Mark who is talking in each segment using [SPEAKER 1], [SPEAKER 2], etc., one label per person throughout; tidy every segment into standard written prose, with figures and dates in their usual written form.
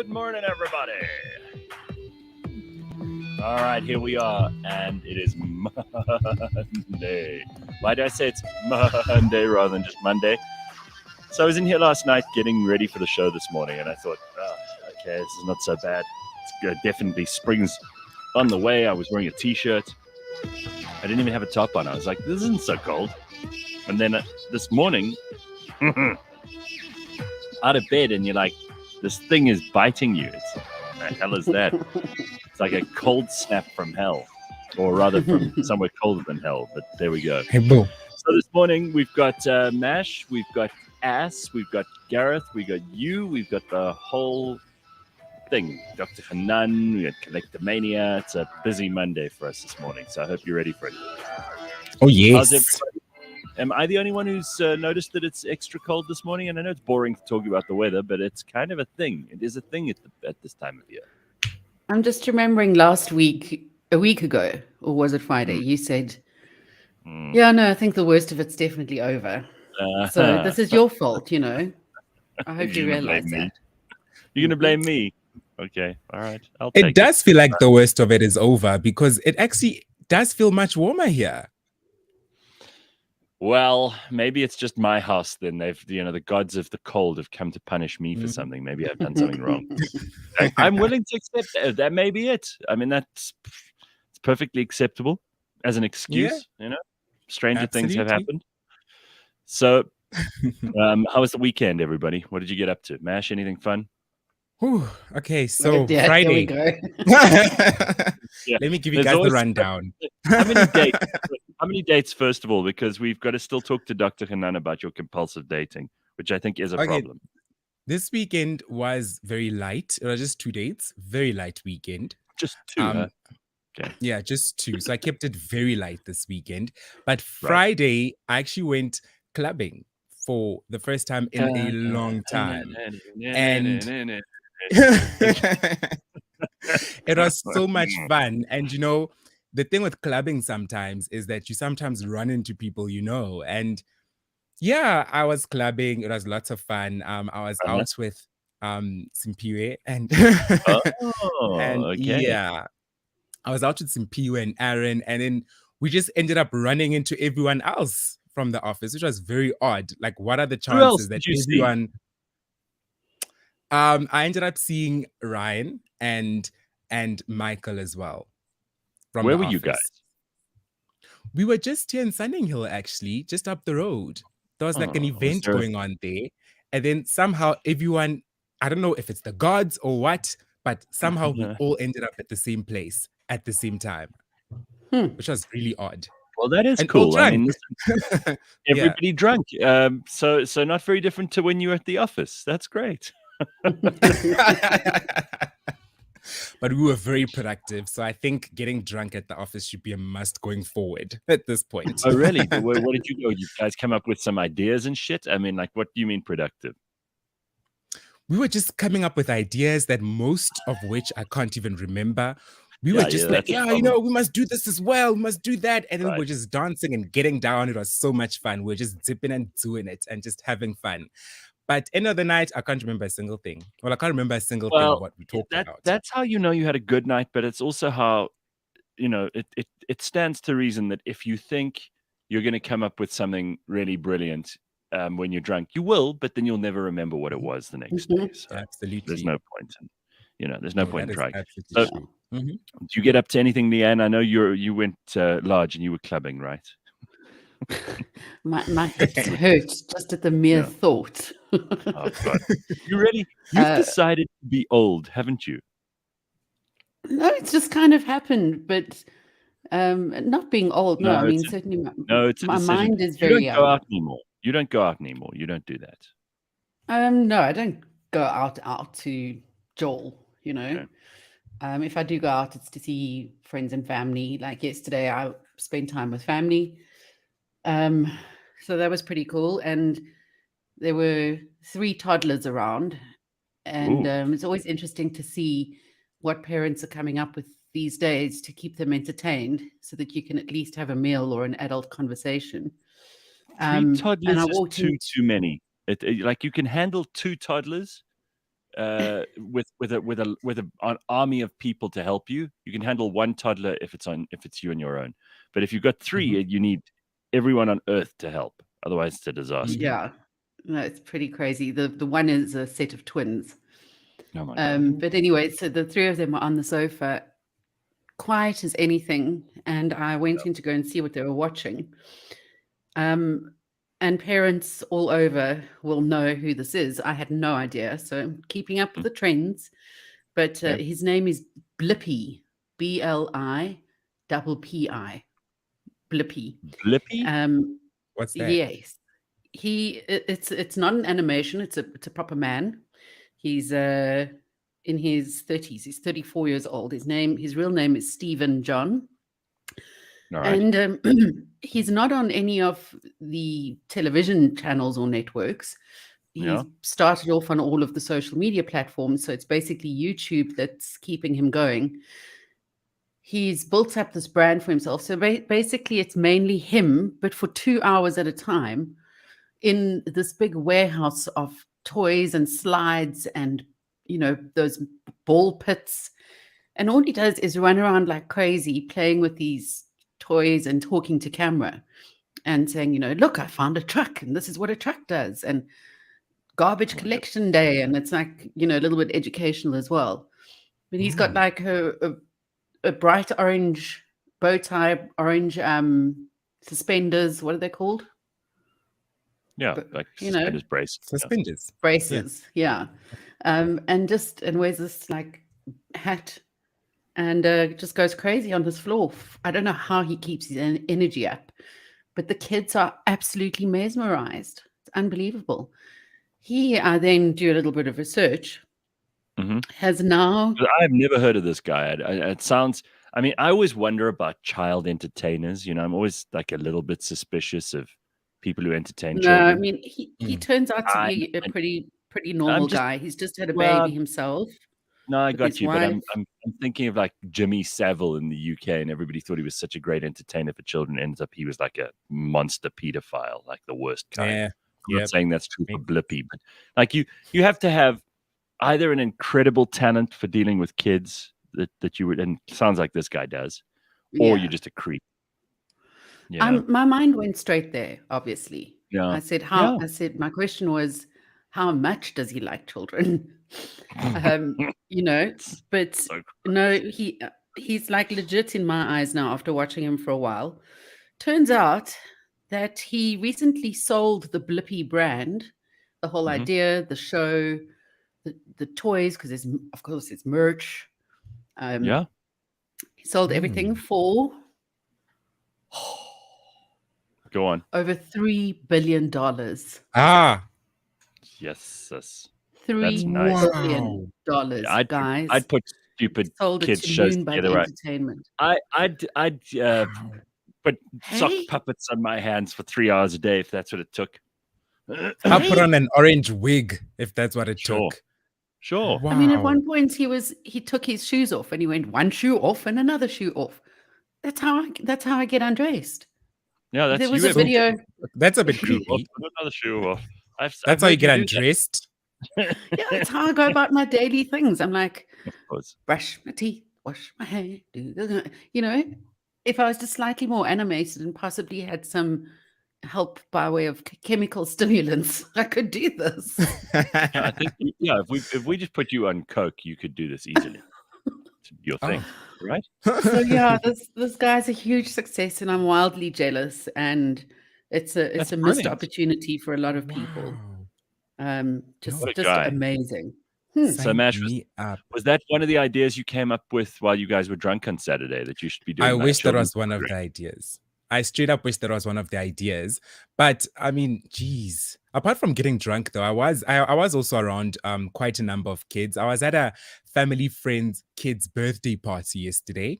[SPEAKER 1] Good morning, everybody. All right, here we are, and it is Monday. Why do I say it's Monday rather than just Monday? So I was in here last night getting ready for the show this morning, and I thought, okay, this is not so bad. It's definitely spring's on the way. I was wearing a t-shirt. I didn't even have a top on. I was like, this isn't so cold. And then this morning, out of bed, and you're like, this thing is biting you. What the hell is that? It's like a cold snap from hell, or rather from somewhere colder than hell. But there we go.
[SPEAKER 2] Hey, boo.
[SPEAKER 1] So this morning we've got Mash, we've got Ass, we've got Gareth, we've got you, we've got the whole thing. Dr. Hanan, we got Collectomania. It's a busy Monday for us this morning, so I hope you're ready for it.
[SPEAKER 2] Oh, yes.
[SPEAKER 1] How's everybody? Am I the only one who's noticed that it's extra cold this morning? And I know it's boring to talk about the weather, but it's kind of a thing. It is a thing at this time of year.
[SPEAKER 3] I'm just remembering last week, a week ago, or was it Friday? You said, yeah, no, I think the worst of it's definitely over. So this is your fault, you know. I hope you realize that.
[SPEAKER 1] You're going to blame me? Okay, all right.
[SPEAKER 2] It does feel like the worst of it is over because it actually does feel much warmer here.
[SPEAKER 1] Well, maybe it's just my house then. They've, the gods of the cold have come to punish me for something. Maybe I've done something wrong. I'm willing to accept that. That may be it. I mean, it's perfectly acceptable as an excuse, Stranger things have happened. So, how was the weekend, everybody? What did you get up to? Mash, anything fun?
[SPEAKER 2] Whew, okay, so Friday.
[SPEAKER 3] Here we go.
[SPEAKER 2] Let me give you guys the rundown.
[SPEAKER 1] How many dates, first of all, because we've got to still talk to Dr. Hanan about your compulsive dating, which I think is a problem.
[SPEAKER 2] This weekend was very light. It was just 2 dates. Very light weekend.
[SPEAKER 1] Just two, Okay.
[SPEAKER 2] Yeah, just 2. So I kept it very light this weekend. But Friday, I actually went clubbing for the first time in a long time. And it was so much fun. And, the thing with clubbing sometimes is that you sometimes run into people, and yeah, I was clubbing. It was lots of fun. I was out with Simpiwe and yeah, I was out with Simpiwe and Aaron, and then we just ended up running into everyone else from the office, which was very odd. Like, what are the chances that everyone? I ended up seeing Ryan and Michael as well.
[SPEAKER 1] Where were you guys?
[SPEAKER 2] We were just here in Sunninghill, actually, just up the road. There was like an event going on there. And then somehow everyone, I don't know if it's the gods or what, but somehow we all ended up at the same place at the same time, which was really odd.
[SPEAKER 1] Well, that is cool. I mean, everybody drunk. So not very different to when you were at the office. That's great.
[SPEAKER 2] But we were very productive. So I think getting drunk at the office should be a must going forward at this point.
[SPEAKER 1] Oh, really? Where did you go? You guys come up with some ideas and shit? I mean, like, what do you mean productive?
[SPEAKER 2] We were just coming up with ideas that most of which I can't even remember. We were just like, we must do this as well. We must do that. And then we're just dancing and getting down. It was so much fun. We're just dipping and doing it and just having fun. But end of the night, I can't remember a single thing. Well, I can't remember a single thing of what we talked about.
[SPEAKER 1] That's how you know you had a good night, but it's also how, it stands to reason that if you think you're going to come up with something really brilliant when you're drunk, you will, but then you'll never remember what it was the next day. So
[SPEAKER 2] absolutely.
[SPEAKER 1] There's no point there's no point in trying. So, do you get up to anything, Leigh-Ann? I know you went large and you were clubbing, right?
[SPEAKER 3] my hips hurt just at the mere thought.
[SPEAKER 1] Oh, God. You've decided to be old, haven't you?
[SPEAKER 3] No, it's just kind of happened, but not being old. No, I mean, certainly my mind is very young.
[SPEAKER 1] You don't go out anymore. You don't do that.
[SPEAKER 3] No, I don't go out to Joel, Okay. If I do go out, it's to see friends and family. Like yesterday, I spent time with family. So that was pretty cool. And there were 3 toddlers around. And it's always interesting to see what parents are coming up with these days to keep them entertained so that you can at least have a meal or an adult conversation.
[SPEAKER 1] 3 toddlers is too many. Like, you can handle 2 toddlers with an army of people to help you. You can handle one toddler if it's you on your own. But if you've got 3, you need everyone on earth to help. Otherwise, it's a disaster.
[SPEAKER 3] Yeah, no, it's pretty crazy. The one is a set of twins.
[SPEAKER 1] Oh my God.
[SPEAKER 3] But anyway, so the 3 of them were on the sofa, quiet as anything, and I went in to go and see what they were watching. And parents all over will know who this is. I had no idea, so I'm keeping up with the trends. But his name is Blippi, Blippi, Blippi.
[SPEAKER 1] Blippi?
[SPEAKER 2] What's that?
[SPEAKER 3] Yes, it's not an animation. It's a proper man. He's in his 30s. He's 34 years old. His real name is Stephen John.
[SPEAKER 1] All right.
[SPEAKER 3] And he's not on any of the television channels or networks. He's started off on all of the social media platforms. So it's basically YouTube that's keeping him going. He's built up this brand for himself. So basically it's mainly him, but for 2 hours at a time in this big warehouse of toys and slides and, those ball pits. And all he does is run around like crazy, playing with these toys and talking to camera and saying, look, I found a truck and this is what a truck does, and garbage collection day. And it's like, a little bit educational as well. But he's got like a bright orange bow tie, orange suspenders. What are they called?
[SPEAKER 1] Yeah, like suspenders,
[SPEAKER 2] Suspenders.
[SPEAKER 3] Braces, yeah. And wears this like hat and just goes crazy on his floor. I don't know how he keeps his energy up, but the kids are absolutely mesmerized. It's unbelievable. I then do a little bit of research. Has now...
[SPEAKER 1] I've never heard of this guy. It sounds... I mean, I always wonder about child entertainers. I'm always like a little bit suspicious of people who entertain children.
[SPEAKER 3] I mean, he turns out to be a pretty normal guy. He's just had a baby himself.
[SPEAKER 1] No, I got you, wife. But I'm thinking of like Jimmy Savile in the UK, and everybody thought he was such a great entertainer for children. Ends up he was like a monster pedophile, like the worst kind.
[SPEAKER 2] Yeah.
[SPEAKER 1] I'm not saying that's true for Blippi, but like you have to have either an incredible talent for dealing with kids that you would, and it sounds like this guy does, or you're just a creep.
[SPEAKER 3] My mind went straight there, obviously.
[SPEAKER 1] Yeah.
[SPEAKER 3] I said, my question was, how much does he like children? But so no, he's like legit in my eyes now after watching him for a while. Turns out that he recently sold the Blippi brand, the whole idea, the show, the toys, because of course it's merch. He sold everything for
[SPEAKER 1] go on,
[SPEAKER 3] over $3 billion.
[SPEAKER 1] Yes, sis.
[SPEAKER 3] $3 billion, guys.
[SPEAKER 1] I'd put stupid kids shows together. Right? I'd put sock puppets on my hands for 3 hours a day if that's what it took.
[SPEAKER 2] I'll put on an orange wig if that's what it took.
[SPEAKER 1] Sure.
[SPEAKER 2] Wow.
[SPEAKER 3] I mean, at one point he took his shoes off and he went one shoe off and another shoe off. That's how I get undressed.
[SPEAKER 1] Yeah,
[SPEAKER 3] there was a video.
[SPEAKER 2] That's a bit creepy.
[SPEAKER 1] Another shoe off.
[SPEAKER 2] That's how you get undressed.
[SPEAKER 3] Yeah, that's how I go about my daily things. I'm like, brush my teeth, wash my hair. If I was just slightly more animated and possibly had some help by way of chemical stimulants, I could do this.
[SPEAKER 1] I think, if we just put you on coke, you could do this easily. It's your thing, right?
[SPEAKER 3] So this guy's a huge success, and I'm wildly jealous. And it's a missed opportunity for a lot of people. Just amazing.
[SPEAKER 1] So Mash, was that one of the ideas you came up with while you guys were drunk on Saturday, that you should be doing?
[SPEAKER 2] I wish that was one of the ideas. I straight up wish that was one of the ideas. But I mean, geez. Apart from getting drunk, though, I was also around quite a number of kids. I was at a family friend's kid's birthday party yesterday.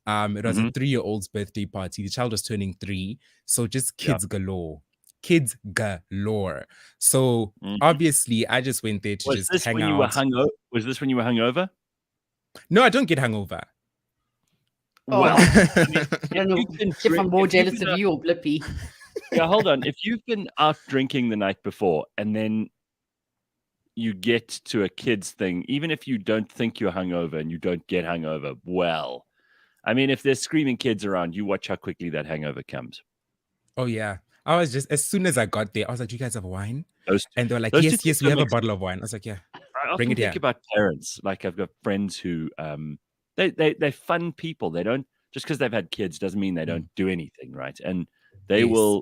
[SPEAKER 2] It was a 3-year-old's birthday party. The child was turning 3, so just kids galore. Kids galore. So obviously, I just went there to just hang out.
[SPEAKER 1] Was this when you were hungover?
[SPEAKER 2] No, I don't get hungover.
[SPEAKER 3] Well, I don't know if I'm more jealous of you or Blippi.
[SPEAKER 1] Yeah, hold on. If you've been out drinking the night before and then you get to a kid's thing, even if you don't think you're hungover and you don't get hungover, well, I mean, if there's screaming kids around, you watch how quickly that hangover comes.
[SPEAKER 2] Oh, yeah. I was just, as soon as I got there, I was like, do you guys have wine? And they were like,
[SPEAKER 1] those
[SPEAKER 2] yes,
[SPEAKER 1] two
[SPEAKER 2] we
[SPEAKER 1] don't
[SPEAKER 2] have a
[SPEAKER 1] mix
[SPEAKER 2] bottle of wine. I was like, yeah,
[SPEAKER 1] I
[SPEAKER 2] bring
[SPEAKER 1] often
[SPEAKER 2] it
[SPEAKER 1] think
[SPEAKER 2] here.
[SPEAKER 1] about parents. Like I've got friends who they're fun people. They don't, just because they've had kids doesn't mean they don't do anything, right? And they
[SPEAKER 2] Yes.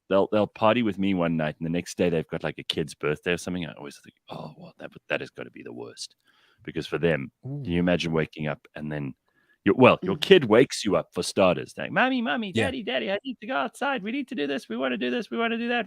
[SPEAKER 1] they'll party with me one night and the next day they've got like a kid's birthday or something. I always think, oh well, that has got to be the worst. Because for them,
[SPEAKER 2] Ooh.
[SPEAKER 1] can you imagine waking up and then your kid wakes you up for starters. Like, mommy,
[SPEAKER 2] Yeah.
[SPEAKER 1] daddy, I need to go outside. We need to do this. We want to do this. We want to do that.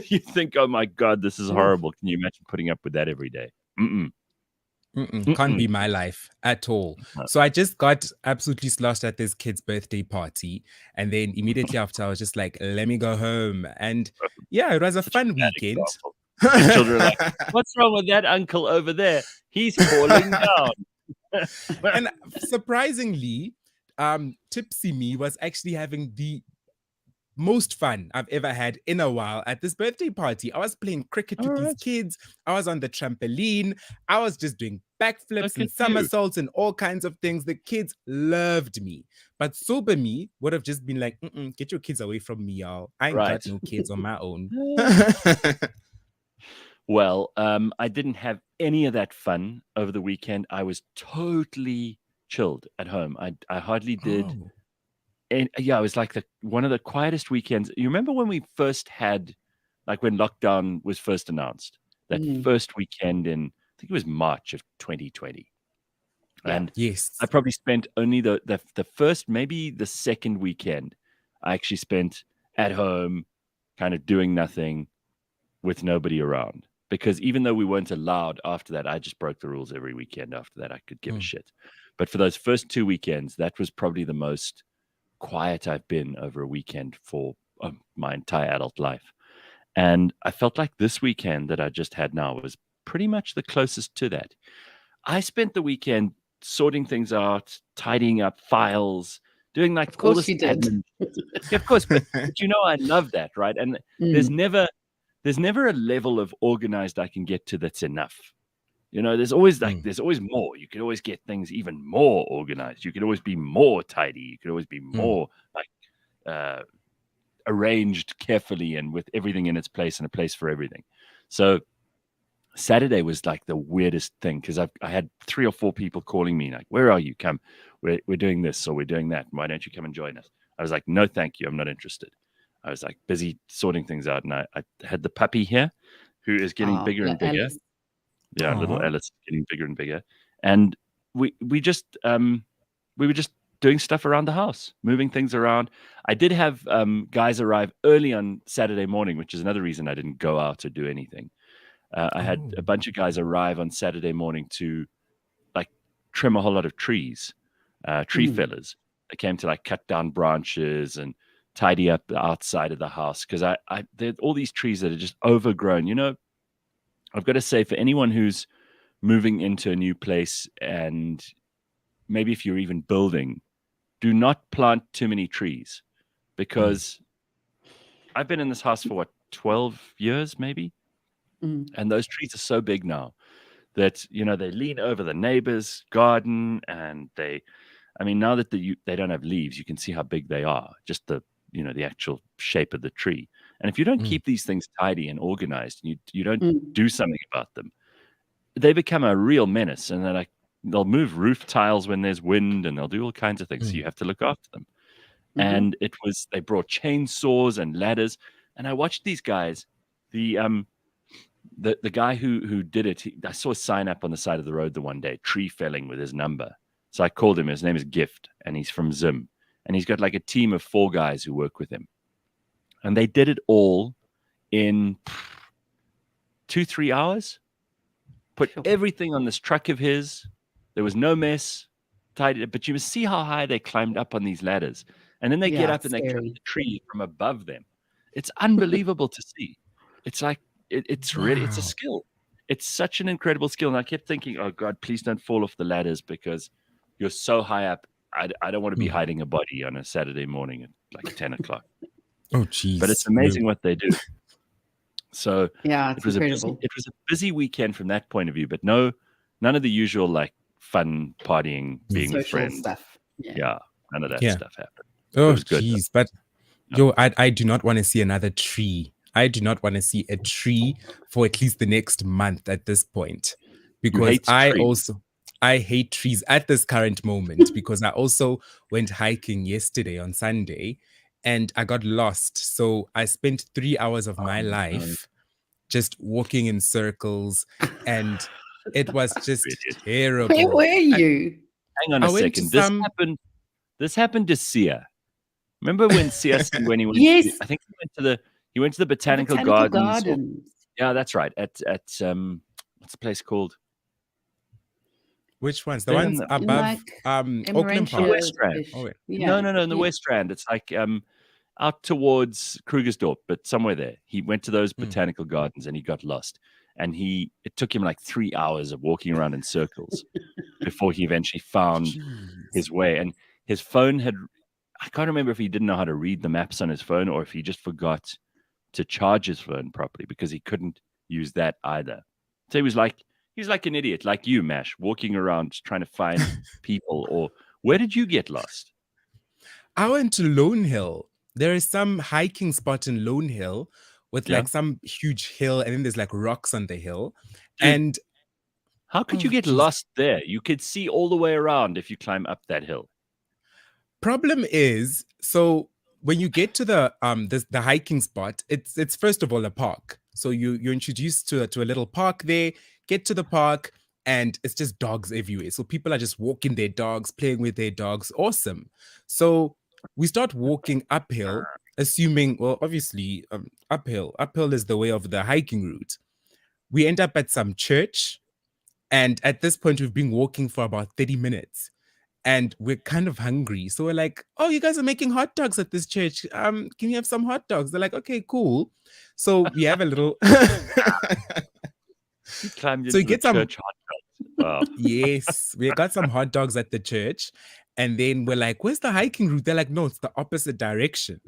[SPEAKER 1] You think, oh my God, this is horrible. Can you imagine putting up with that every day?
[SPEAKER 2] Can't be my life at all.
[SPEAKER 1] No.
[SPEAKER 2] So I just got absolutely sloshed at this kid's birthday party. And then immediately after, I was just like, let me go home. And yeah, it was a fun weekend.
[SPEAKER 1] The children are like, what's wrong with that uncle over there? He's falling down.
[SPEAKER 2] And surprisingly, Tipsy Me was actually having the most fun I've ever had in a while at this birthday party. I was playing cricket with these kids. I was on the trampoline. I was just doing backflips and somersaults and all kinds of things. The kids loved me. But sober me would have just been like, get your kids away from me, y'all. I ain't got no kids on my own.
[SPEAKER 1] Well, I didn't have any of that fun over the weekend. I was totally chilled at home. I hardly did.
[SPEAKER 2] Oh.
[SPEAKER 1] And yeah, it was like one of the quietest weekends. You remember when we first had, like when lockdown was first announced, that first weekend in, I think it was March of 2020.
[SPEAKER 3] Yeah.
[SPEAKER 1] And
[SPEAKER 2] yes,
[SPEAKER 1] I probably spent only the first, maybe the second weekend, I actually spent at home kind of doing nothing with nobody around. Because even though we weren't allowed after that, I just broke the rules every weekend after that. I could give a shit. But for those first 2 weekends, that was probably the most quiet I've been over a weekend for my entire adult life. And I felt like this weekend that I just had now was pretty much the closest to that. I spent the weekend sorting things out, tidying up files, doing like
[SPEAKER 3] of course
[SPEAKER 1] all this
[SPEAKER 3] you did.
[SPEAKER 1] admin. Yeah, of course, but you know I love that, right? And there's never a level of organized I can get to that's enough. You know, there's always more. You could always get things even more organized. You could always be more tidy. You could always be more like arranged carefully and with everything in its place and a place for everything. So Saturday was like the weirdest thing because I had 3 or 4 people calling me like, "Where are you? Come, we're doing this or we're doing that. Why don't you come and join us?" I was like, "No, thank you. I'm not interested." I was like busy sorting things out, and I had the puppy here, who is getting bigger and bigger.
[SPEAKER 3] Alice.
[SPEAKER 1] Yeah, little Alice getting bigger and bigger, and we were just doing stuff around the house, moving things around. I did have guys arrive early on Saturday morning, which is another reason I didn't go out or do anything. I had a bunch of guys arrive on Saturday morning to like trim a whole lot of trees, tree fellers. They came to like cut down branches and tidy up the outside of the house because there are all these trees that are just overgrown. You know, I've got to say, for anyone who's moving into a new place and maybe if you're even building, do not plant too many trees because I've been in this house for 12 years maybe. And those trees are so big now that, you know, they lean over the neighbor's garden and now that they don't have leaves, you can see how big they are, just the actual shape of the tree. And if you don't keep these things tidy and organized, and you don't do something about them, they become a real menace. And they'll move roof tiles when there's wind and they'll do all kinds of things. So you have to look after them. And they brought chainsaws and ladders. And I watched these guys, the guy who did it, I saw a sign up on the side of the road the one day, tree felling with his number. So I called him. His name is Gift, and he's from Zim. And he's got like a team of 4 guys who work with him. And they did it all in 2-3 hours. Put everything on this truck of his. There was no mess. Tied it, but you must see how high they climbed up on these ladders. And then they get up and they cut the tree from above them. It's unbelievable to see. It's like, it's really, it's a skill. It's such an incredible skill. And I kept thinking, oh God, please don't fall off the ladders because you're so high up. I don't want to be hiding a body on a Saturday morning at like 10 o'clock.
[SPEAKER 2] Oh, geez.
[SPEAKER 1] But it's amazing what they do. So
[SPEAKER 3] yeah, it's incredible.
[SPEAKER 1] It was a busy weekend from that point of view, but none of the usual like fun partying, being with
[SPEAKER 3] Social
[SPEAKER 1] friends.
[SPEAKER 3] stuff.
[SPEAKER 1] Yeah, none of that stuff happened.
[SPEAKER 2] Oh,
[SPEAKER 1] It was good.
[SPEAKER 2] jeez. But I do not want to see another tree. I do not want to see a tree for at least the next month at this point, because I hate trees at this current moment because I also went hiking yesterday on Sunday and I got lost. So I spent 3 hours of my life just walking in circles, and it was just terrible.
[SPEAKER 3] Where were you?
[SPEAKER 1] Hang on a second. This happened to Sia. Remember when Sia said when he went?
[SPEAKER 3] Yes.
[SPEAKER 1] I think he went to the botanical gardens. Yeah, that's right. At what's the place called?
[SPEAKER 2] Which ones? The ones above Auckland Park?
[SPEAKER 1] The West Strand. No, in the West Strand. It's like out towards Krugersdorp, but somewhere there. He went to those botanical gardens and he got lost. And it took him like 3 hours of walking around in circles before he eventually found his way. And his phone I can't remember if he didn't know how to read the maps on his phone or if he just forgot to charge his phone properly because he couldn't use that either. So he was like an idiot, like you, Mash, walking around trying to find people. Or where did you get lost?
[SPEAKER 2] I went to Lone Hill. There is some hiking spot in Lone Hill with like some huge hill, and then there's like rocks on the hill.
[SPEAKER 1] Dude,
[SPEAKER 2] and
[SPEAKER 1] how could you get lost there? You could see all the way around if you climb up that hill.
[SPEAKER 2] Problem is, so when you get to the hiking spot, it's first of all a park. So you're introduced to a little park there. Get to the park, and it's just dogs everywhere. So people are just walking their dogs, playing with their dogs. Awesome. So we start walking uphill, assuming, well, obviously, uphill. Uphill is the way of the hiking route. We end up at some church, and at this point, we've been walking for about 30 minutes. And we're kind of hungry. So we're like, oh, you guys are making hot dogs at this church. Can you have some hot dogs? They're like, okay, cool. So we have a little...
[SPEAKER 1] So you get some church hot dogs. Wow.
[SPEAKER 2] Yes, we got some hot dogs at the church. And then we're like, where's the hiking route? They're like, no, it's the opposite direction.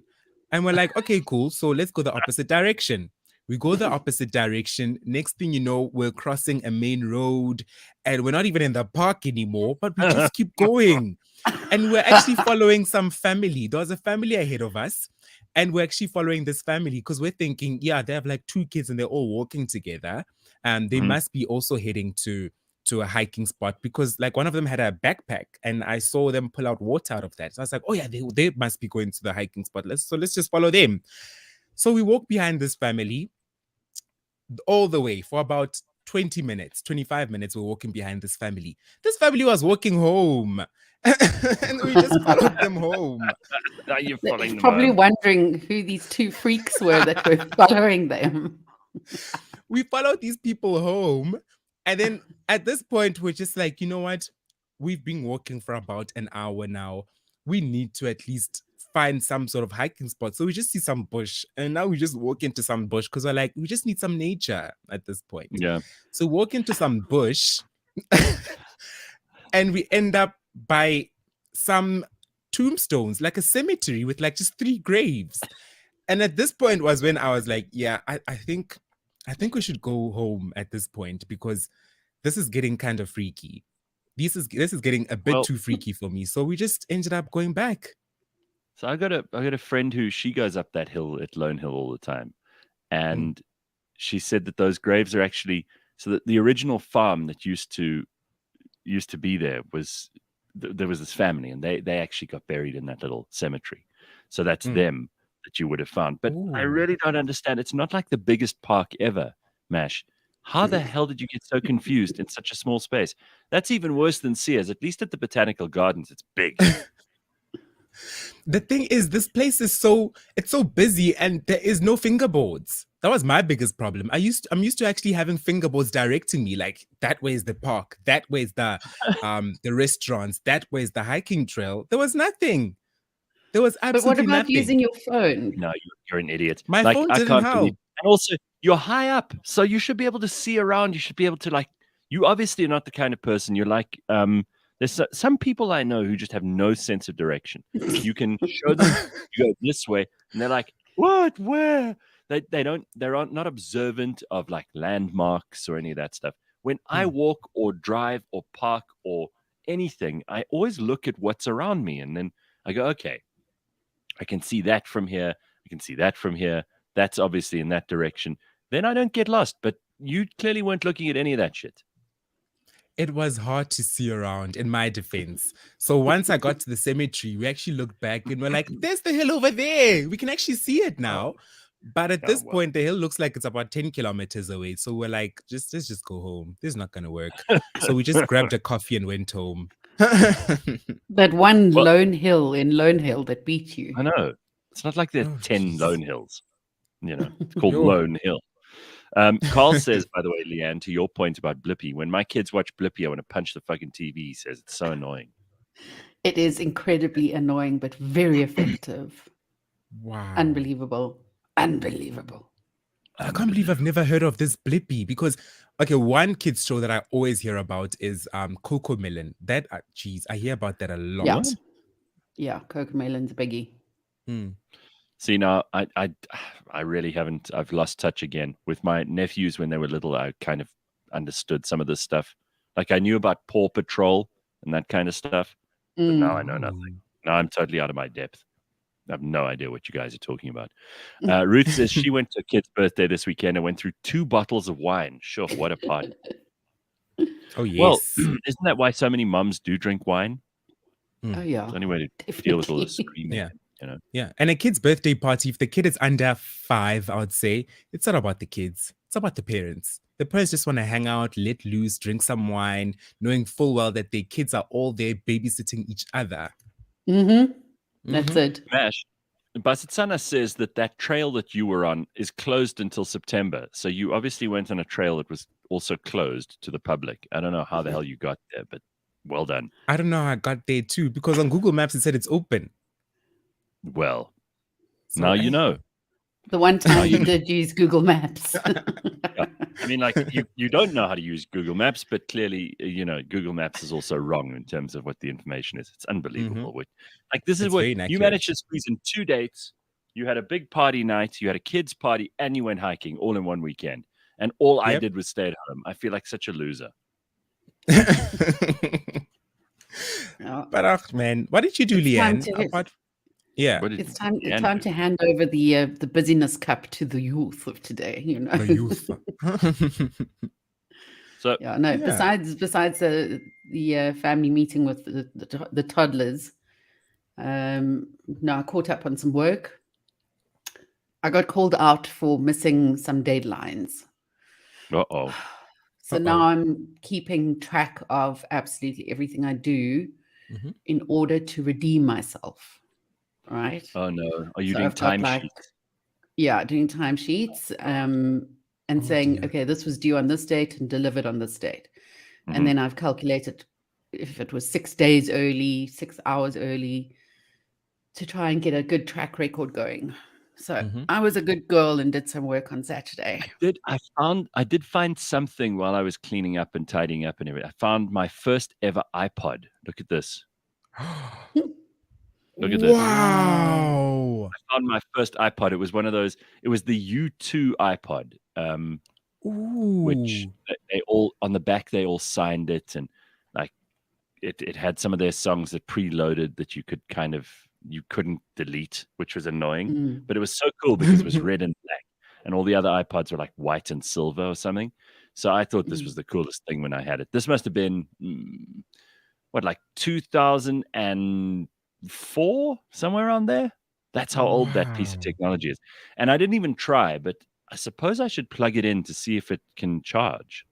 [SPEAKER 2] And we're like, okay, cool. So let's go the opposite direction. We go the opposite direction. Next thing you know, we're crossing a main road and we're not even in the park anymore, but we just keep going. And we're actually following some family. There was a family ahead of us. And we're actually following this family because we're thinking, yeah, they have like 2 kids and they're all walking together. And they must be also heading to a hiking spot because like one of them had a backpack and I saw them pull out water out of that. So I was like, oh yeah, they must be going to the hiking spot. Let's just follow them. So we walk behind this family all the way for about 20 minutes, 25 minutes. We're walking behind this family. This family was walking home. And we just followed them home.
[SPEAKER 1] Now you're following them
[SPEAKER 3] probably
[SPEAKER 1] home.
[SPEAKER 3] wondering who these 2 freaks were that were following them.
[SPEAKER 2] We followed these people home. And then at this point, we're just like, you know what? We've been walking for about an hour now. We need to at least find some sort of hiking spot. So we just see some bush. And now we just walk into some bush because we're like, we just need some nature at this point.
[SPEAKER 1] Yeah.
[SPEAKER 2] So walk into some bush. And we end up by some tombstones, like a cemetery with like just 3 graves. And at this point was when I was like, yeah, I think we should go home at this point because this is getting kind of freaky. This is getting a bit too freaky for me. So we just ended up going back.
[SPEAKER 1] So I got a friend who she goes up that hill at Lone Hill all the time. And she said that those graves are actually so that the original farm that used to be there was there was this family and they actually got buried in that little cemetery. So that's them that you would have found. But I really don't understand. It's not like the biggest park ever, Mash. How the hell did you get so confused in such a small space? That's even worse than Sears. At least at the Botanical Gardens, it's big.
[SPEAKER 2] The thing is, this place is so busy and there is no fingerboards. That was my biggest problem. I'm used to actually having fingerboards directing me, like that way is the park, that way is the restaurants, that way is the hiking trail. There was nothing. There was absolutely
[SPEAKER 3] But what about
[SPEAKER 2] nothing.
[SPEAKER 3] using your phone?
[SPEAKER 1] No, you're an idiot.
[SPEAKER 2] My phone didn't help.
[SPEAKER 1] And also, you're high up, so you should be able to see around. You should be able to you obviously are not the kind of person you're like. There's some people I know who just have no sense of direction. You can show them, you go this way, and they're like, what, where? they're not observant of like landmarks or any of that stuff. When I walk or drive or park or anything, I always look at what's around me, and then I go, okay, I can see that from here. I can see that from here. That's obviously in that direction. Then I don't get lost. But you clearly weren't looking at any of that shit.
[SPEAKER 2] It was hard to see around, in my defense. So once I got to the cemetery, we actually looked back and we're like, there's the hill over there. We can actually see it now. But at this point, the hill looks like it's about 10 kilometers away. So we're like, let's just go home. This is not going to work. So we just grabbed a coffee and went home.
[SPEAKER 3] That one lone hill in Lone Hill that beat you.
[SPEAKER 1] I know. It's not like there's 10 lone hills. It's called Lone Hill. Carl says, by the way, Leigh-Ann, to your point about Blippi, when my kids watch Blippi, I want to punch the fucking TV. He says it's so annoying.
[SPEAKER 3] It is incredibly annoying, but very effective.
[SPEAKER 2] Wow.
[SPEAKER 3] Unbelievable.
[SPEAKER 2] I can't believe I've never heard of this Blippi because, okay, one kid's show that I always hear about is Coco Melon. That, geez, I hear about that a lot.
[SPEAKER 3] Yeah, Coco Melon's a biggie.
[SPEAKER 1] See, now, I really haven't. I've lost touch again. With my nephews when they were little, I kind of understood some of this stuff. Like I knew about Paw Patrol and that kind of stuff, but now I know nothing. Now I'm totally out of my depth. I have no idea what you guys are talking about. Ruth says she went to a kid's birthday this weekend and went through 2 bottles of wine. Sure, what a party.
[SPEAKER 2] Oh, yes.
[SPEAKER 1] Well, isn't that why so many mums do drink wine?
[SPEAKER 3] Oh, yeah.
[SPEAKER 1] It's the only way to deal with all this screaming.
[SPEAKER 2] Yeah. Yeah. And a kid's birthday party, if the kid is under 5, I would say, it's not about the kids. It's about the parents. The parents just want to hang out, let loose, drink some wine, knowing full well that their kids are all there babysitting each other.
[SPEAKER 3] That's it.
[SPEAKER 1] Mash, Basitsana says that trail that you were on is closed until September. So you obviously went on a trail that was also closed to the public. I don't know how the hell you got there, but well done.
[SPEAKER 2] I don't know how I got there too, because on Google Maps it said it's open.
[SPEAKER 1] Well, so now you know.
[SPEAKER 3] The one time you did use Google Maps.
[SPEAKER 1] I mean, like you don't know how to use Google Maps, but clearly, Google Maps is also wrong in terms of what the information is. It's unbelievable. Like this is what you managed to squeeze in 2 dates. You had a big party night, you had a kids party, and you went hiking all in one weekend. And all I did was stay at home. I feel like such a loser.
[SPEAKER 2] But man, what did you do, Leigh-Ann?
[SPEAKER 3] It's time to hand over the busyness cup to the youth of today.
[SPEAKER 2] The youth.
[SPEAKER 1] So
[SPEAKER 3] besides the family meeting with the toddlers, I caught up on some work. I got called out for missing some deadlines. So now I'm keeping track of absolutely everything I do in order to redeem myself. Right.
[SPEAKER 1] Oh no! Are you doing timesheets?
[SPEAKER 3] Doing timesheets. And saying, okay, this was due on this date and delivered on this date, and then I've calculated if it was 6 days early, 6 hours early, to try and get a good track record going. So I was a good girl and did some work on Saturday.
[SPEAKER 1] I did find something while I was cleaning up and tidying up and everything. I found my first ever iPod. Look at this. Look at this.
[SPEAKER 2] Wow.
[SPEAKER 1] I found my first iPod. It was one of those. It was the U2 iPod, which they all on the back, they all signed it. And like it had some of their songs that preloaded that you couldn't delete, which was annoying. But it was so cool because it was red and black. And all the other iPods were like white and silver or something. So I thought this was the coolest thing when I had it. This must have been, like 2004, somewhere around there. That's how old that piece of technology is. And I didn't even try, but I suppose I should plug it in to see if it can charge.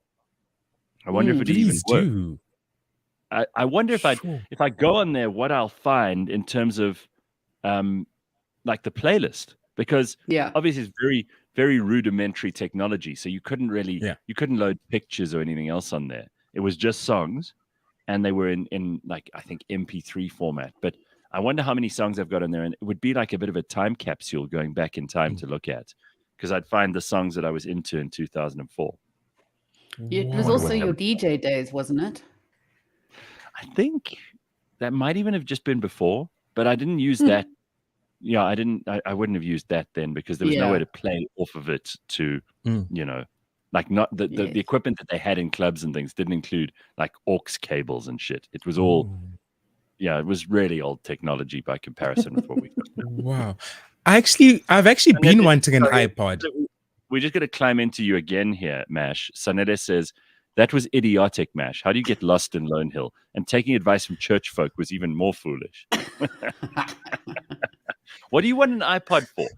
[SPEAKER 1] I wonder if it even works. I wonder if I go on there, what I'll find in terms of like the playlist, because obviously it's very, very rudimentary technology. So you couldn't you couldn't load pictures or anything else on there. It was just songs, and they were in like, I think MP3 format. But I wonder how many songs I've got in there, and it would be like a bit of a time capsule going back in time to look at, because I'd find the songs that I was into in 2004.
[SPEAKER 3] It was also your DJ days, wasn't it?
[SPEAKER 1] I think that might even have just been before, but I didn't use that yeah, I wouldn't have used that then because there was no way to play off of it to, you know, like not the equipment that they had in clubs and things didn't include like aux cables and shit. It was all, it was really old technology by comparison with what we got now.
[SPEAKER 2] Wow. I've actually been wanting an iPod.
[SPEAKER 1] We're just going to climb into you again here, Mash. Sanede says, that was idiotic, Mash. How do you get lost in Lone Hill? And taking advice from church folk was even more foolish. What do you want an iPod for?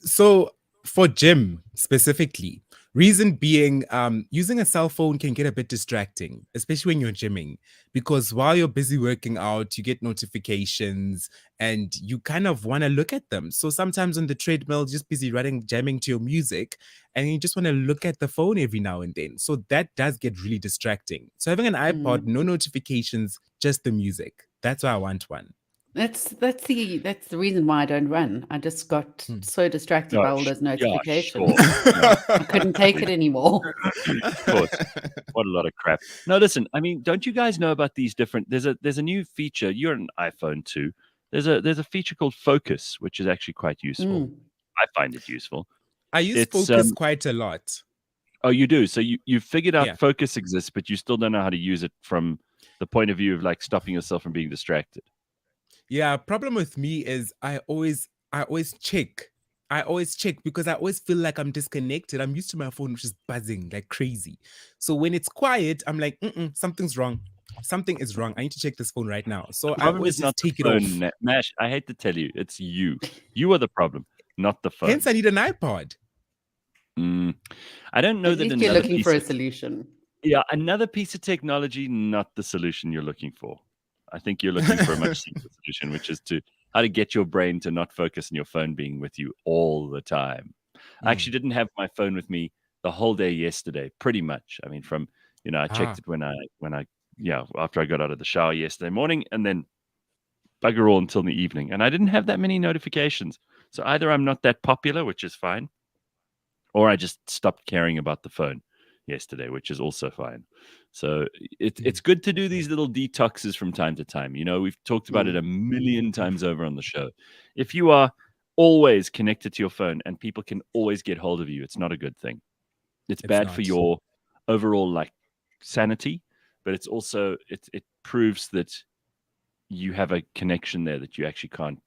[SPEAKER 2] So for gym specifically, reason being, using a cell phone can get a bit distracting, especially when you're gymming, because while you're busy working out, you get notifications and you kind of want to look at them. So sometimes on the treadmill, just busy jamming to your music, and you just want to look at the phone every now and then. So that does get really distracting. So having an iPod, no notifications, just the music. That's why I want one.
[SPEAKER 3] That's the reason why I don't run. I just got so distracted by all those notifications. I couldn't take it anymore.
[SPEAKER 1] Of course. What a lot of crap. No, listen, I mean, don't you guys know about these different there's a new feature. You're an iPhone too. There's a feature called Focus, which is actually quite useful. I find it useful.
[SPEAKER 2] I use Focus quite a lot.
[SPEAKER 1] Oh, you do? So you figured out Focus exists, but you still don't know how to use it from the point of view of like stopping yourself from being distracted.
[SPEAKER 2] Yeah, problem with me is I always check. I always check because I always feel like I'm disconnected. I'm used to my phone, which is buzzing like crazy. So when it's quiet, I'm like, something's wrong. Something is wrong. I need to check this phone right now. So I always just take it off.
[SPEAKER 1] Mash, I hate to tell you, it's you. You are the problem, not the phone.
[SPEAKER 2] Hence, I need an iPod.
[SPEAKER 1] I don't know that
[SPEAKER 3] you're looking for a solution.
[SPEAKER 1] Yeah, another piece of technology, not the solution you're looking for. I think you're looking for a much simpler solution, which is how to get your brain to not focus on your phone being with you all the time. I actually didn't have my phone with me the whole day yesterday, pretty much. I mean, from, I checked it when I after I got out of the shower yesterday morning, and then bugger all until the evening. And I didn't have that many notifications. So either I'm not that popular, which is fine, or I just stopped caring about the phone yesterday, which is also fine. So it's good to do these little detoxes from time to time. We've talked about it a million times over on the show. If you are always connected to your phone and people can always get hold of you, it's not a good thing. It's bad for your overall like sanity, but it's also it proves that you have a connection there that you actually can't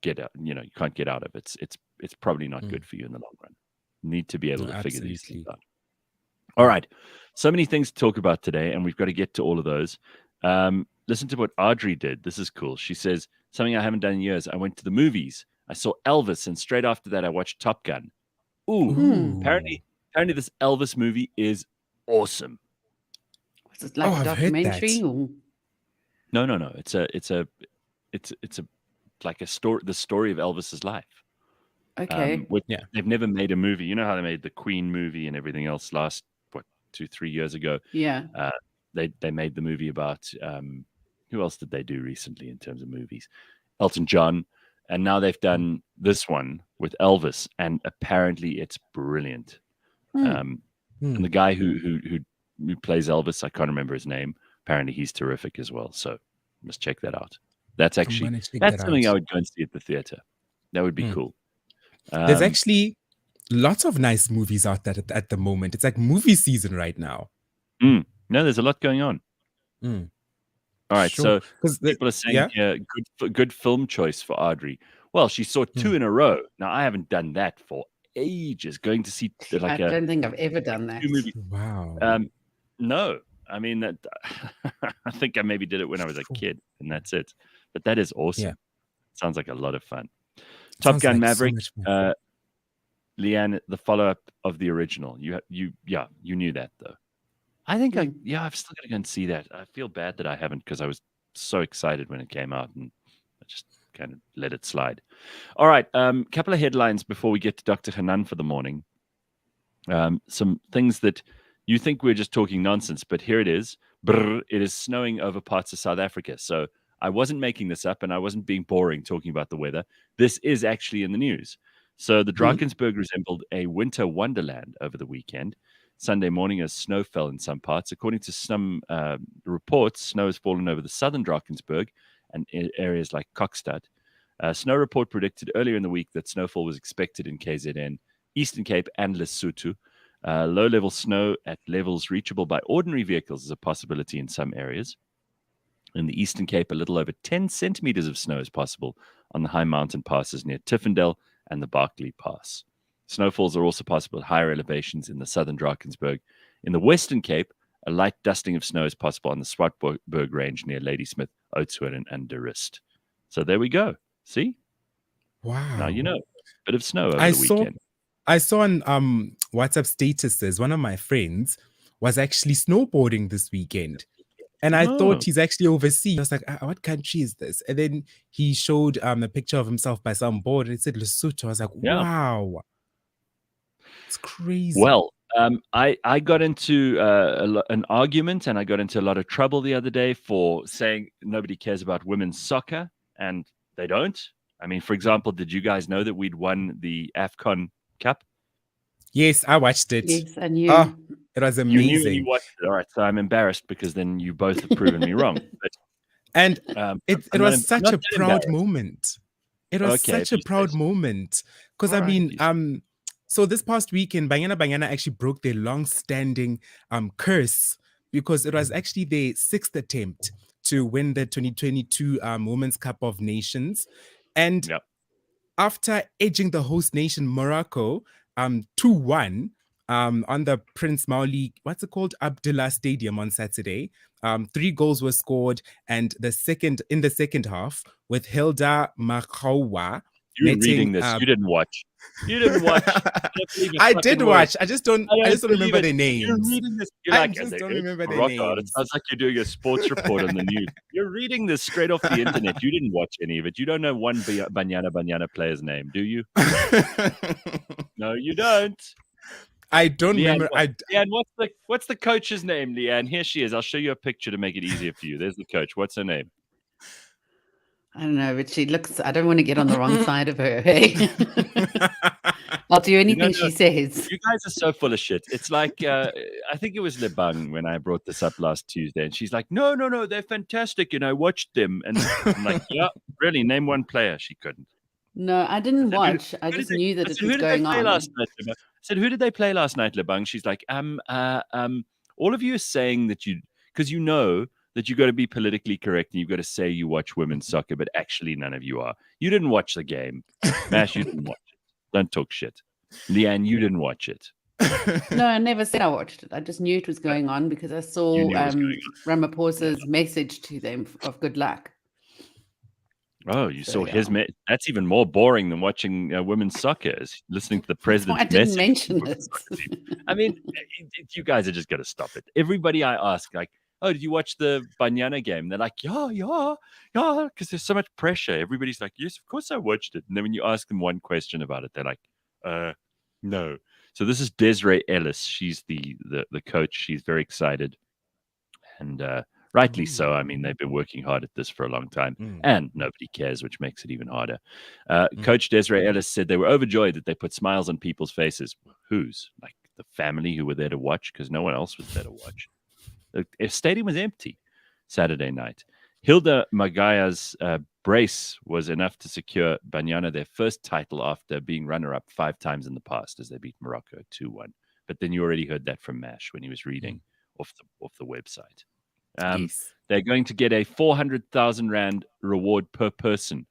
[SPEAKER 1] get out. You can't get out of. It's probably not good for you in the long run. You need to be able to figure these things out. All right. So many things to talk about today, and we've got to get to all of those. Listen to what Audrey did. This is cool. She says, something I haven't done in years. I went to the movies. I saw Elvis, and straight after that, I watched Top Gun. Ooh. Apparently this Elvis movie is awesome.
[SPEAKER 3] Was it like a documentary?
[SPEAKER 1] No. It's like a story, the story of Elvis's life.
[SPEAKER 3] Okay.
[SPEAKER 1] They've never made a movie. You know how they made the Queen movie and everything else 2-3 years ago?
[SPEAKER 3] Yeah.
[SPEAKER 1] They made the movie about who else did they do recently in terms of movies? Elton John, and now they've done this one with Elvis, and apparently it's brilliant. And the guy who plays Elvis, I can't remember his name. Apparently he's terrific as well. So must check that out. That's something I would go and see at the theater. That would be cool.
[SPEAKER 2] There's actually lots of nice movies out there at the moment. It's like movie season right now.
[SPEAKER 1] No, there's a lot going on. All right, so people are saying good film choice for Audrey. Well, she saw 2 in a row. Now, I haven't done that for ages. Going to see
[SPEAKER 3] I don't think I've ever done that.
[SPEAKER 2] Wow.
[SPEAKER 1] No, I mean, I think I maybe did it when I was a kid, and that's it. But that is awesome.
[SPEAKER 2] Yeah.
[SPEAKER 1] Sounds like a lot of fun. Top Gun Maverick, Leigh-Ann, the follow-up of the original. You knew that though. I think I've still got to go and see that. I feel bad that I haven't because I was so excited when it came out and I just kind of let it slide. All right, couple of headlines before we get to Dr. Hanan for the morning. Some things that you think we're just talking nonsense, but here it is. It is snowing over parts of South Africa. So I wasn't making this up and I wasn't being boring talking about the weather. This is actually in the news. So the Drakensberg resembled a winter wonderland over the weekend. Sunday morning, as snow fell in some parts. According to some reports, snow has fallen over the southern Drakensberg and areas like Kokstad. Snow report predicted earlier in the week that snowfall was expected in KZN, Eastern Cape, and Lesotho. Low-level snow at levels reachable by ordinary vehicles is a possibility in some areas. In the Eastern Cape, a little over 10 centimeters of snow is possible on the high mountain passes near Tiffendale and the Barkley Pass. Snowfalls are also possible at higher elevations in the southern Drakensberg. In the Western Cape, a light dusting of snow is possible on the Swartberg Range near Ladysmith, Oudtshoorn, and De Rust. So there we go. See?
[SPEAKER 2] Wow.
[SPEAKER 1] Now you know. Bit of snow over the weekend.
[SPEAKER 2] I saw on WhatsApp statuses, one of my friends was actually snowboarding this weekend. And I thought he's actually overseas. I was like, what country is this? And then he showed a picture of himself by some board and it said Lesotho. I was like, wow. It's crazy.
[SPEAKER 1] Well, I got into an argument and I got into a lot of trouble the other day for saying nobody cares about women's soccer, and they don't. I mean, for example, did you guys know that we'd won the AFCON Cup?
[SPEAKER 2] Yes, I watched it.
[SPEAKER 3] Yes, and you.
[SPEAKER 2] Oh, it was amazing.
[SPEAKER 1] You knew you watched it. All right, so I'm embarrassed because then you both have proven me wrong. But,
[SPEAKER 2] and it was such a proud moment. It was such a proud moment because I mean, so this past weekend, Banyana Banyana actually broke their long-standing curse because it was actually their 6th attempt to win the 2022 Women's Cup of Nations. And after edging the host nation Morocco 2-1 on the Prince Mauli, what's it called, Abdullah Stadium on Saturday, 3 goals were scored, and in the second half with Hilda Makhawa.
[SPEAKER 1] You were reading this. You didn't watch. You didn't watch.
[SPEAKER 2] I did watch. I just don't remember their names.
[SPEAKER 1] You're reading this.
[SPEAKER 2] I just don't remember their names.
[SPEAKER 1] It sounds like you're doing a sports report on the news. You're reading this straight off the internet. You didn't watch any of it. You don't know one Banyana Banyana player's name, do you? No, you don't.
[SPEAKER 2] I don't remember.
[SPEAKER 1] Leigh-Ann, what's the coach's name, Leigh-Ann? Here she is. I'll show you a picture to make it easier for you. There's the coach. What's her name?
[SPEAKER 3] I don't know, but she looks, I don't want to get on the wrong side of her. Hey? I'll do anything she says.
[SPEAKER 1] You guys are so full of shit. It's like, I think it was Lebang when I brought this up last Tuesday, and she's like, no, they're fantastic. And I watched them. And I'm like, yeah, really, name one player. She couldn't.
[SPEAKER 3] No, I didn't watch. I just knew that it was going on.
[SPEAKER 1] I said, who did they play last night, Lebang? She's like, all of you are saying that because you know that you got to be politically correct and you've got to say you watch women's soccer, but actually none of you are. You didn't watch the game. Mash, you didn't watch it. Don't talk shit. Leigh-Ann, you didn't watch it.
[SPEAKER 3] No, I never said I watched it. I just knew it was going on because I saw Ramaphosa's message to them of good luck.
[SPEAKER 1] Oh, you saw his that's even more boring than watching women's soccer, is listening to the president's message.
[SPEAKER 3] I didn't mention it.
[SPEAKER 1] I mean, you guys are just going to stop it. Everybody I ask, like, oh, did you watch the Banyana game? They're like, yeah, because there's so much pressure. Everybody's like, yes, of course I watched it. And then when you ask them one question about it, they're like, no. So this is Desiree Ellis. She's the coach. She's very excited. And rightly so. I mean, they've been working hard at this for a long time, and nobody cares, which makes it even harder. Coach Desiree Ellis said they were overjoyed that they put smiles on people's faces. Whose? Like the family who were there to watch, because no one else was there to watch. The stadium was empty Saturday night. Hilda Magaya's brace was enough to secure Banyana their first title after being runner-up 5 times in the past as they beat Morocco 2-1. But then you already heard that from Mash when he was reading off the website. They're going to get a 400,000 Rand reward per person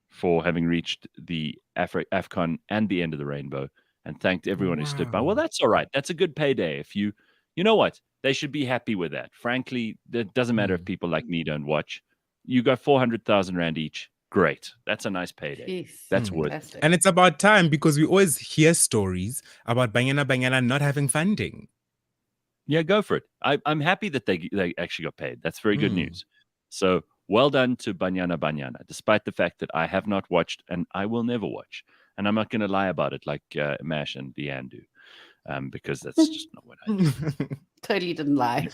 [SPEAKER 1] for having reached the AFCON and the end of the rainbow, and thanked everyone who stood by. Well, that's all right. That's a good payday. If you know what? They should be happy with that. Frankly, it doesn't matter if people like me don't watch. You got 400,000 Rand each. Great. That's a nice payday.
[SPEAKER 3] Jeez,
[SPEAKER 1] that's worth it.
[SPEAKER 2] And it's about time, because we always hear stories about Banyana Banyana not having funding.
[SPEAKER 1] Yeah, go for it. I'm happy that they actually got paid. That's very good news. So well done to Banyana Banyana, despite the fact that I have not watched and I will never watch. And I'm not going to lie about it like Mash and Leigh-Ann do. Because that's just not what I do.
[SPEAKER 3] Totally didn't lie.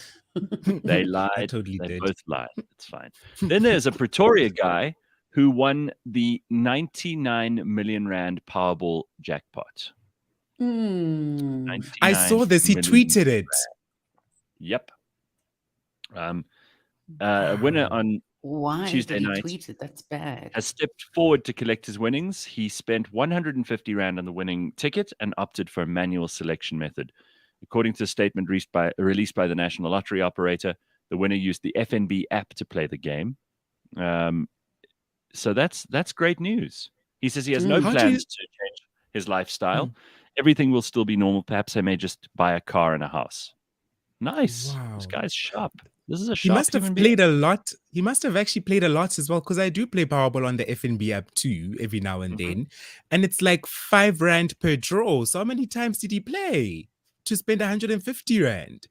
[SPEAKER 1] They lied.
[SPEAKER 2] I totally
[SPEAKER 1] they
[SPEAKER 2] did.
[SPEAKER 1] both lied. It's fine. Then there's a Pretoria guy who won the 99 million Rand Powerball jackpot.
[SPEAKER 2] I saw this. He tweeted it.
[SPEAKER 1] Yep. A winner on
[SPEAKER 3] Why
[SPEAKER 1] Tuesday
[SPEAKER 3] did he
[SPEAKER 1] night,
[SPEAKER 3] tweet it? That's bad.
[SPEAKER 1] has stepped forward to collect his winnings. He spent 150 Rand on the winning ticket and opted for a manual selection method. According to a statement released by the National Lottery operator, the winner used the FNB app to play the game. So that's great news. He says he has no plans to change his lifestyle. Everything will still be normal. Perhaps I may just buy a car and a house. Nice.
[SPEAKER 2] Wow.
[SPEAKER 1] This guy's sharp. This is a
[SPEAKER 2] He
[SPEAKER 1] sharp
[SPEAKER 2] must have played a lot. He must have actually played a lot as well, because I do play Powerball on the FNB app too, every now and then. And it's like 5 Rand per draw. So how many times did he play to spend 150 Rand?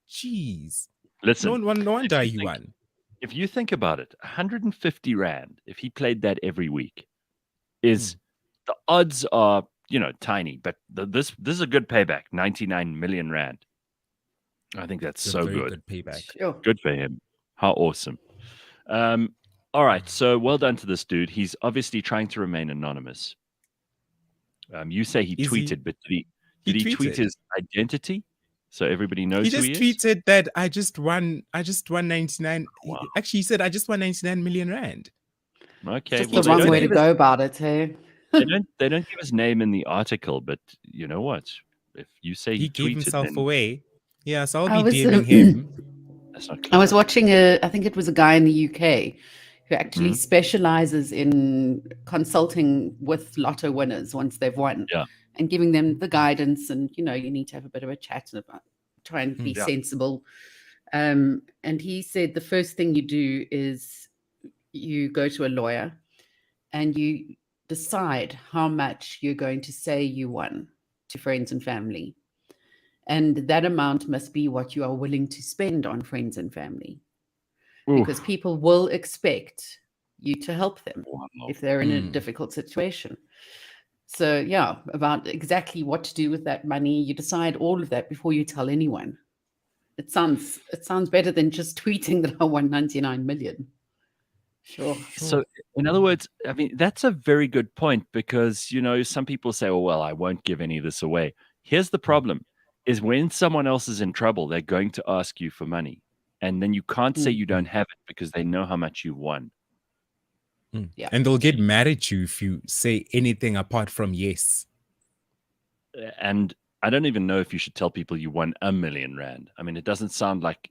[SPEAKER 2] Jeez.
[SPEAKER 1] Listen,
[SPEAKER 2] no wonder he won.
[SPEAKER 1] If you think about it, 150 Rand, if he played that every week, is the odds are, tiny, but this is a good payback, 99 million Rand. I think that's so
[SPEAKER 2] very
[SPEAKER 1] good.
[SPEAKER 2] Good payback.
[SPEAKER 3] Sure.
[SPEAKER 1] Good for him. How awesome. All right. So well done to this dude. He's obviously trying to remain anonymous. You say he tweeted, but did he tweet his identity so everybody knows who he is?
[SPEAKER 2] He just tweeted that I just won 99. Wow. Actually, he said I just won 99 million Rand.
[SPEAKER 1] Okay.
[SPEAKER 3] Just the wrong way to go about it, hey?
[SPEAKER 1] They don't give his name in the article, but you know what? If you say he
[SPEAKER 2] gave
[SPEAKER 1] tweeted,
[SPEAKER 2] himself away. Yeah, so
[SPEAKER 3] I
[SPEAKER 2] I'll be DMing him.
[SPEAKER 1] That's not clear.
[SPEAKER 3] I was watching I think it was a guy in the UK who actually specializes in consulting with lotto winners once they've won and giving them the guidance. And, you need to have a bit of a chat about try and be sensible. And he said the first thing you do is you go to a lawyer and you decide how much you're going to say you won to friends and family. And that amount must be what you are willing to spend on friends and family. Because people will expect you to help them if they're in a difficult situation. So, about exactly what to do with that money, you decide all of that before you tell anyone. It sounds better than just tweeting that I won 99 million. Sure.
[SPEAKER 1] So, in other words, I mean, that's a very good point because, some people say, oh, well, I won't give any of this away. Here's the problem. Is when someone else is in trouble, they're going to ask you for money. And then you can't say you don't have it because they know how much you've won.
[SPEAKER 2] Yeah. And they'll get mad at you if you say anything apart from yes.
[SPEAKER 1] And I don't even know if you should tell people you won 1 million Rand. I mean, it doesn't sound like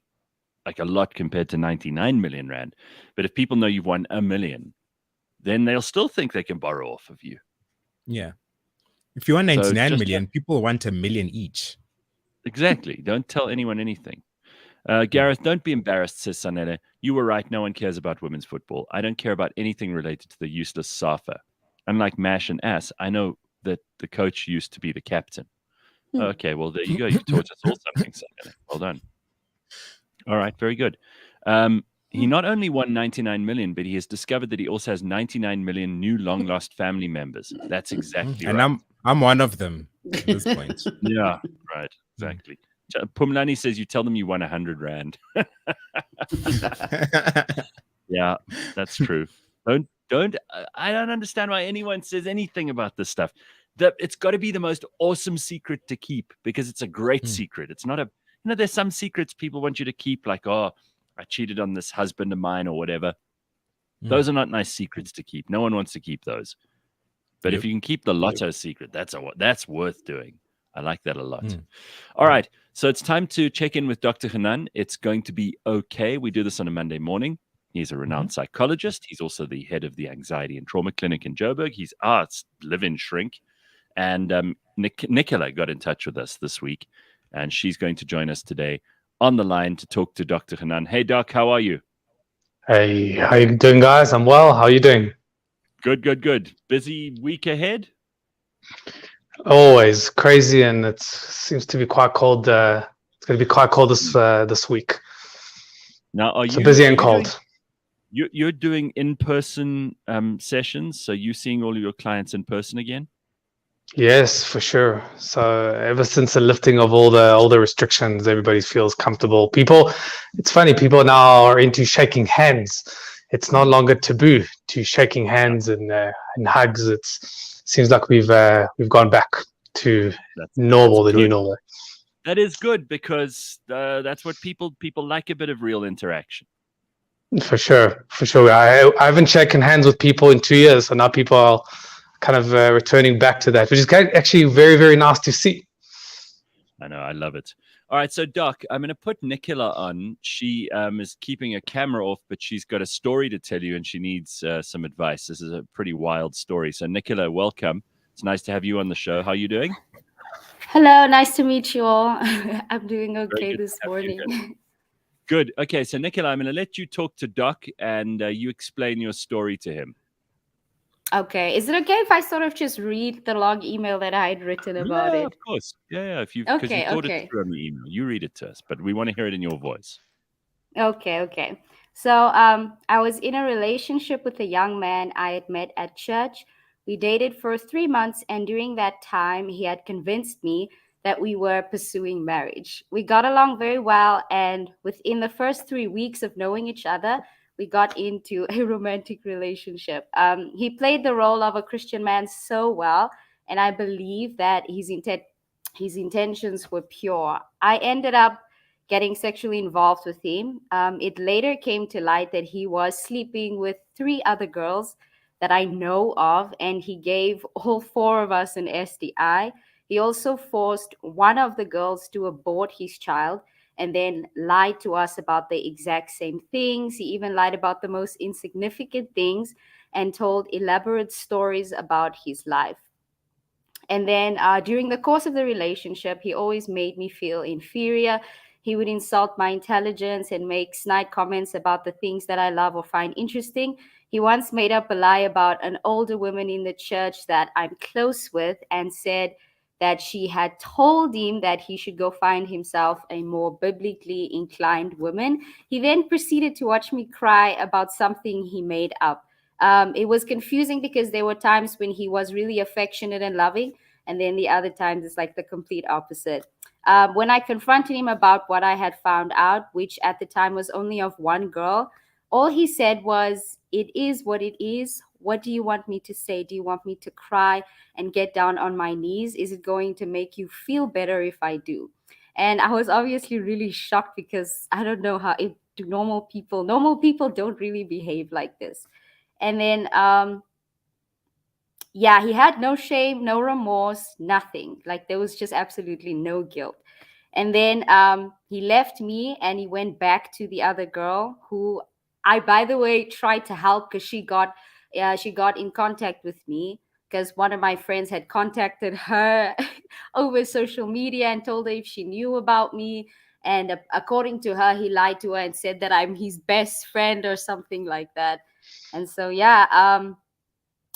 [SPEAKER 1] a lot compared to 99 million Rand. But if people know you've won 1 million, then they'll still think they can borrow off of you.
[SPEAKER 2] Yeah. If you want 99 million, people want 1 million each.
[SPEAKER 1] Exactly. Don't tell anyone anything. Gareth, don't be embarrassed, says Sanele. You were right. No one cares about women's football. I don't care about anything related to the useless Safa. Unlike Mash and Ass, I know that the coach used to be the captain. Okay, well, there you go. You've taught us all something, Sanele. Well done. All right, very good. He not only won 99 million, but he has discovered that he also has 99 million new long-lost family members. That's exactly right.
[SPEAKER 2] And I'm one of them at this point.
[SPEAKER 1] Yeah, right. Exactly. Pumlani says you tell them you won 100 Rand. Yeah, that's true. I don't understand why anyone says anything about this stuff. It's got to be the most awesome secret to keep because it's a great secret. It's not there's some secrets people want you to keep, like, oh, I cheated on this husband of mine or whatever. Those are not nice secrets to keep. No one wants to keep those. But if you can keep the lotto secret, that's worth doing. I like that a lot. All right. So it's time to check in with Dr. Hanan. It's going to be okay. We do this on a Monday morning. He's a renowned psychologist. He's also the head of the Anxiety and Trauma Clinic in Joburg. He's live-in shrink. And Nicola got in touch with us this week, and she's going to join us today on the line to talk to Dr. Hanan. Hey, Doc, how are you?
[SPEAKER 4] Hey, how you doing, guys? I'm well. How are you doing?
[SPEAKER 1] Good. Busy week ahead?
[SPEAKER 4] Always crazy, and it seems to be quite cold. It's going to be quite cold this week.
[SPEAKER 1] Now,
[SPEAKER 4] busy and cold.
[SPEAKER 1] You're doing in-person sessions, so you're seeing all of your clients in person again?
[SPEAKER 4] Yes, for sure. So ever since the lifting of all the restrictions, everybody feels comfortable. It's funny, people now are into shaking hands. It's no longer taboo to shaking hands and hugs. It seems like we've gone back to normal, the new normal.
[SPEAKER 1] That is good because that's what people like, a bit of real interaction.
[SPEAKER 4] For sure. I haven't shaken hands with people in 2 years, so now people are kind of returning back to that, which is actually very, very nice to see.
[SPEAKER 1] I know, I love it. All right, so Doc, I'm going to put Nicola on. She is keeping her camera off, but she's got a story to tell you, and she needs some advice. This is a pretty wild story. So, Nicola, welcome. It's nice to have you on the show. How are you doing?
[SPEAKER 5] Hello, nice to meet you all. I'm doing okay this morning.
[SPEAKER 1] Good. Okay, so Nicola, I'm going to let you talk to Doc, and you explain your story to him.
[SPEAKER 5] Okay. Is it okay if I sort of just read the long email that I had written about it?
[SPEAKER 1] Of course. Yeah. If you because you thought
[SPEAKER 5] okay.
[SPEAKER 1] it through on the email, you read it to us, but we want to hear it in your voice.
[SPEAKER 5] Okay. So I was in a relationship with a young man I had met at church. We dated for 3 months, and during that time, he had convinced me that we were pursuing marriage. We got along very well, and within the first 3 weeks of knowing each other, we got into a romantic relationship. He played the role of a Christian man so well, and I believe that his intentions were pure. I ended up getting sexually involved with him. It later came to light that he was sleeping with 3 other girls that I know of, and he gave all 4 of us an STI. He also forced one of the girls to abort his child and then lied to us about the exact same things. He even lied about the most insignificant things and told elaborate stories about his life. And then during the course of the relationship, he always made me feel inferior. He would insult my intelligence and make snide comments about the things that I love or find interesting. He once made up a lie about an older woman in the church that I'm close with and said that she had told him that he should go find himself a more biblically inclined woman. He then proceeded to watch me cry about something he made up. It was confusing because there were times when he was really affectionate and loving, and then the other times it's like the complete opposite. When I confronted him about what I had found out, which at the time was only of one girl, all he said was, "It is what it is. What do you want me to say? Do you want me to cry and get down on my knees? Is it going to make you feel better if I do?" And I was obviously really shocked because I don't know how it do normal people don't really behave like this. And then he had no shame, no remorse, nothing. Like there was just absolutely no guilt. And then he left me and he went back to the other girl who I, by the way, tried to help because she got in contact with me because one of my friends had contacted her over social media and told her if she knew about me. And according to her, he lied to her and said that I'm his best friend or something like that. And so,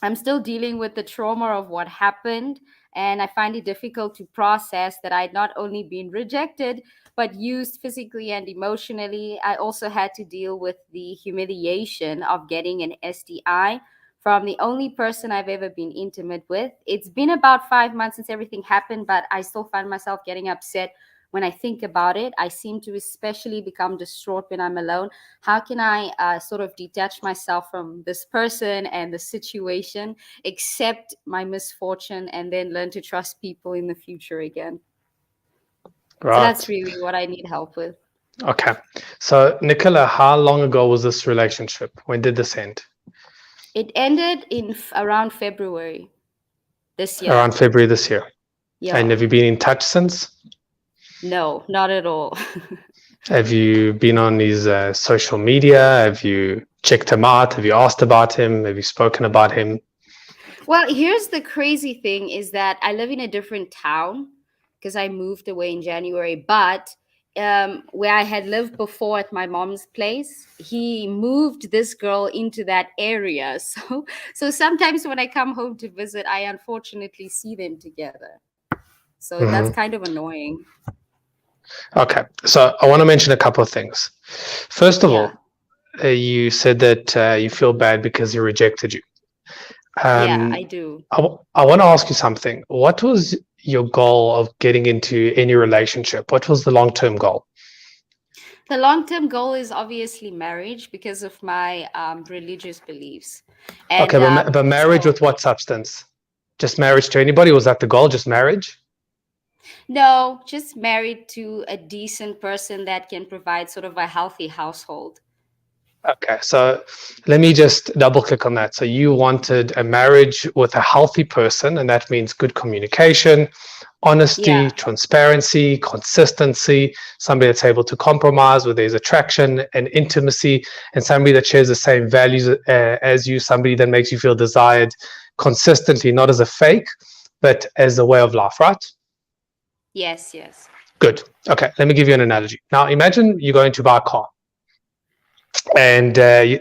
[SPEAKER 5] I'm still dealing with the trauma of what happened. And I find it difficult to process that I'd not only been rejected, but used physically and emotionally. I also had to deal with the humiliation of getting an STI from the only person I've ever been intimate with. It's been about 5 months since everything happened, but I still find myself getting upset when I think about it. I seem to especially become distraught when I'm alone. How can I sort of detach myself from this person and the situation, accept my misfortune, and then learn to trust people in the future again? Right. So that's really what I need help with.
[SPEAKER 4] Okay. So, Nicola, how long ago was this relationship? When did this end?
[SPEAKER 5] It ended in around February this year.
[SPEAKER 4] Around February this year.
[SPEAKER 5] Yeah.
[SPEAKER 4] And have you been in touch since?
[SPEAKER 5] No, not at all.
[SPEAKER 4] Have you been on his social media? Have you checked him out? Have you asked about him? Have you spoken about him?
[SPEAKER 5] Well, here's the crazy thing is that I live in a different town because I moved away in January. But where I had lived before at my mom's place, he moved this girl into that area. So sometimes when I come home to visit, I unfortunately see them together. So that's kind of annoying.
[SPEAKER 4] Okay, so I want to mention a couple of things. First of all, you said that you feel bad because he rejected you.
[SPEAKER 5] Yeah, I do.
[SPEAKER 4] I want to ask you something. What was your goal of getting into any relationship? What was the long-term goal?
[SPEAKER 5] The long-term goal is obviously marriage because of my religious beliefs. And,
[SPEAKER 4] okay, but marriage with what substance? Just marriage to anybody? Was that the goal, just marriage?
[SPEAKER 5] No, just married to a decent person that can provide sort of a healthy household.
[SPEAKER 4] Okay, so let me just double click on that. So you wanted a marriage with a healthy person, and that means good communication, honesty, transparency, consistency, somebody that's able to compromise, where there's attraction and intimacy, and somebody that shares the same values as you, somebody that makes you feel desired consistently, not as a fake, but as a way of life, right?
[SPEAKER 5] Yes.
[SPEAKER 4] Good. Okay, let me give you an analogy. Now, imagine you're going to buy a car. And the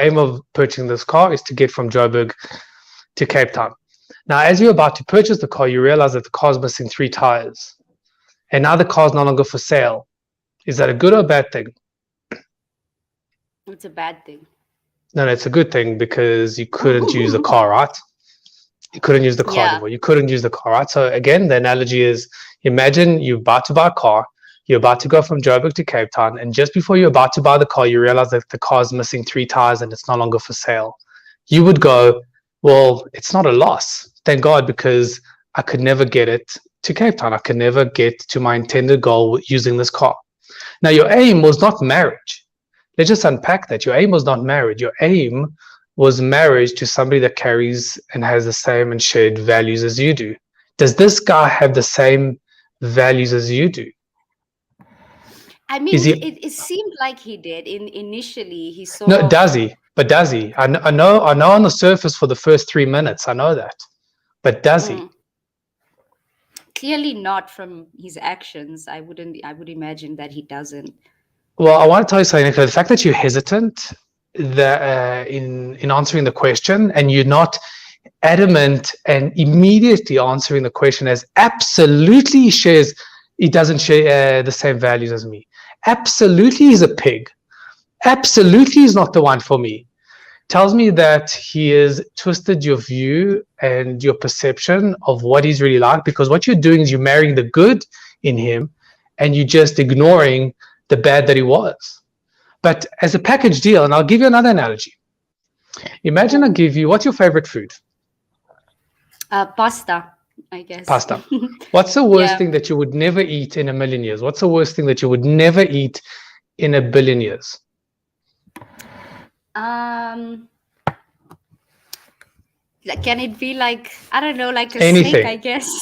[SPEAKER 4] aim of purchasing this car is to get from Joburg to Cape Town. Now, as you're about to purchase the car, you realize that the car's missing 3 tires. And now the car's no longer for sale. Is that a good or a bad thing?
[SPEAKER 5] It's a bad thing.
[SPEAKER 4] No, it's a good thing because you couldn't use the car, right? You couldn't use the car anymore. You couldn't use the car, right? So again, the analogy is, imagine you're about to buy a car. You're about to go from Joburg to Cape Town, and just before you're about to buy the car, you realize that the car is missing 3 tires and it's no longer for sale. You would go, well, it's not a loss. Thank God, because I could never get it to Cape Town. I could never get to my intended goal using this car. Now, your aim was not marriage. Let's just unpack that. Your aim was not marriage. Your aim was marriage to somebody that carries and has the same and shared values as you do. Does this guy have the same values as you do?
[SPEAKER 5] I mean, it seemed like he did. Initially, he saw.
[SPEAKER 4] No, does he? But does he? I know on the surface for the first 3 minutes, I know that. But does he?
[SPEAKER 5] Clearly not from his actions. I would imagine that he doesn't.
[SPEAKER 4] Well, I want to tell you something, Nicola. The fact that you're hesitant in answering the question, and you're not adamant and immediately answering the question as absolutely he doesn't share the same values as me. Absolutely he's a pig. Absolutely he's not the one for me. Tells me that he has twisted your view and your perception of what he's really like, because what you're doing is you're marrying the good in him and you're just ignoring the bad that he was. But as a package deal, and I'll give you another analogy. Imagine I give you, what's your favorite food?
[SPEAKER 5] Pasta, I guess.
[SPEAKER 4] Pasta. What's the worst thing that you would never eat in a million years? What's the worst thing that you would never eat in a billion years?
[SPEAKER 5] Can it be like, I don't know, like a
[SPEAKER 4] anything?
[SPEAKER 5] Snake, I guess.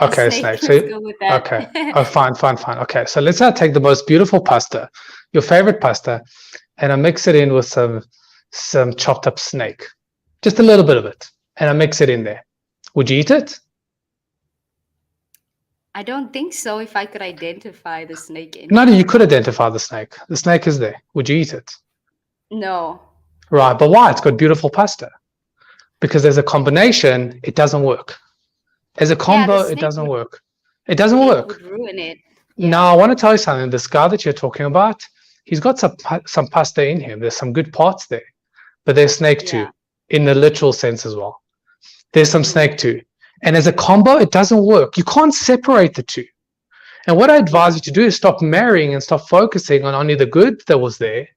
[SPEAKER 4] Okay, snake.
[SPEAKER 5] Let's go with that.
[SPEAKER 4] Okay. Oh, fine. Okay, so let's take the most beautiful pasta, your favorite pasta, and I mix it in with some chopped up snake, just a little bit of it, and I mix it in there. Would you eat it?
[SPEAKER 5] I don't think so. If I could identify the snake in
[SPEAKER 4] No, you could identify the snake. The snake is there. Would you eat it?
[SPEAKER 5] No.
[SPEAKER 4] Right, but why? It's got beautiful pasta. Because as a combination, it doesn't work. As a combo, it doesn't work. It doesn't work.
[SPEAKER 5] Would ruin it.
[SPEAKER 4] Now, I want to tell you something. This guy that you're talking about, he's got some pasta in him. There's some good parts there. But there's snake too, in the literal sense as well. There's some snake too. And as a combo, it doesn't work. You can't separate the two. And what I advise you to do is stop marrying and stop focusing on only the good that was there,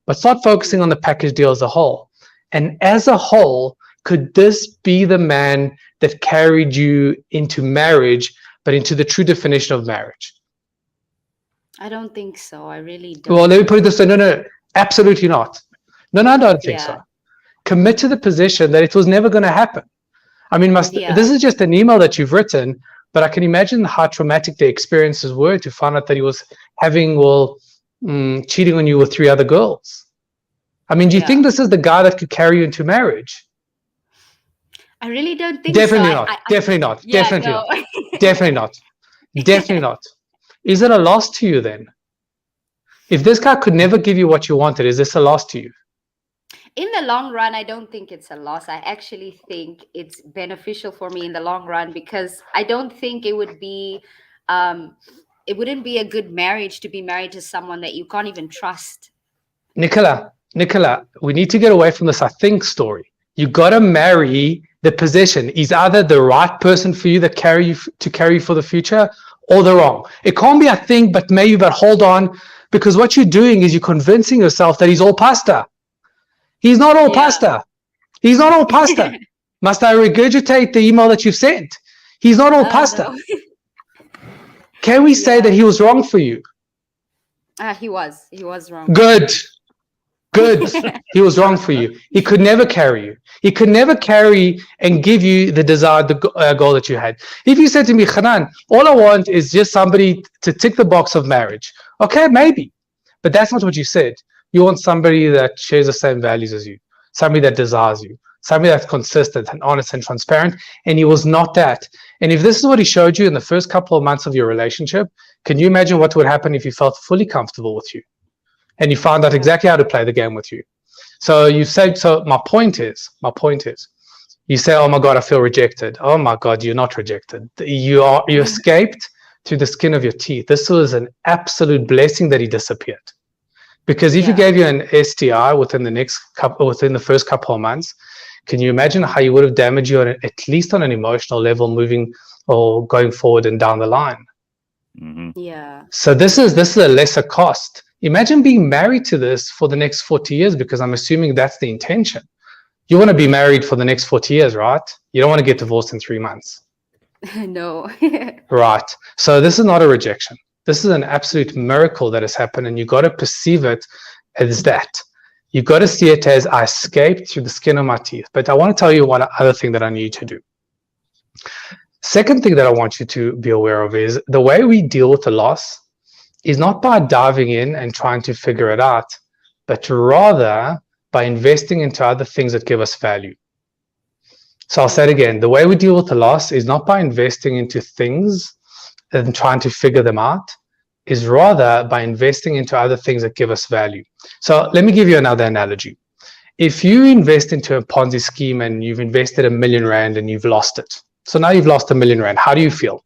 [SPEAKER 4] but start focusing on the package deal as a whole. And as a whole, could this be the man that carried you into marriage, but into the true definition of marriage?
[SPEAKER 5] I don't think so. I really don't.
[SPEAKER 4] Well, let me put it this way. No, absolutely not. No, I don't think so. Commit to the position that it was never going to happen. I mean, this is just an email that you've written, but I can imagine how traumatic the experiences were to find out that he was cheating on you with 3 other girls. I mean, do you think this is the guy that could carry you into marriage?
[SPEAKER 5] I really don't think
[SPEAKER 4] Definitely
[SPEAKER 5] so.
[SPEAKER 4] Not. Definitely not. Definitely not. Definitely not. Is it a loss to you then? If this guy could never give you what you wanted, is this a loss to you?
[SPEAKER 5] In the long run, I don't think it's a loss. I actually think it's beneficial for me in the long run, because I don't think it would be, it wouldn't be a good marriage to be married to someone that you can't even trust.
[SPEAKER 4] Nicola, we need to get away from this I think story. You got to marry the position. He's either the right person for you that carry you for the future, or the wrong. It can't be I think, but maybe, but hold on, because what you're doing is you're convincing yourself that he's all pasta. He's not all pasta. He's not all pasta. Must I regurgitate the email that you've sent? He's not all pasta. No. Can we say that he was wrong for you?
[SPEAKER 5] He was wrong.
[SPEAKER 4] Good. Good. He was wrong for you. He could never carry you. He could never carry and give you the desired goal that you had. If you said to me, Hanan, all I want is just somebody to tick the box of marriage. Okay, maybe. But that's not what you said. You want somebody that shares the same values as you, somebody that desires you, somebody that's consistent and honest and transparent. And he was not that. And if this is what he showed you in the first couple of months of your relationship, can you imagine what would happen if he felt fully comfortable with you? And you found out exactly how to play the game with you. So you say, so my point is, you say, oh my God, I feel rejected. Oh my God, you're not rejected. You escaped through the skin of your teeth. This was an absolute blessing that he disappeared. Because if he gave you an STI within the first couple of months, can you imagine how you would have damaged you at least on an emotional level, moving or going forward and down the line?
[SPEAKER 1] Mm-hmm.
[SPEAKER 5] Yeah.
[SPEAKER 4] So this is a lesser cost. Imagine being married to this for the next 40 years, because I'm assuming that's the intention. You want to be married for the next 40 years, right? You don't want to get divorced in 3 months.
[SPEAKER 5] No.
[SPEAKER 4] Right. So this is not a rejection. This is an absolute miracle that has happened, and you got to perceive it as that. You got to see it as I escaped through the skin of my teeth. But I want to tell you one other thing that I need to do. Second thing that I want you to be aware of is the way we deal with the loss is not by diving in and trying to figure it out, but rather by investing into other things that give us value. So I'll say it again. The way we deal with the loss is not by investing into things and trying to figure them out, is rather by investing into other things that give us value. So let me give you another analogy. If you invest into a Ponzi scheme and you've invested R1 million and you've lost it. So now you've lost R1 million. How do you feel?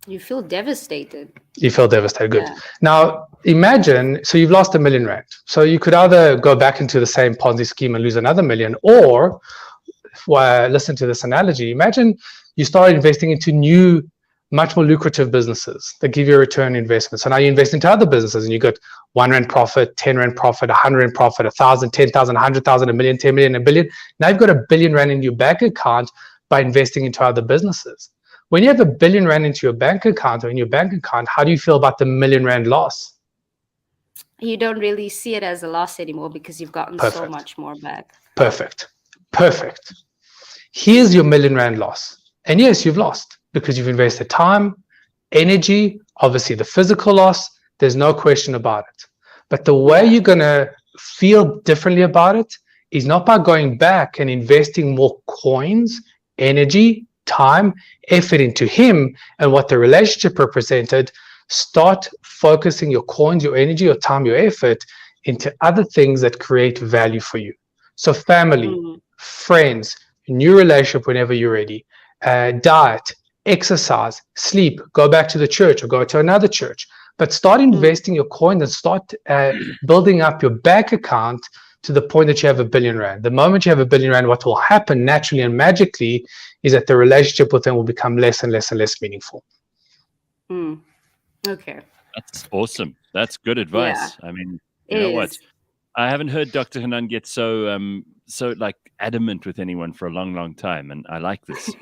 [SPEAKER 5] You feel devastated.
[SPEAKER 4] You feel devastated. Good.
[SPEAKER 5] Yeah.
[SPEAKER 4] Now imagine, so you've lost R1 million. So you could either go back into the same Ponzi scheme and lose another million, or listen to this analogy. Imagine you start investing into new, much more lucrative businesses that give you a return investment. So now you invest into other businesses and you got R1 profit, R10 profit, R100 profit, 1,000, 10,000, 100,000, a million, 10 million, a billion. Now you've got R1 billion in your bank account by investing into other businesses. When you have R1 billion into your bank account or in your bank account, how do you feel about the R1 million loss?
[SPEAKER 5] You don't really see it as a loss anymore because you've gotten so much more back.
[SPEAKER 4] Perfect. Here's your R1 million loss. And yes, you've lost because you've invested time, energy, obviously the physical loss, there's no question about it. But the way you're going to feel differently about it is not by going back and investing more coins, energy, time, effort into him and what the relationship represented. Start focusing your coins, your energy, your time, your effort into other things that create value for you. So family, friends, new relationship whenever you're ready, diet, exercise, sleep, go back to the church or go to another church. But start investing your coins and start building up your bank account to the point that you have R1 billion. The moment you have R1 billion, what will happen naturally and magically is that the relationship with them will become less and less and less meaningful.
[SPEAKER 5] Okay.
[SPEAKER 1] That's awesome. That's good advice.
[SPEAKER 5] Yeah.
[SPEAKER 1] I mean, you know what? I haven't heard Dr. Hanan get so like adamant with anyone for a long, long time. And I like this.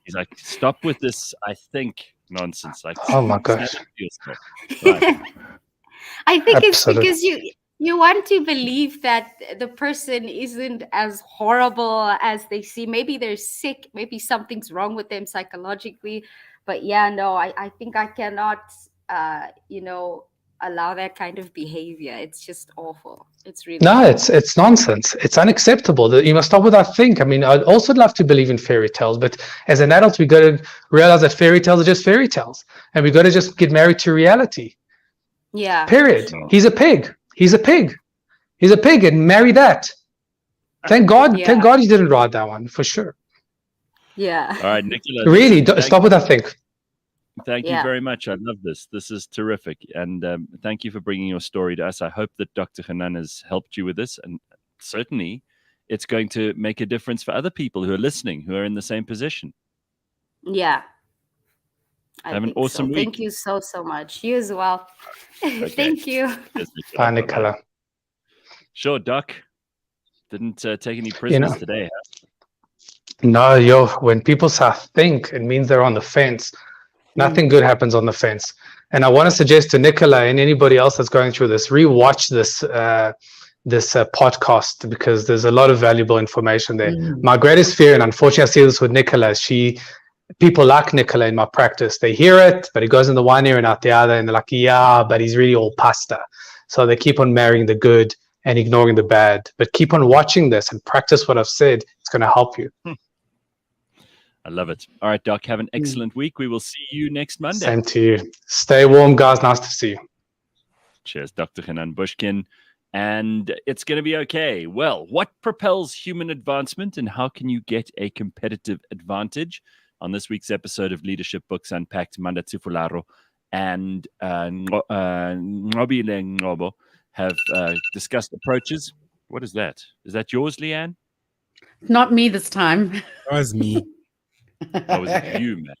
[SPEAKER 1] He's like, stop with this, I think, nonsense. Like,
[SPEAKER 4] oh my gosh.
[SPEAKER 1] Right.
[SPEAKER 5] I think it's because you want to believe that the person isn't as horrible as they seem. Maybe they're sick. Maybe something's wrong with them psychologically. But yeah, no, I think I cannot, allow that kind of behavior. It's just awful. It's really
[SPEAKER 4] it's nonsense. It's unacceptable. You must stop with that think. I mean, I'd also love to believe in fairy tales, but as an adult, we got to realize that fairy tales are just fairy tales, and we got to just get married to reality.
[SPEAKER 5] Yeah.
[SPEAKER 4] Period.
[SPEAKER 1] Sure.
[SPEAKER 4] He's a pig. He's a pig, and marry that. Thank God.
[SPEAKER 5] Yeah.
[SPEAKER 4] Thank God he didn't write that one for sure.
[SPEAKER 5] Yeah.
[SPEAKER 1] All right, Nicola.
[SPEAKER 4] Really, stop with that think.
[SPEAKER 1] Thank you very much. I love this. This is terrific. And thank you for bringing your story to us. I hope that Dr. Hanan has helped you with this. And certainly it's going to make a difference for other people who are listening, who are in the same position.
[SPEAKER 5] Yeah.
[SPEAKER 1] Have an awesome week.
[SPEAKER 5] Thank you so much. You as well. Okay. Thank you.
[SPEAKER 4] Bye, Nicola.
[SPEAKER 1] Sure, Doc. Didn't take any prisoners today, huh?
[SPEAKER 4] No, when people say think, it means they're on the fence. Nothing good happens on the fence. And I want to suggest to Nicola and anybody else that's going through this, rewatch this podcast, because there's a lot of valuable information there.
[SPEAKER 3] Mm.
[SPEAKER 4] My greatest fear, and unfortunately I see this with Nicola, people like Nicola in my practice, they hear it, but it goes in the one ear and out the other, and they're like, yeah, but he's really all pasta. So they keep on marrying the good and ignoring the bad. But keep on watching this and practice what I've said. It's going to help you.
[SPEAKER 1] I love it. All right, Doc, have an excellent week. We will see you next Monday.
[SPEAKER 4] Same to you. Stay warm, guys. Nice to see you.
[SPEAKER 1] Cheers, Dr. Hanan Bushkin. And it's going to be okay. Well, what propels human advancement and how can you get a competitive advantage? On this week's episode of Leadership Books Unpacked, Manda Tsufularo and Robbie Carlos have discussed approaches. What is that? Is that yours, Leigh-Ann?
[SPEAKER 3] Not me this time.
[SPEAKER 2] That was me.
[SPEAKER 1] That was you, man.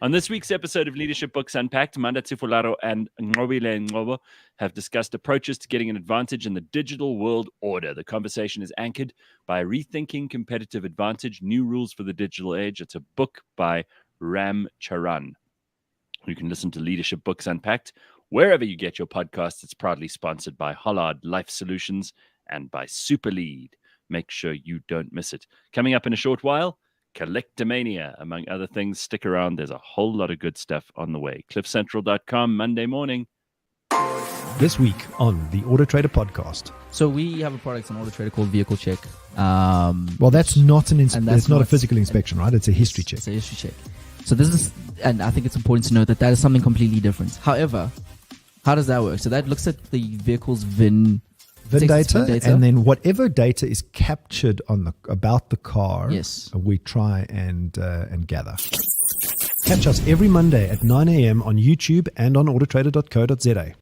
[SPEAKER 1] On this week's episode of Leadership Books Unpacked, Manda Tsufularo and Robbie Carlos have discussed approaches to getting an advantage in the digital world order. The conversation is anchored by Rethinking Competitive Advantage, New Rules for the Digital Age. It's a book by Ram Charan. You can listen to Leadership Books Unpacked wherever you get your podcasts. It's proudly sponsored by Hollard Life Solutions and by Superlead. Make sure you don't miss it. Coming up in a short while, Collectomania, among other things. Stick around. There's a whole lot of good stuff on the way. CliffCentral.com, Monday morning.
[SPEAKER 6] This week on the Auto Trader podcast.
[SPEAKER 7] So we have a product on Auto Trader called Vehicle Check.
[SPEAKER 6] Well, that's not it's not a physical inspection, right? It's a history check.
[SPEAKER 7] It's a history check. So this is, and I think it's important to note that is something completely different. However, how does that work? So that looks at the vehicle's VIN data,
[SPEAKER 6] and then whatever data is captured on about the car,
[SPEAKER 7] yes,
[SPEAKER 6] we try and gather. Catch us every Monday at 9 a.m. on YouTube and on autotrader.co.za.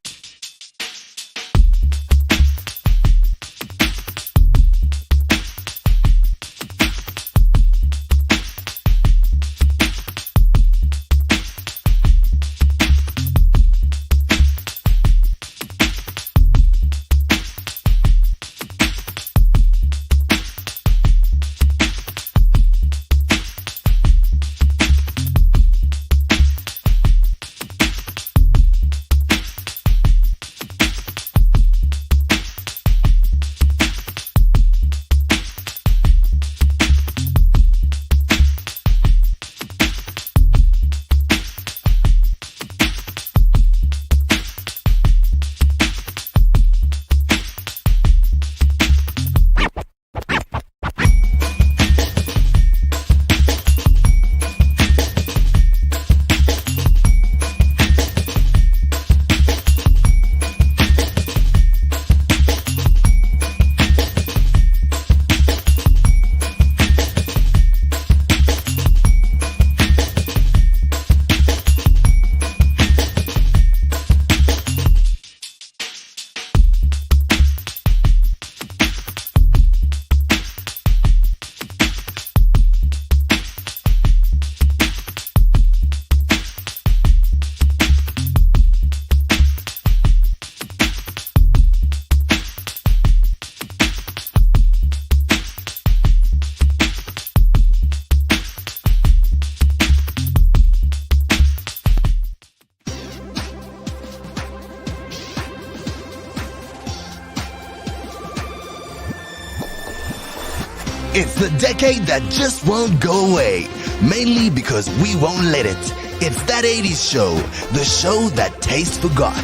[SPEAKER 8] It's the decade that just won't go away, mainly because we won't let it. It's That 80s Show, the show that taste forgot.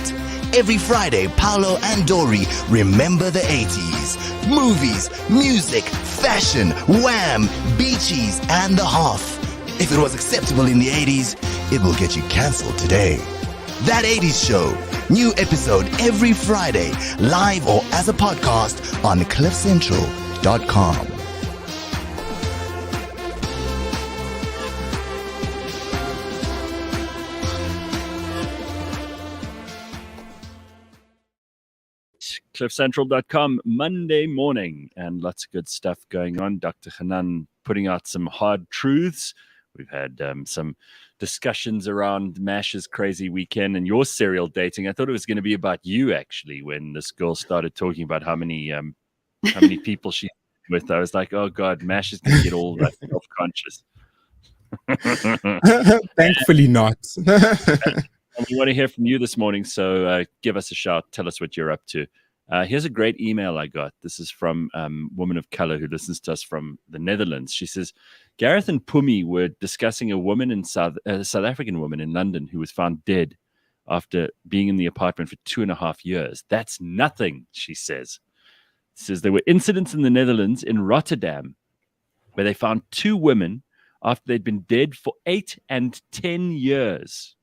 [SPEAKER 8] Every Friday, Paolo and Dory remember the 80s. Movies, music, fashion, Wham, Beachies, and the Hoff. If it was acceptable in the 80s, it will get you cancelled today. That 80s Show, new episode every Friday, live or as a podcast on cliffcentral.com.
[SPEAKER 1] CliffCentral.com, Monday morning, and lots of good stuff going on. Dr. Hanan putting out some hard truths. We've had some discussions around Mash's crazy weekend and your serial dating. I thought it was going to be about you, actually, when this girl started talking about how many people she's with. I was like, oh, God, Mash is going to get all that self-conscious.
[SPEAKER 2] Thankfully not.
[SPEAKER 1] And we want to hear from you this morning, so give us a shout. Tell us what you're up to. Here's a great email I got. This is from a woman of color who listens to us from the Netherlands. She says, Gareth and Pumi were discussing a woman in South African woman in London who was found dead after being in the apartment for 2.5 years. That's nothing, she says. She says there were incidents in the Netherlands, in Rotterdam, where they found 2 women after they'd been dead for 8 and 10 years.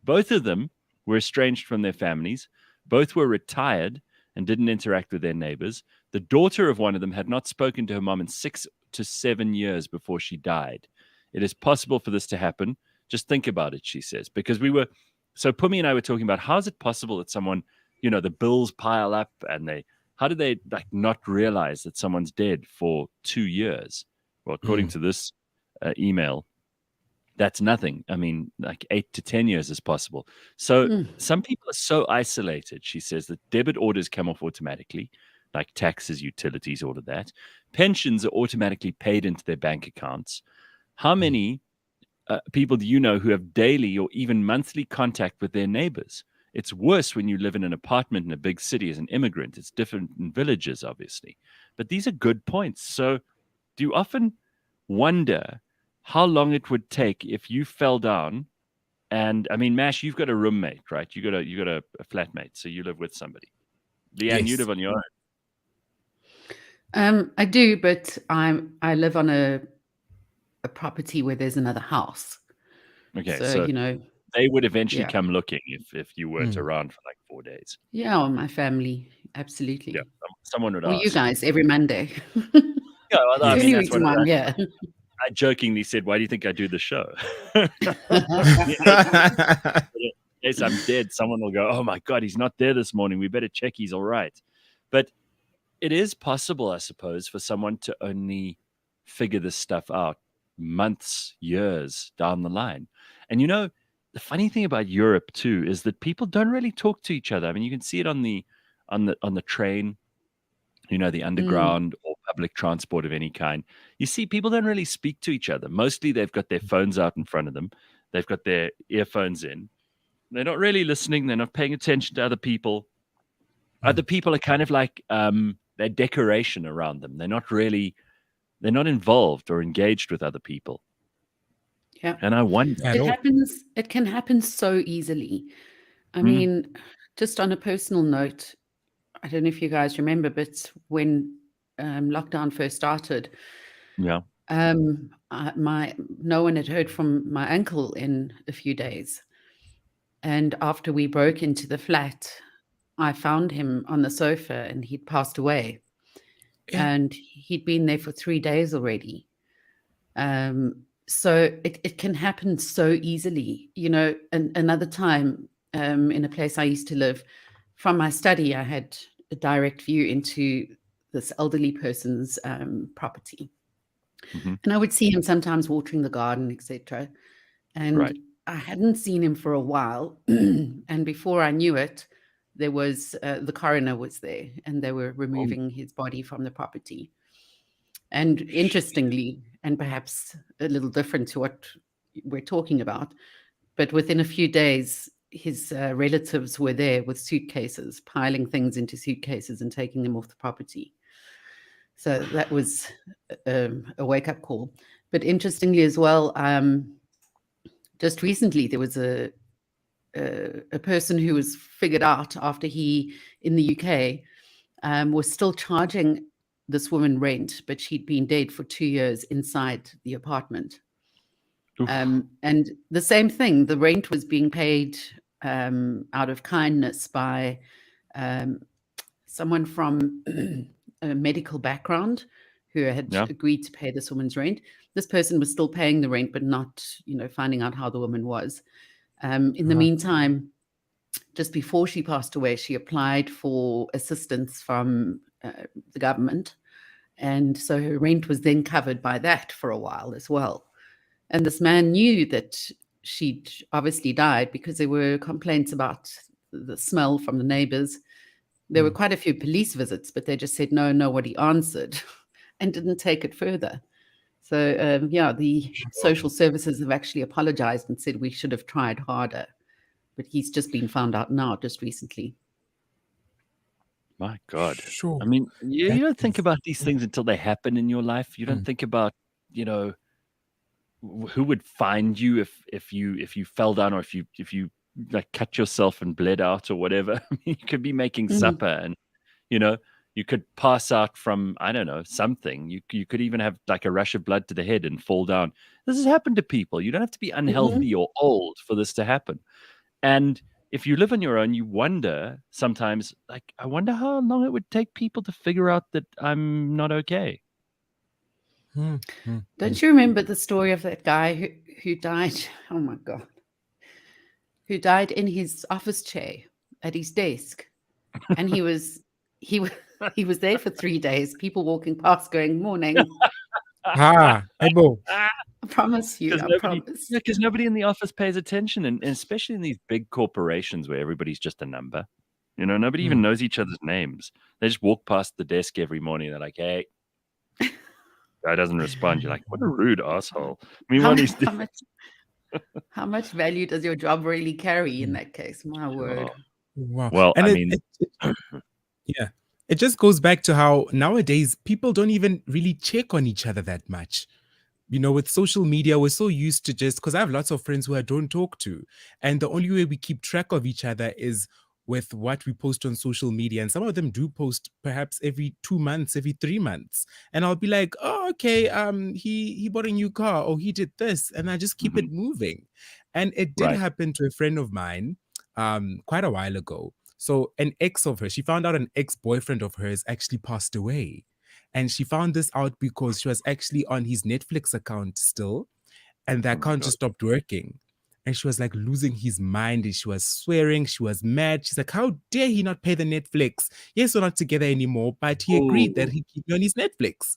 [SPEAKER 1] Both of them were estranged from their families. Both were retired and didn't interact with their neighbors. The daughter of one of them had not spoken to her mom in 6 to 7 years before she died. It is possible for this to happen. Just think about it, she says. Because so Pumi and I were talking about, how is it possible that someone, the bills pile up and how do they not realize that someone's dead for 2 years? Well, according to this email, that's nothing. I mean, 8 to 10 years is possible. So some people are so isolated, she says, that debit orders come off automatically, like taxes, utilities, all of that. Pensions are automatically paid into their bank accounts. How many people do you know who have daily or even monthly contact with their neighbors? It's worse when you live in an apartment in a big city as an immigrant. It's different in villages, obviously. But these are good points. So do you often wonder how long it would take if you fell down? And I mean, Mash, you've got a roommate, right? You got a flatmate, so you live with somebody. Leigh-Ann, you live on your
[SPEAKER 3] own. I do, but I live on a property where there's another house.
[SPEAKER 1] Okay, so they would eventually come looking if you weren't around for 4 days.
[SPEAKER 3] Yeah, or my family, absolutely.
[SPEAKER 1] Yeah, someone would ask.
[SPEAKER 3] Well, you guys every Monday.
[SPEAKER 1] Yeah, well, I mean, that's
[SPEAKER 3] reason why I'm here.
[SPEAKER 1] I jokingly said, why do you think I do the show? Yes, I'm dead. Someone will go, oh my God, he's not there this morning. We better check he's all right. But it is possible, I suppose, for someone to only figure this stuff out months, years down the line. And the funny thing about Europe too is that people don't really talk to each other. I mean, you can see it on the train, the underground or public transport of any kind. You see, people don't really speak to each other. Mostly they've got their phones out in front of them. They've got their earphones in. They're not really listening. They're not paying attention to other people. Other people are kind of like their decoration around them. They're not involved or engaged with other people.
[SPEAKER 3] Yeah.
[SPEAKER 1] And I wonder.
[SPEAKER 3] It can happen so easily. I mean, just on a personal note, I don't know if you guys remember, but when lockdown first started, no one had heard from my uncle in a few days. And after we broke into the flat, I found him on the sofa and he'd passed away. Yeah. And he'd been there for 3 days already. So it can happen so easily. And another time in a place I used to live, from my study, I had a direct view into this elderly person's property. And I would see him sometimes watering the garden, etc. And I hadn't seen him for a while. And before I knew it, there was the coroner was there and they were removing his body from the property. And interestingly, and perhaps a little different to what we're talking about, but within a few days, his relatives were there with suitcases, piling things into suitcases and taking them off the property. So that was a wake-up call. But interestingly as well, just recently there was a person who was figured out after he, in the UK, was still charging this woman rent, but she'd been dead for 2 years inside the apartment. And the same thing, the rent was being paid out of kindness by someone from a medical background who had agreed to pay this woman's rent. This person was still paying the rent, but not, finding out how the woman was. In the meantime, just before she passed away, she applied for assistance from the government. And so her rent was then covered by that for a while as well. And this man knew that she'd obviously died because there were complaints about the smell from the neighbors. There were quite a few police visits, but they just said, no, nobody answered and didn't take it further. So, the social services have actually apologized and said we should have tried harder. But he's just been found out now, just recently.
[SPEAKER 1] My God.
[SPEAKER 2] Sure.
[SPEAKER 1] I mean, you
[SPEAKER 2] That
[SPEAKER 1] don't think
[SPEAKER 2] is-
[SPEAKER 1] about these things until they happen in your life. You don't think about, who would find you if you fell down, or if you like cut yourself and bled out or whatever. I mean, you could be making supper, and you could pass out from, I don't know, something. You could even have like a rush of blood to the head and fall down. This has happened to people. You don't have to be unhealthy or old for this to happen. And if you live on your own, you wonder sometimes, like, I wonder how long it would take people to figure out that I'm not okay.
[SPEAKER 3] Don't you remember the story of that guy who died? Oh my God. Who died in his office chair at his desk. And he was there for 3 days, people walking past going, morning.
[SPEAKER 2] Hey, Bo.
[SPEAKER 3] I promise you. I promise.
[SPEAKER 1] Because nobody in the office pays attention, and especially in these big corporations where everybody's just a number. Nobody even knows each other's names. They just walk past the desk every morning. They're like, hey. Guy doesn't respond. You're like, what a rude asshole.
[SPEAKER 3] How much value does your job really carry in that case? My word.
[SPEAKER 2] Wow.
[SPEAKER 1] Well,
[SPEAKER 2] and
[SPEAKER 1] I mean,
[SPEAKER 2] yeah, it just goes back to how nowadays people don't even really check on each other that much. With social media, we're so used to just, because I have lots of friends who I don't talk to, and the only way we keep track of each other is with what we post on social media. And some of them do post perhaps every 2 months, every 3 months. And I'll be like, oh, okay, he bought a new car, or he did this. And I just keep it moving. And it did happen to a friend of mine quite a while ago. So an ex of hers, she found out an ex-boyfriend of hers actually passed away. And she found this out because she was actually on his Netflix account still. And the account just stopped working. And she was like losing his mind, and she was swearing, she was mad. She's like, how dare he not pay the Netflix? Yes, we're not together anymore, but he agreed that he'd keep me on his Netflix.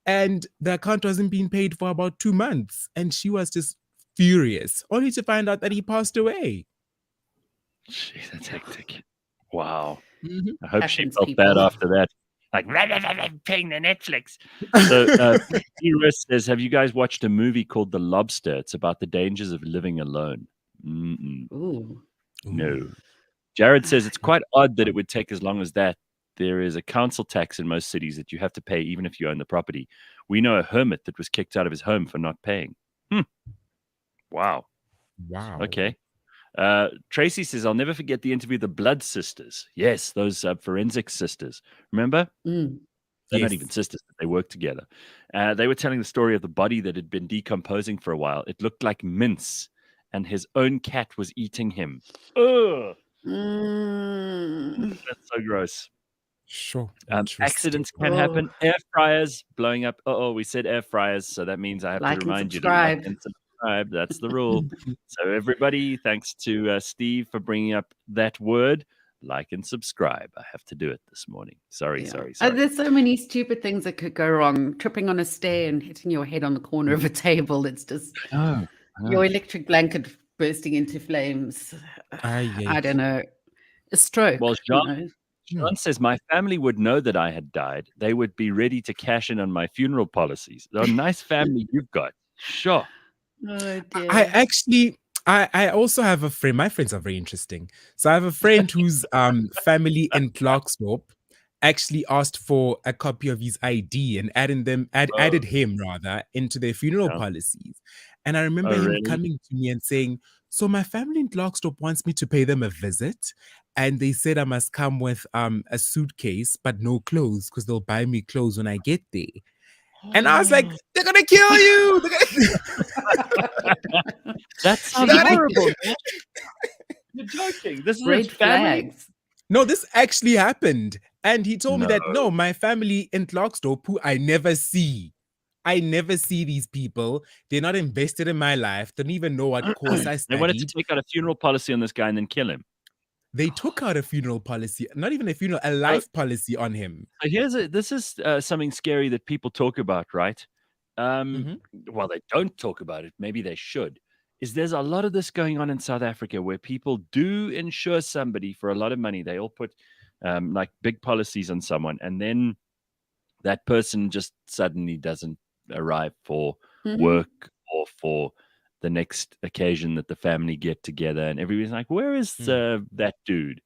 [SPEAKER 2] And the account wasn't being paid for about 2 months. And she was just furious, only to find out that he passed away.
[SPEAKER 1] Jeez, that's hectic. Wow.
[SPEAKER 3] Mm-hmm.
[SPEAKER 1] I hope she felt bad after that. Like, paying the Netflix. So, Russ says, have you guys watched a movie called The Lobster? It's about the dangers of living alone.
[SPEAKER 3] Ooh.
[SPEAKER 1] No. Jared says, it's quite odd that it would take as long as that. There is a council tax in most cities that you have to pay even if you own the property. We know a hermit that was kicked out of his home for not paying. Wow. Okay. Tracy says, I'll never forget the interview of the Blood Sisters. Yes, those forensic sisters. Remember? They're not even sisters, but they work together. They were telling the story of the body that had been decomposing for a while. It looked like mince, and his own cat was eating him. Ugh. That's so gross.
[SPEAKER 2] Sure.
[SPEAKER 1] Accidents can happen. Air fryers blowing up. We said air fryers, so that means I have to remind you to like and subscribe. That's the rule. So everybody, thanks to Steve for bringing up that word. Like and subscribe. I have to do it this morning. Sorry.
[SPEAKER 3] There's so many stupid things that could go wrong. Tripping on a stair and hitting your head on the corner of a table. It's just your electric blanket bursting into flames. I don't know. A stroke.
[SPEAKER 1] Well, John says, my family would know that I had died. They would be ready to cash in on my funeral policies. A nice family you've got. Sure.
[SPEAKER 3] Oh, dear.
[SPEAKER 2] I also have a friend. My friends are very interesting. So I have a friend whose family in Clarksdorp actually asked for a copy of his ID and added him into their funeral policies. And I remember him coming to me and saying, so my family in Clarksdorp wants me to pay them a visit. And they said I must come with a suitcase, but no clothes, because they'll buy me clothes when I get there. And I was like, they're going to kill you.
[SPEAKER 1] That sounds horrible. You're joking. This is
[SPEAKER 3] Red flags.
[SPEAKER 2] No, this actually happened. And he told me that, no, my family in Clarksdorp, who I never see these people. They're not invested in my life. They don't even know what course I studied.
[SPEAKER 1] They wanted to take out a funeral policy on this guy and then kill him.
[SPEAKER 2] They took out a funeral policy, not even a funeral, a life policy on him.
[SPEAKER 1] This is something scary that people talk about, right? Well, they don't talk about it. Maybe they should. There's a lot of this going on in South Africa where people do insure somebody for a lot of money. They all put like big policies on someone, and then that person just suddenly doesn't arrive for work or for the next occasion that the family get together, and everybody's like, where is that dude?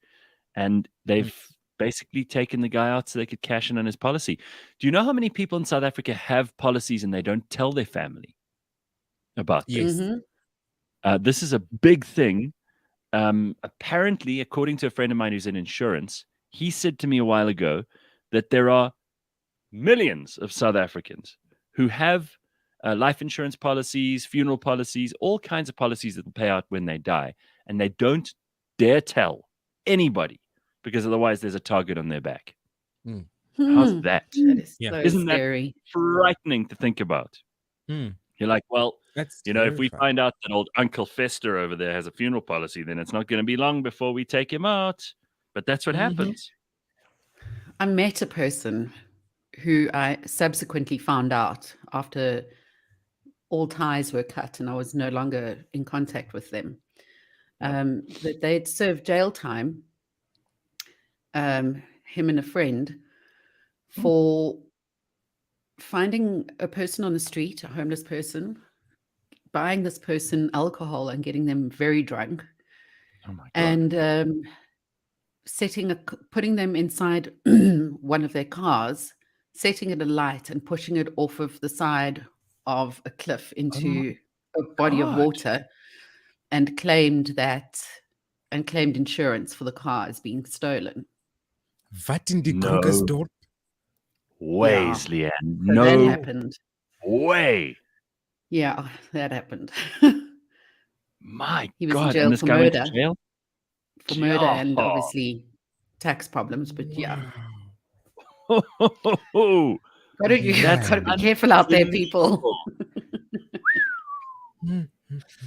[SPEAKER 1] And they've basically taken the guy out so they could cash in on his policy. Do you know how many people in South Africa have policies and they don't tell their family about this?
[SPEAKER 3] Mm-hmm.
[SPEAKER 1] This is a big thing. Apparently, according to a friend of mine who's in insurance, he said to me a while ago that there are millions of South Africans who have life insurance policies, funeral policies, all kinds of policies that will pay out when they die, and they don't dare tell anybody because otherwise there's a target on their back. How's that?
[SPEAKER 3] That is
[SPEAKER 2] Yeah.
[SPEAKER 3] so
[SPEAKER 1] Isn't
[SPEAKER 3] scary.
[SPEAKER 1] that frightening to think about? You're like, well,
[SPEAKER 2] That's
[SPEAKER 1] if we
[SPEAKER 2] terrifying.
[SPEAKER 1] find out that old Uncle Fester over there has a funeral policy, then it's not going to be long before we take him out. But that's what happens.
[SPEAKER 3] I met a person who I subsequently found out after all ties were cut and I was no longer in contact with them, that they'd served jail time, him and a friend, for finding a person on the street, a homeless person, buying this person alcohol and getting them very drunk.
[SPEAKER 1] Oh my God.
[SPEAKER 3] And putting them inside one of their cars, setting it alight and pushing it off of the side of a cliff into a body of water, and claimed insurance for the car as being stolen.
[SPEAKER 2] Wat in die
[SPEAKER 1] No
[SPEAKER 2] Krugersdorp?
[SPEAKER 1] ways, Leigh-Ann.
[SPEAKER 3] So
[SPEAKER 1] No
[SPEAKER 3] that happened.
[SPEAKER 1] way.
[SPEAKER 3] Yeah, that happened.
[SPEAKER 1] My
[SPEAKER 3] He was in
[SPEAKER 1] God.
[SPEAKER 3] jail
[SPEAKER 1] And this
[SPEAKER 3] for
[SPEAKER 1] guy went to
[SPEAKER 3] murder.
[SPEAKER 1] jail?
[SPEAKER 3] For murder and
[SPEAKER 1] Oh.
[SPEAKER 3] obviously tax problems, but yeah.
[SPEAKER 1] Oh,
[SPEAKER 3] Gotta be careful out there, people.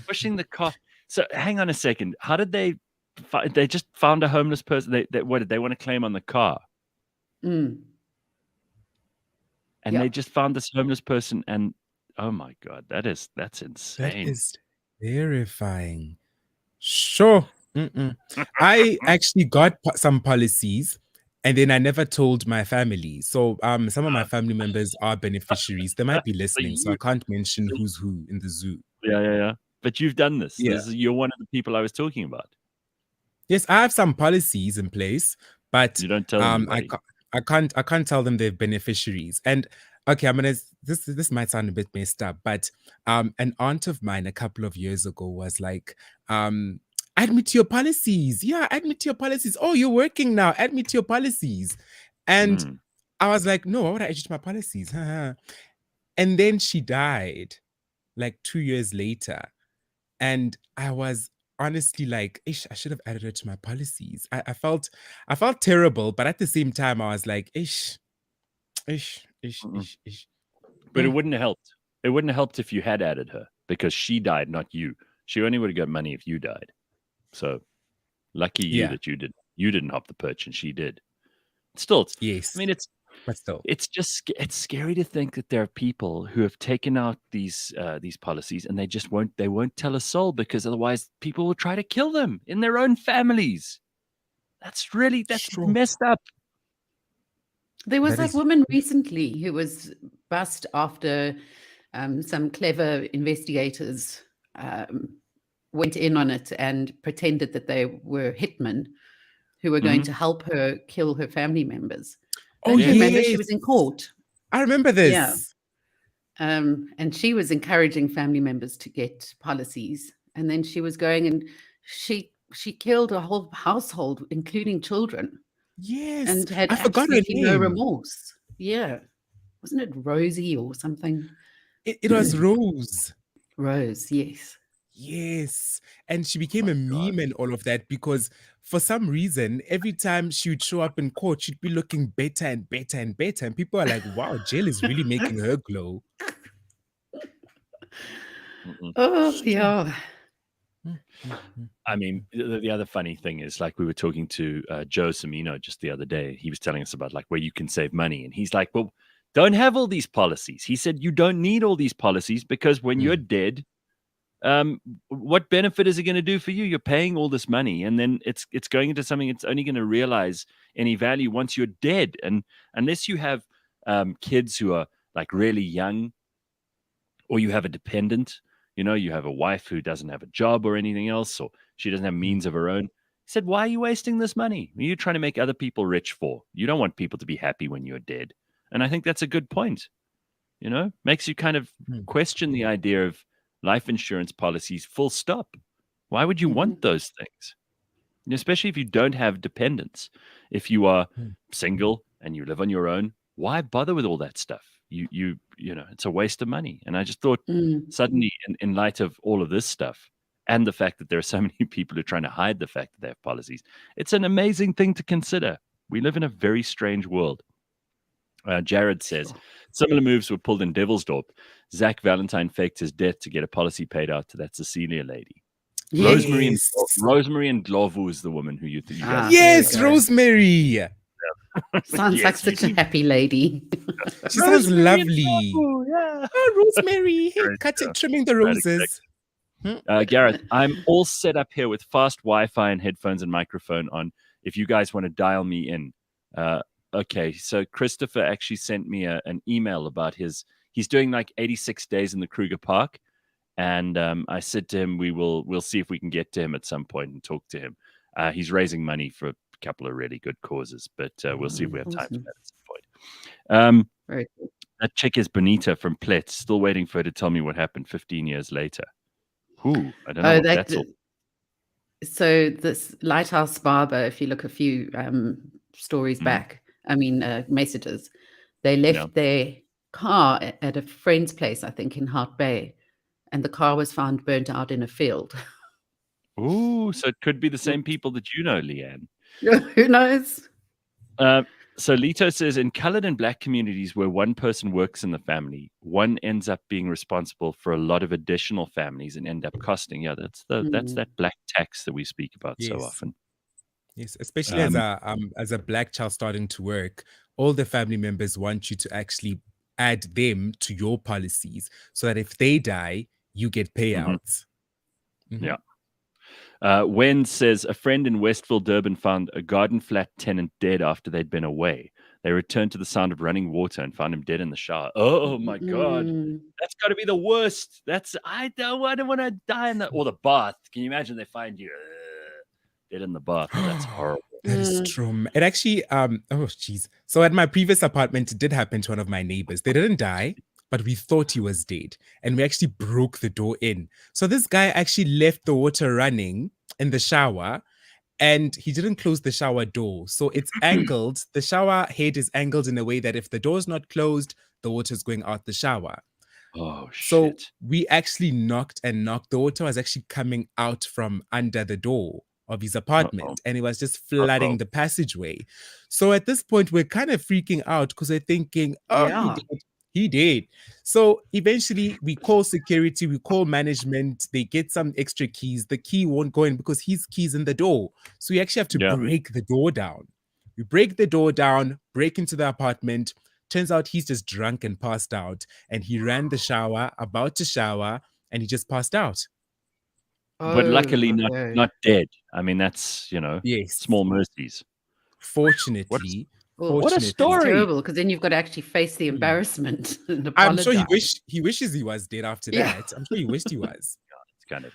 [SPEAKER 1] pushing the car. So hang on a second. How did they just found a homeless person? What did they want to claim on the car?
[SPEAKER 3] Mm.
[SPEAKER 1] And they just found this homeless person, and oh my God, that's insane.
[SPEAKER 2] That is terrifying. Sure. I actually got some policies, and then I never told my family. So some of my family members are beneficiaries. They might be listening, so I can't mention who's who in the zoo.
[SPEAKER 1] Yeah. But you've done this.
[SPEAKER 2] Yeah.
[SPEAKER 1] You're one of the people I was talking about.
[SPEAKER 2] Yes, I have some policies in place, but
[SPEAKER 1] You don't tell anybody.
[SPEAKER 2] I can't tell them they're beneficiaries. And okay, this might sound a bit messed up, but an aunt of mine a couple of years ago was like, add me to your policies. Yeah, add me to your policies. Oh, you're working now. Add me to your policies. And I was like, no, why would I add you to my policies? And then she died like 2 years later. And I was honestly like, ish, I should have added her to my policies. I felt terrible, but at the same time, I was like, ish.
[SPEAKER 1] But it wouldn't have helped. It wouldn't have helped if you had added her, because she died, not you. She only would have got money if you died. So lucky you that you didn't hop the perch and she did. Still,
[SPEAKER 2] yes.
[SPEAKER 1] I mean, it's scary to think that there are people who have taken out these policies and they won't tell a soul, because otherwise people will try to kill them in their own families. That's messed up.
[SPEAKER 3] There was that woman recently who was bust after some clever investigators went in on it and pretended that they were hitmen who were going to help her kill her family members.
[SPEAKER 2] Oh,
[SPEAKER 3] you remember she was in court.
[SPEAKER 2] I remember this.
[SPEAKER 3] Yeah. And she was encouraging family members to get policies. And then she was going and she killed a whole household, including children.
[SPEAKER 2] Yes.
[SPEAKER 3] And had
[SPEAKER 2] I forgot her
[SPEAKER 3] absolutely no
[SPEAKER 2] name.
[SPEAKER 3] remorse. Yeah. Wasn't it Rosie or something?
[SPEAKER 2] It was Rose.
[SPEAKER 3] Rose, yes.
[SPEAKER 2] Yes. And she became a meme and all of that, because for some reason, every time she would show up in court, she'd be looking better and better and better. And people are like, wow, jail is really making her glow.
[SPEAKER 3] Oh, yeah.
[SPEAKER 1] I mean, the other funny thing is, like, we were talking to Joe Semino just the other day. He was telling us about like where you can save money. And he's like, well, don't have all these policies. He said, you don't need all these policies, because when you're dead, what benefit is it going to do for you? You're paying all this money, and then it's going into something it's only going to realize any value once you're dead. And unless you have kids who are like really young, or you have a dependent, you have a wife who doesn't have a job or anything else, or she doesn't have means of her own, He said, why are you wasting this money? What are you trying to make other people rich for? You don't want people to be happy when you're dead. And I think that's a good point. You know, makes you kind of question the idea of life insurance policies full stop. Why would you want those things? And especially if you don't have dependents. If you are single and you live on your own, why bother with all that stuff? You know, it's a waste of money. And I just thought suddenly in light of all of this stuff, and the fact that there are so many people who are trying to hide the fact that they have policies, it's an amazing thing to consider. We live in a very strange world. Jared says, similar moves were pulled in Devilsdorp. Zach Valentine faked his death to get a policy paid out to that Cecilia lady.
[SPEAKER 2] Yes.
[SPEAKER 1] Rosemary and Glovu is the woman who you think you guys
[SPEAKER 2] Yes, Rosemary.
[SPEAKER 3] Sounds like such a happy lady.
[SPEAKER 2] She sounds lovely. Oh, Rosemary. Hey, trimming the roses.
[SPEAKER 1] Gareth, I'm all set up here with fast Wi-Fi and headphones and microphone on. If you guys want to dial me in. Okay, so Christopher actually sent me an email about he's doing like 86 days in the Kruger Park. And I said to him, we'll see if we can get to him at some point and talk to him. He's raising money for a couple of really good causes, but we'll see if we have time for that at some point.
[SPEAKER 3] Very cool.
[SPEAKER 1] That chick is Bonita from Pletz. Still waiting for her to tell me what happened 15 years later. Who? I don't know what that's all.
[SPEAKER 3] So this Lighthouse Barber, if you look a few stories back, messages, they left their car at a friend's place, I think, in Hart Bay, and the car was found burnt out in a field.
[SPEAKER 1] Ooh, so it could be the same people that you know, Leigh-Ann.
[SPEAKER 3] Who knows?
[SPEAKER 1] So Lito says, in colored and black communities where one person works in the family, one ends up being responsible for a lot of additional families and end up costing. Yeah, that's that black tax that we speak about so often.
[SPEAKER 2] Yes, especially as a black child starting to work, all the family members want you to actually add them to your policies so that if they die, you get payouts.
[SPEAKER 1] Yeah. Wen says a friend in Westville, Durban found a garden flat tenant dead after they'd been away. They returned to the sound of running water and found him dead in the shower. Oh my God. That's got to be the worst. I don't want to die in or the bath. Can you imagine they find you dead in the bath? That's horrible.
[SPEAKER 2] That is true. It actually, So at my previous apartment, it did happen to one of my neighbors. They didn't die, but we thought he was dead. And we actually broke the door in. So this guy actually left the water running in the shower and he didn't close the shower door. So it's angled. The shower head is angled in a way that if the door is not closed, the water is going out the shower.
[SPEAKER 1] Oh,
[SPEAKER 2] so we actually knocked. The water was actually coming out from under the door of his apartment and it was just flooding the passageway. So at this point, we're kind of freaking out because we're thinking, he did. So eventually we call security, we call management, they get some extra keys. The key won't go in because his key's in the door. So we actually have to break the door down. We break the door down, break into the apartment. Turns out he's just drunk and passed out. And he ran the shower, about to shower, and he just passed out.
[SPEAKER 1] But luckily not dead. I mean, that's, small mercies.
[SPEAKER 2] Fortunately.
[SPEAKER 1] What a story!
[SPEAKER 3] It's terrible because then you've got to actually face the embarrassment. And
[SPEAKER 2] I'm sure he wishes he was dead after that. I'm sure he wished he was.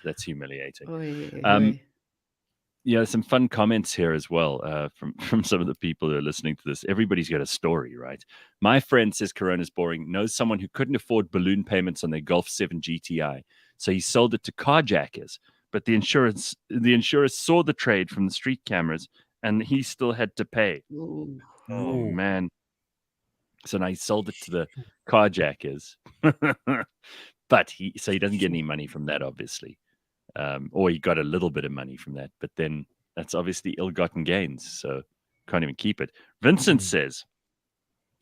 [SPEAKER 1] That's humiliating.
[SPEAKER 3] Oy.
[SPEAKER 1] Some fun comments here as well from some of the people who are listening to this. Everybody's got a story, right? My friend says Corona's boring. Knows someone who couldn't afford balloon payments on their Golf 7 GTI, so he sold it to carjackers. But the insurer saw the trade from the street cameras, and he still had to pay.
[SPEAKER 3] Ooh.
[SPEAKER 1] Oh man! So now he sold it to the carjackers, but he doesn't get any money from that, obviously, or he got a little bit of money from that. But then that's obviously ill-gotten gains, so can't even keep it. Vincent says,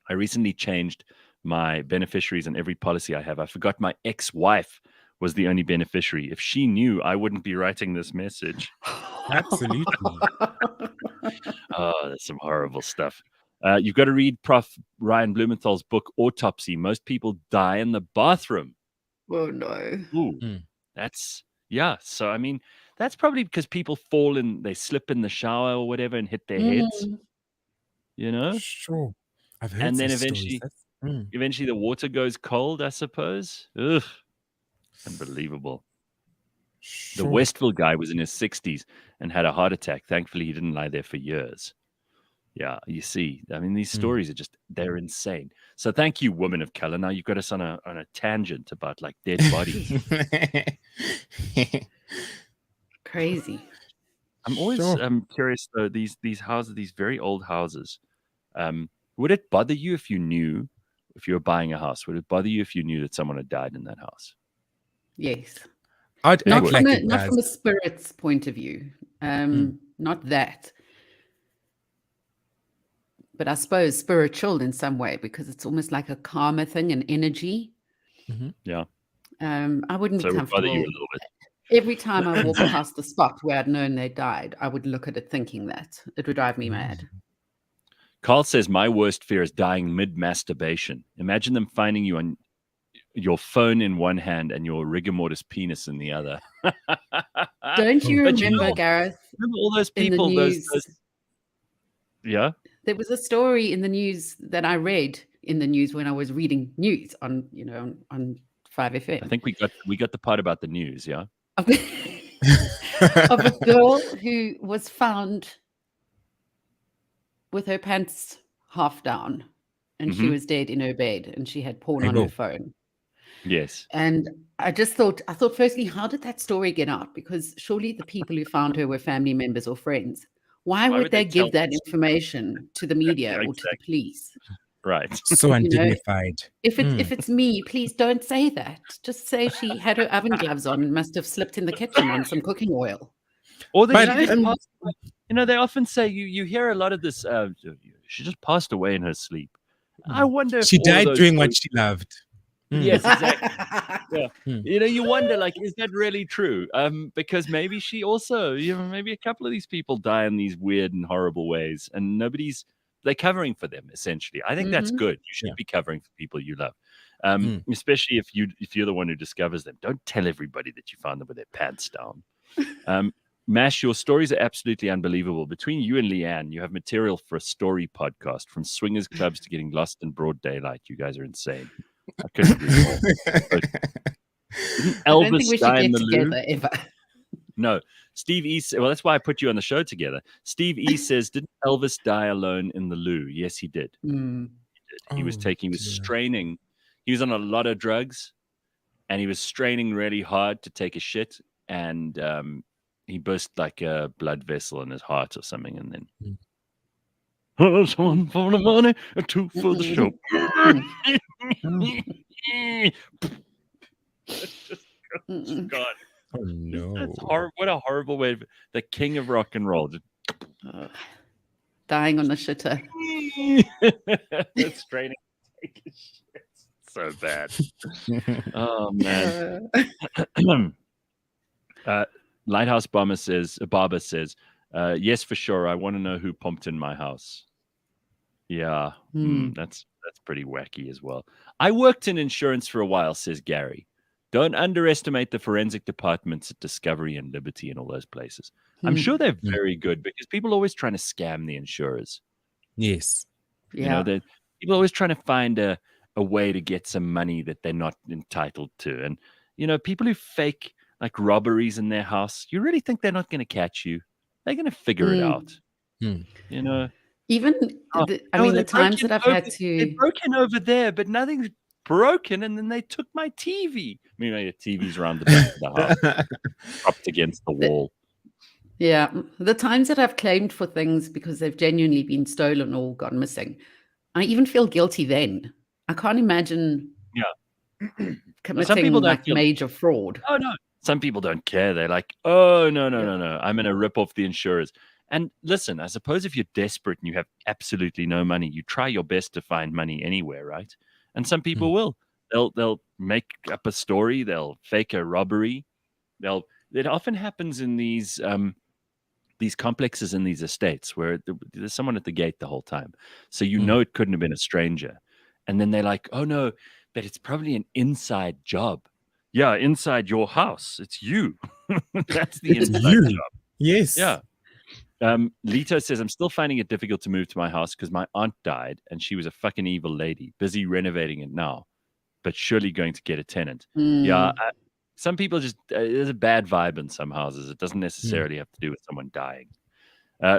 [SPEAKER 1] "I recently changed my beneficiaries on every policy I have. I forgot my ex-wife was the only beneficiary. If she knew, I wouldn't be writing this message."
[SPEAKER 2] Absolutely.
[SPEAKER 1] Oh, that's some horrible stuff. You've got to read Prof. Ryan Blumenthal's book, Autopsy. Most people die in the bathroom.
[SPEAKER 3] Oh, no.
[SPEAKER 1] Ooh, So, I mean, that's probably because people they slip in the shower or whatever and hit their heads.
[SPEAKER 2] Sure. I've heard
[SPEAKER 1] and then
[SPEAKER 2] eventually
[SPEAKER 1] the water goes cold, I suppose. Ugh. Unbelievable. The Westville guy was in his 60s and had a heart attack. Thankfully, he didn't lie there for years. Yeah, you see, I mean, these stories are they're insane. So thank you, women of color. Now you've got us on a tangent about like dead bodies.
[SPEAKER 3] Crazy.
[SPEAKER 1] I'm always curious though, these houses, these very old houses, would it bother you if you were buying a house, would it bother you if you knew that someone had died in that house?
[SPEAKER 3] Yes.
[SPEAKER 2] Not
[SPEAKER 3] from a spirit's point of view. Not that. But I suppose spiritual in some way, because it's almost like a karma thing, an energy.
[SPEAKER 1] Yeah.
[SPEAKER 3] I wouldn't be comfortable.
[SPEAKER 1] It would bother you a little bit.
[SPEAKER 3] Every time I walk past the spot where I'd known they died, I would look at it thinking that. It would drive me mad.
[SPEAKER 1] Carl says, my worst fear is dying mid-masturbation. Imagine them finding you on your phone in one hand and your rigor mortis penis in the other.
[SPEAKER 3] Don't you remember, Gareth?
[SPEAKER 1] Remember all those people? Those yeah.
[SPEAKER 3] There was a story in the news that I read in the news when I was reading news on 5FM.
[SPEAKER 1] I think we got the part about the news, yeah.
[SPEAKER 3] Of a girl who was found with her pants half down, and she was dead in her bed, and she had porn on her phone.
[SPEAKER 1] Yes.
[SPEAKER 3] And I thought firstly, how did that story get out? Because surely the people who found her were family members or friends. Why would they give that information to the media or to the police?
[SPEAKER 1] Right.
[SPEAKER 2] So undignified.
[SPEAKER 3] If it's me, please don't say that. Just say she had her oven gloves on and must have slipped in the kitchen on some cooking oil.
[SPEAKER 1] Or they they often say you hear a lot of this. She just passed away in her sleep. I wonder if
[SPEAKER 2] she died doing what she loved.
[SPEAKER 1] Yes, exactly. Yeah. You wonder, like, is that really true? Because maybe she also, maybe a couple of these people die in these weird and horrible ways, and they're covering for them, essentially. I think that's good. You should be covering for people you love. Especially if you're the one who discovers them. Don't tell everybody that you found them with their pants down. Mash, your stories are absolutely unbelievable. Between you and Leigh-Ann, you have material for a story podcast, from swingers clubs to getting lost in broad daylight. You guys are insane. I couldn't agree more. Elvis
[SPEAKER 3] I don't think we should get together
[SPEAKER 1] loo?
[SPEAKER 3] ever.
[SPEAKER 1] No. Steve E. Well, that's why I put you on the show together. Steve E. says, didn't Elvis die alone in the loo? Yes, he did. He did. He was straining. He was on a lot of drugs, and he was straining really hard to take a shit, and he burst like a blood vessel in his heart or something, and then that's one for the money, and two for the show. It's just gone.
[SPEAKER 2] Oh no!
[SPEAKER 1] That's horrible. What a horrible way! The king of rock and roll, just
[SPEAKER 3] dying on the shitter.
[SPEAKER 1] It's training. Take a shit. So bad. Oh man. Lighthouse Barber says, yes, for sure. I want to know who pumped in my house. Yeah, that's pretty wacky as well. I worked in insurance for a while, says Gary. Don't underestimate the forensic departments at Discovery and Liberty and all those places. I'm sure they're very good, because people are always trying to scam the insurers.
[SPEAKER 2] Yes.
[SPEAKER 3] Yeah.
[SPEAKER 1] People are always trying to find a way to get some money that they're not entitled to. And, people who fake like robberies in their house, you really think they're not going to catch you? They're going to figure it out.
[SPEAKER 3] Even, the times that I've had to...
[SPEAKER 1] They're broken over there, but nothing's broken, and then they took my TV. I mean, the TV's around the back of the house, propped against the wall.
[SPEAKER 3] Yeah, the times that I've claimed for things because they've genuinely been stolen or gone missing, I even feel guilty then. I can't imagine committing major fraud.
[SPEAKER 1] Oh, no. Some people don't care. They're like, oh, no. I'm going to rip off the insurers. And listen, I suppose if you're desperate and you have absolutely no money, you try your best to find money anywhere, right? And some people will. They'll make up a story. They'll fake a robbery. It often happens in these complexes in these estates where there's someone at the gate the whole time. So it couldn't have been a stranger. And then they're like, oh, no, but it's probably an inside job. Yeah, inside your house. It's you. That's the inside job.
[SPEAKER 2] Yes.
[SPEAKER 1] Yeah. Lito says, I'm still finding it difficult to move to my house because my aunt died and she was a fucking evil lady, busy renovating it now, but surely going to get a tenant. Yeah, some people just there's a bad vibe in some houses. It doesn't necessarily have to do with someone dying.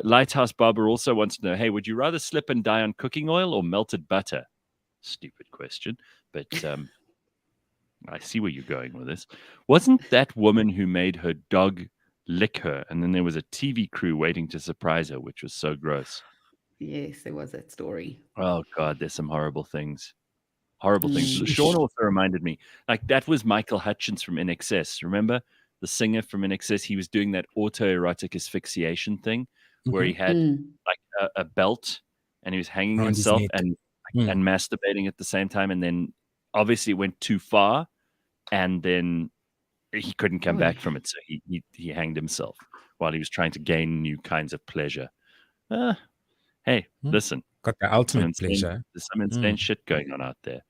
[SPEAKER 1] Lighthouse Barber also wants to know, hey, would you rather slip and die on cooking oil or melted butter? Stupid question, but I see where you're going with this. Wasn't that woman who made her dog lick her, and then there was a TV crew waiting to surprise her, which was so gross?
[SPEAKER 3] Yes, there was that story.
[SPEAKER 1] Oh God, there's some horrible things. Horrible things. Sean also reminded me, like that was Michael Hutchence from INXS. Remember the singer from INXS? He was doing that autoerotic asphyxiation thing where he had like a belt and he was hanging himself and masturbating at the same time. And then obviously it went too far and then he couldn't come back from it. So he hanged himself while he was trying to gain new kinds of pleasure. Hey, listen.
[SPEAKER 2] Got the ultimate pleasure.
[SPEAKER 1] There's some insane shit going on out there.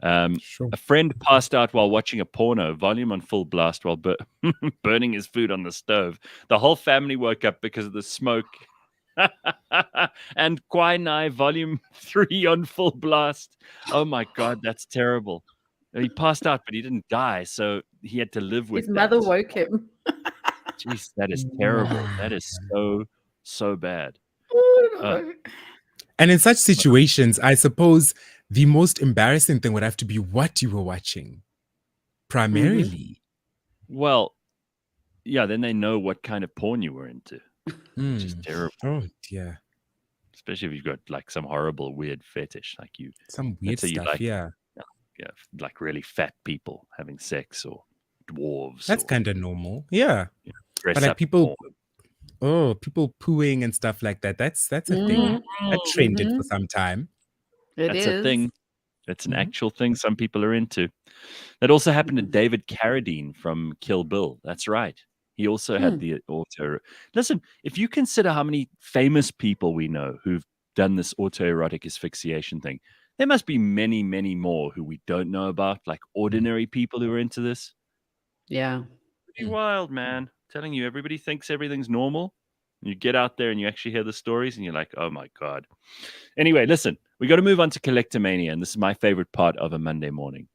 [SPEAKER 1] A friend passed out while watching a porno, volume on full blast while burning his food on the stove. The whole family woke up because of the smoke. And Kwai Nai volume 3 on full blast. Oh my God, that's terrible. He passed out, but he didn't die, so he had to live with
[SPEAKER 3] his mother woke him.
[SPEAKER 1] Jeez, that is terrible. That is so bad.
[SPEAKER 2] And in such situations, I suppose the most embarrassing thing would have to be what you were watching, primarily.
[SPEAKER 1] Well, yeah, then they know what kind of porn you were into, which is terrible.
[SPEAKER 2] Oh, dear.
[SPEAKER 1] Especially if you've got like some horrible, weird fetish, like you.
[SPEAKER 2] Some weird stuff,
[SPEAKER 1] like,
[SPEAKER 2] yeah,
[SPEAKER 1] like really fat people having sex or dwarves.
[SPEAKER 2] That's kind of normal, yeah.
[SPEAKER 1] Dress
[SPEAKER 2] but like
[SPEAKER 1] up
[SPEAKER 2] people,
[SPEAKER 1] porn.
[SPEAKER 2] People pooing and stuff like that. That's a thing that trended for some time.
[SPEAKER 1] That's a thing. It's an actual thing some people are into. That also happened to David Carradine from Kill Bill. That's right. He also had the auto. Listen, if you consider how many famous people we know who've done this autoerotic asphyxiation thing, there must be many, many more who we don't know about, like ordinary people who are into this.
[SPEAKER 3] Yeah.
[SPEAKER 1] Pretty wild, man. I'm telling you, everybody thinks everything's normal. You get out there and you actually hear the stories and you're like, oh my God. Anyway, listen, we got to move on to Collectomania. And this is my favorite part of a Monday morning.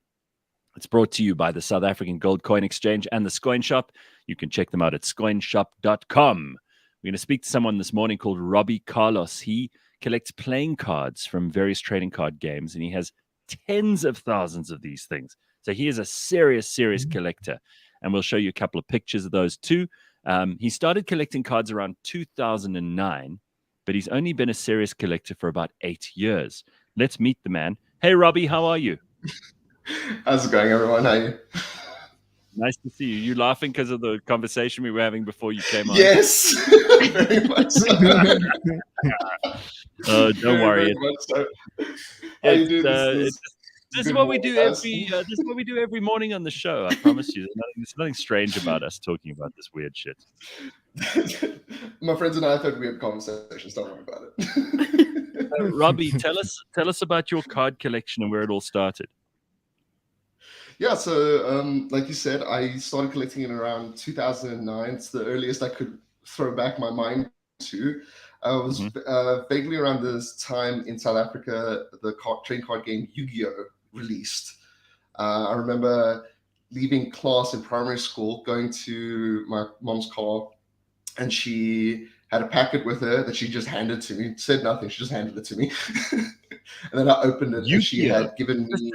[SPEAKER 1] It's brought to you by the South African Gold Coin Exchange and the Scoin Shop. You can check them out at scoinshop.com. We're going to speak to someone this morning called Robbie Carlos. He collects playing cards from various trading card games, and he has tens of thousands of these things. So he is a serious collector. And we'll show you a couple of pictures of those too. He started collecting cards around 2009, but he's only been a serious collector for about 8 years. Let's meet the man. Hey, Robbie, how are you?
[SPEAKER 9] How's it going, everyone? How are you?
[SPEAKER 1] Nice to see you. You laughing because of the conversation we were having before you came on?
[SPEAKER 9] Yes, very much so.
[SPEAKER 1] Don't worry.
[SPEAKER 9] So. How you doing?
[SPEAKER 1] This is what we do every morning on the show. I promise you, there's nothing strange about us talking about this weird shit.
[SPEAKER 9] My friends and I have had weird conversations. Don't worry about it.
[SPEAKER 1] Robbie, tell us about your card collection and where it all started.
[SPEAKER 9] Yeah, so like you said, I started collecting in around 2009. It's the earliest I could throw back my mind to. I was vaguely around this time in South Africa, the trading card game Yu-Gi-Oh! Released. I remember leaving class in primary school, going to my mom's car, and she had a packet with her that she just handed to me. Said nothing, she just handed it to me. And then I opened it, and she had given me...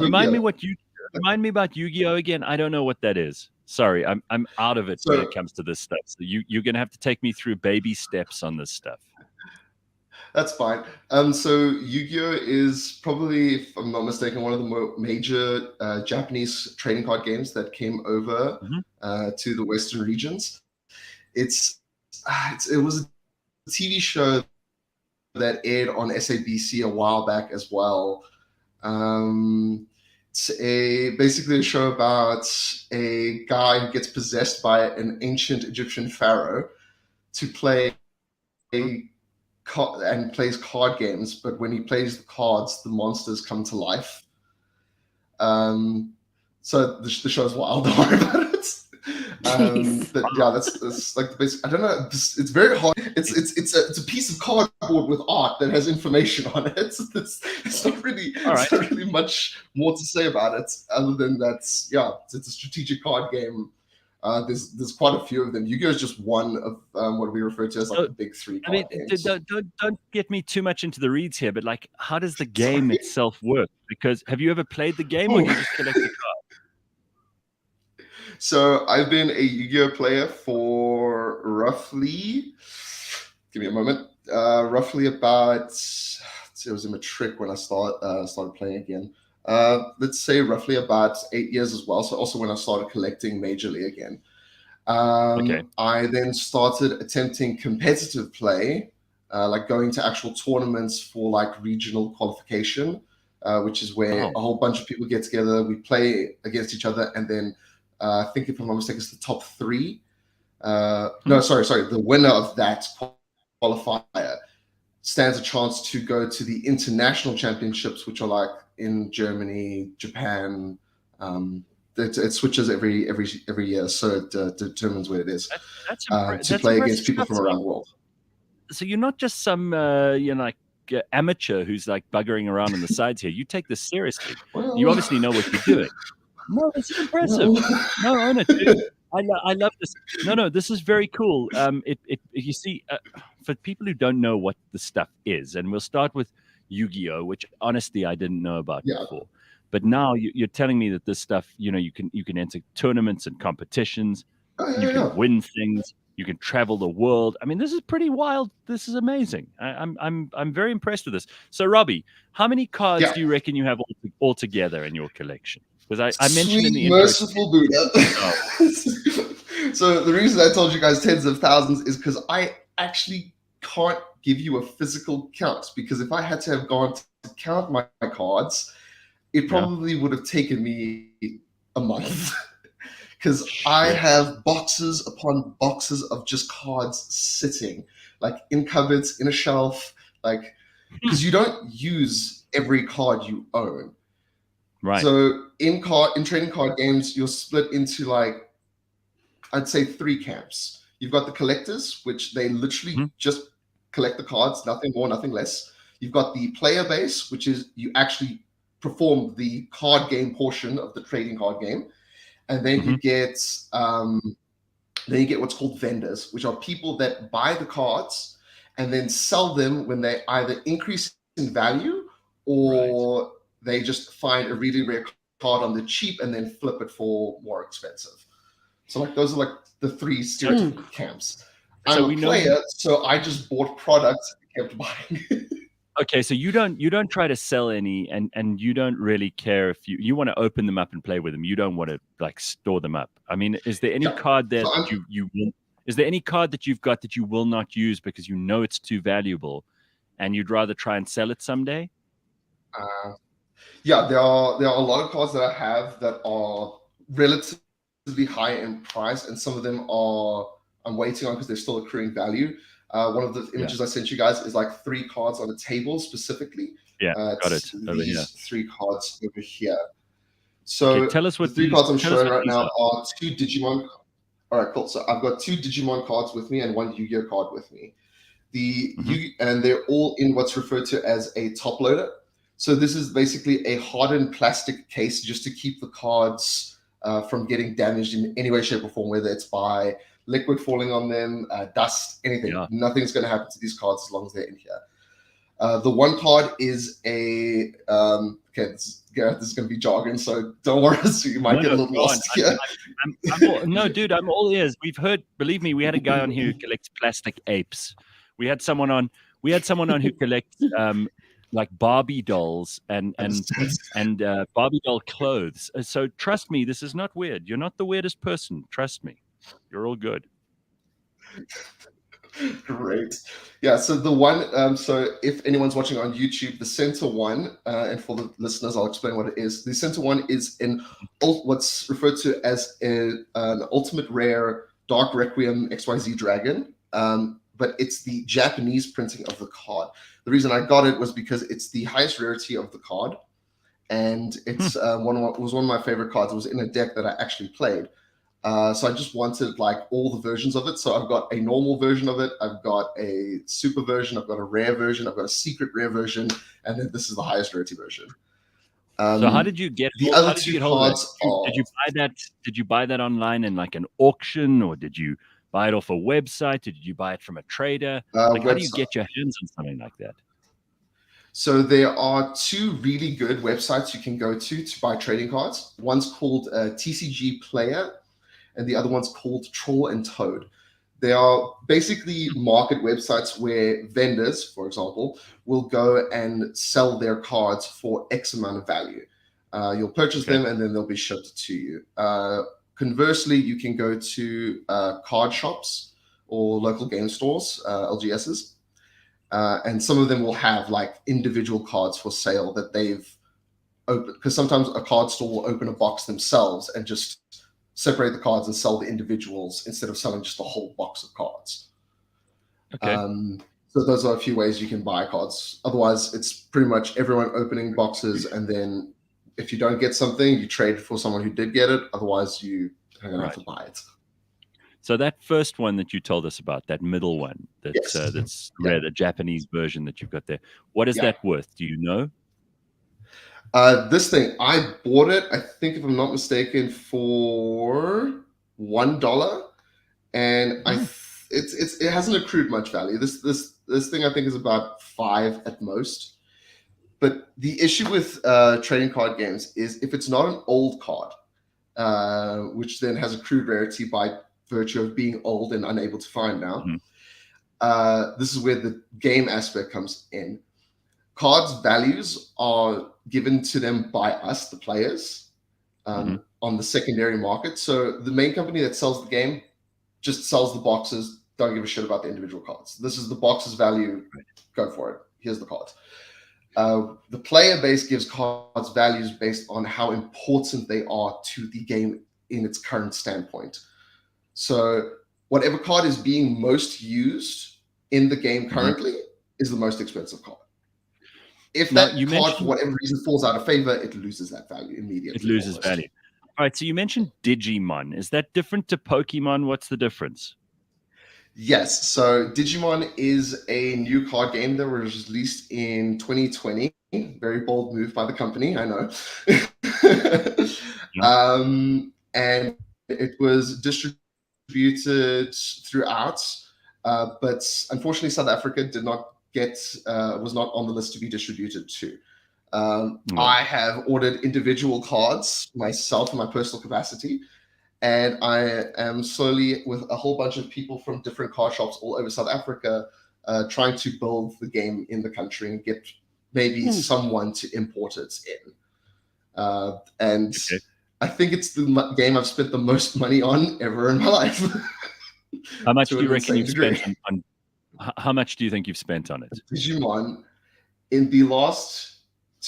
[SPEAKER 1] Remind me about Yu-Gi-Oh! Again. I don't know what that is. Sorry, I'm out of it when it comes to this stuff. So you're going to have to take me through baby steps on this stuff.
[SPEAKER 9] That's fine. So Yu-Gi-Oh! Is probably, if I'm not mistaken, one of the major Japanese trading card games that came over to the Western regions. It was a TV show that aired on SABC a while back as well. It's basically a show about a guy who gets possessed by an ancient Egyptian pharaoh to play and plays card games, but when he plays the cards, the monsters come to life. So the show's wild. Don't worry about it. That's like the basic. I don't know. It's very hard. It's a piece of cardboard with art that has information on it. It's not really It's not really much more to say about it other than it's a strategic card game. There's quite a few of them. Yu-Gi-Oh! Is just one of what we refer to as like the big three card games.
[SPEAKER 1] Don't get me too much into the reads here, but like, how does the game itself work? Because have you ever played the game, or you just collect the cards?
[SPEAKER 9] So I've been a Yu-Gi-Oh! Player for roughly, give me a moment, roughly about, it was in matric when I started playing again. Let's say roughly about 8 years as well. So also when I started collecting majorly again. I then started attempting competitive play, like going to actual tournaments for like regional qualification, which is where a whole bunch of people get together, we play against each other, and then I think if I'm not mistaken, it's the top three. The winner of that qualifier stands a chance to go to the international championships, which are like in Germany, Japan. It switches every year, so it determines where it is to play against people from around the world.
[SPEAKER 1] So you're not just some amateur who's like buggering around on the sides here. You take this seriously.
[SPEAKER 9] Well,
[SPEAKER 1] you obviously know what you're doing. No, this is impressive. No, own it, dude. I love this. No, this is very cool. You see, for people who don't know what the stuff is, and we'll start with Yu-Gi-Oh!, which honestly I didn't know about before. But now you're telling me that this stuff, you can enter tournaments and competitions. You can win things. You can travel the world. I mean, this is pretty wild. This is amazing. I'm very impressed with this. So, Robbie, how many cards do you reckon you have all together in your collection? Because I mentioned in the intro.
[SPEAKER 9] Merciful Buddha. So the reason I told you guys tens of thousands is because I actually can't give you a physical count, because if I had to have gone to count my cards, it probably would have taken me a month. Because I have boxes upon boxes of just cards sitting, like in cupboards, in a shelf, like, because you don't use every card you own.
[SPEAKER 1] Right.
[SPEAKER 9] So in trading card games, you're split into like, I'd say 3 camps. You've got the collectors, which they literally just collect the cards, nothing more, nothing less. You've got the player base, which is you actually perform the card game portion of the trading card game. And then you get what's called vendors, which are people that buy the cards and then sell them when they either increase in value or they just find a really rare card on the cheap and then flip it for more expensive. So like those are like the 3 stereotypical camps. I'm a player, so I just bought products and kept buying.
[SPEAKER 1] Okay, so you don't try to sell any, and you don't really care if you want to open them up and play with them. You don't want to like store them up. I mean, is there any card that is there any card that you've got that you will not use because you know it's too valuable, and you'd rather try and sell it someday?
[SPEAKER 9] There are a lot of cards that I have that are relatively high in price, and some of them I'm waiting on because they're still accruing value. One of the images I sent you guys is like 3 cards on a table specifically.
[SPEAKER 1] Got it. Over here.
[SPEAKER 9] 3 cards over here. So
[SPEAKER 1] tell us what
[SPEAKER 9] the 3 cards I'm showing right now are 2 Digimon. All right, cool. So I've got 2 Digimon cards with me and 1 Yu-Gi-Oh card with me. And they're all in what's referred to as a top loader. So this is basically a hardened plastic case just to keep the cards from getting damaged in any way, shape, or form, whether it's by liquid falling on them, dust, anything. Nothing's going to happen to these cards as long as they're in here. The one card is a Gareth, this is going to be jargon, so don't worry. So you might get a little lost here.
[SPEAKER 1] Dude, I'm all ears. We've heard. Believe me, we had a guy on here who collects plastic apes. We had someone on who collects like Barbie dolls and Barbie doll clothes. So trust me, this is not weird. You're not the weirdest person. Trust me. You're all good.
[SPEAKER 9] Great. Yeah, so the one, so if anyone's watching on YouTube, the center one, and for the listeners, I'll explain what it is. The center one is what's referred to as an ultimate rare Dark Requiem XYZ Dragon, but it's the Japanese printing of the card. The reason I got it was because it's the highest rarity of the card, and it's was one of my favorite cards. It was in a deck that I actually played. So I just wanted like all the versions of it. So I've got a normal version of it, I've got a super version, I've got a rare version, I've got a secret rare version, and then this is the highest rarity version.
[SPEAKER 1] So how did you get
[SPEAKER 9] the other two cards?
[SPEAKER 1] Did you buy that? Did you buy that online in like an auction, or did you buy it off a website? Did you buy it from a trader? Like, how do you get your hands on something like that?
[SPEAKER 9] So there are two really good websites you can go to buy trading cards. One's called TCG Player, and the other one's called Troll and Toad. They are basically market websites where vendors, for example, will go and sell their cards for X amount of value. You'll purchase them and then they'll be shipped to you. Conversely, you can go to card shops or local game stores, LGSs, and some of them will have like individual cards for sale that they've opened, because sometimes a card store will open a box themselves and just separate the cards and sell the individuals instead of selling just a whole box of cards.
[SPEAKER 1] Okay.
[SPEAKER 9] So those are a few ways you can buy cards. Otherwise, it's pretty much everyone opening boxes, and then if you don't get something, you trade for someone who did get it. Otherwise, you are going to have to buy it.
[SPEAKER 1] So that first one that you told us about, that middle one, that's rare, the Japanese version that you've got there, what is that worth? Do you know?
[SPEAKER 9] This thing, I bought it, I think if I'm not mistaken, for $1, and it hasn't accrued much value. This thing I think is about $5 at most. But the issue with trading card games is if it's not an old card, which then has accrued rarity by virtue of being old and unable to find now, this is where the game aspect comes in. Cards' values are given to them by us, the players, on the secondary market. So the main company that sells the game just sells the boxes, don't give a shit about the individual cards. This is the box's value, go for it. Here's the cards. The player base gives cards values based on how important they are to the game in its current standpoint. So whatever card is being most used in the game currently is the most expensive card. If that card, for whatever reason, falls out of favor, it loses that value immediately.
[SPEAKER 1] It loses value. All right, so you mentioned Digimon. Is that different to Pokemon? What's the difference?
[SPEAKER 9] Yes, so Digimon is a new card game that was released in 2020. Very bold move by the company, I know. And it was distributed throughout, but unfortunately South Africa did not was not on the list to be distributed to. I have ordered individual cards myself in my personal capacity, and I am slowly, with a whole bunch of people from different card shops all over South Africa, trying to build the game in the country and get maybe someone to import it in. And I think it's the game I've spent the most money on ever in my life.
[SPEAKER 1] How much do you reckon you've spent on? How much do you think you've spent on it?
[SPEAKER 9] Digimon in the last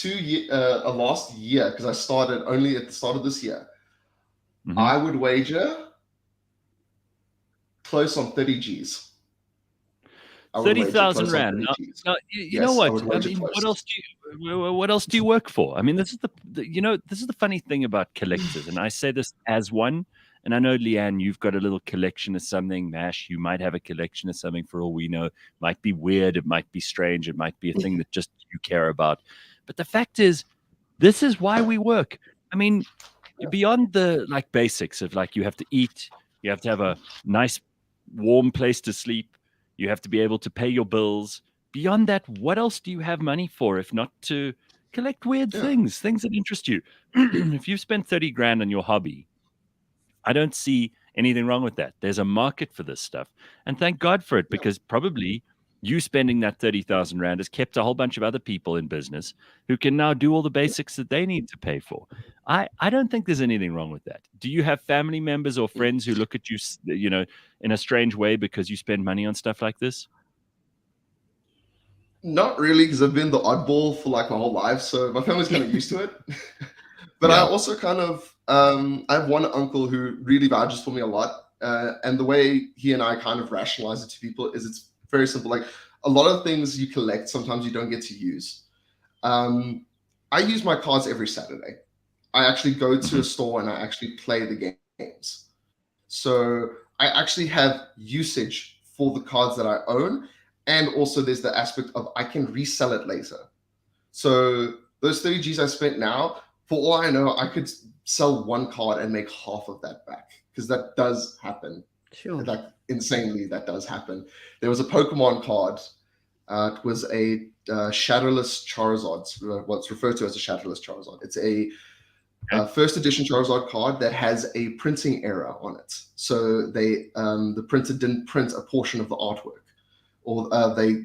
[SPEAKER 9] last year, because I started only at the start of this year. I would wager close on 30 Gs.
[SPEAKER 1] 30,000 rand. Now, you know what? I mean, what else do you work for? I mean, this is the funny thing about collectors, and I say this as one. And I know, Leigh-Ann, you've got a little collection of something. Mash, you might have a collection of something, for all we know. It might be weird. It might be strange. It might be a thing that just you care about. But the fact is, this is why we work. I mean, beyond the basics of you have to eat, you have to have a nice, warm place to sleep, you have to be able to pay your bills. Beyond that, what else do you have money for if not to collect weird things that interest you? If you've spent 30 grand on your hobby, I don't see anything wrong with that. There's a market for this stuff. And thank God for it, because probably you spending that 30,000 rand has kept a whole bunch of other people in business who can now do all the basics that they need to pay for. I don't think there's anything wrong with that. Do you have family members or friends who look at you, in a strange way because you spend money on stuff like this?
[SPEAKER 9] Not really, because I've been the oddball for my whole life. So my family's kind of used to it. But I also kind of, I have one uncle who really vouches for me a lot. And the way he and I kind of rationalize it to people is it's very simple. A lot of things you collect, sometimes you don't get to use. I use my cards every Saturday. I actually go to a store and I actually play the games. So I actually have usage for the cards that I own. And also there's the aspect of I can resell it later. So those 30 G's I spent now, for all I know, I could sell one card and make half of that back, because that does happen.
[SPEAKER 3] Sure.
[SPEAKER 9] Like insanely, that does happen. There was a Pokemon card. It was a Shadowless Charizard, what's referred to as a Shadowless Charizard. It's a first edition Charizard card that has a printing error on it. So the printer didn't print a portion of the artwork, or they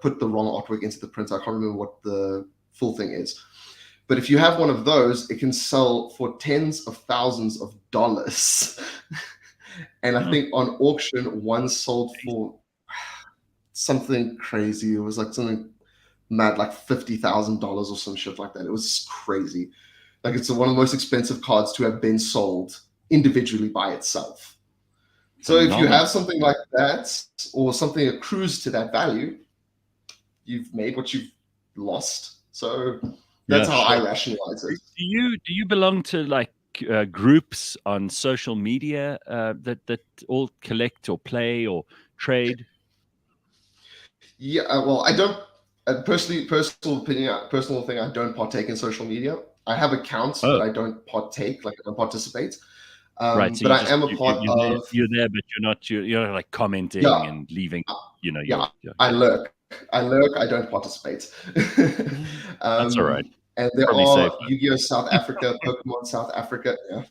[SPEAKER 9] put the wrong artwork into the printer. I can't remember what the full thing is. But if you have one of those, it can sell for tens of thousands of dollars. And I think on auction, one sold for something crazy. It was like something mad, like $50,000 or some shit like that. It was crazy. Like, it's one of the most expensive cards to have been sold individually by itself. So if you have something like that, or something accrues to that value, you've made what you've lost. So that's how I rationalize it.
[SPEAKER 1] Do you belong to like groups on social media that all collect or play or trade?
[SPEAKER 9] Yeah, well, I don't personal thing. I don't partake in social media. I have accounts, but I don't partake. Like, I don't participate.
[SPEAKER 1] Right, so
[SPEAKER 9] but I am a part of.
[SPEAKER 1] You're there, but you're like commenting and leaving. I
[SPEAKER 9] lurk. I don't participate.
[SPEAKER 1] That's all right.
[SPEAKER 9] And there are Yu-Gi-Oh! South Africa, Pokemon South Africa. Yeah.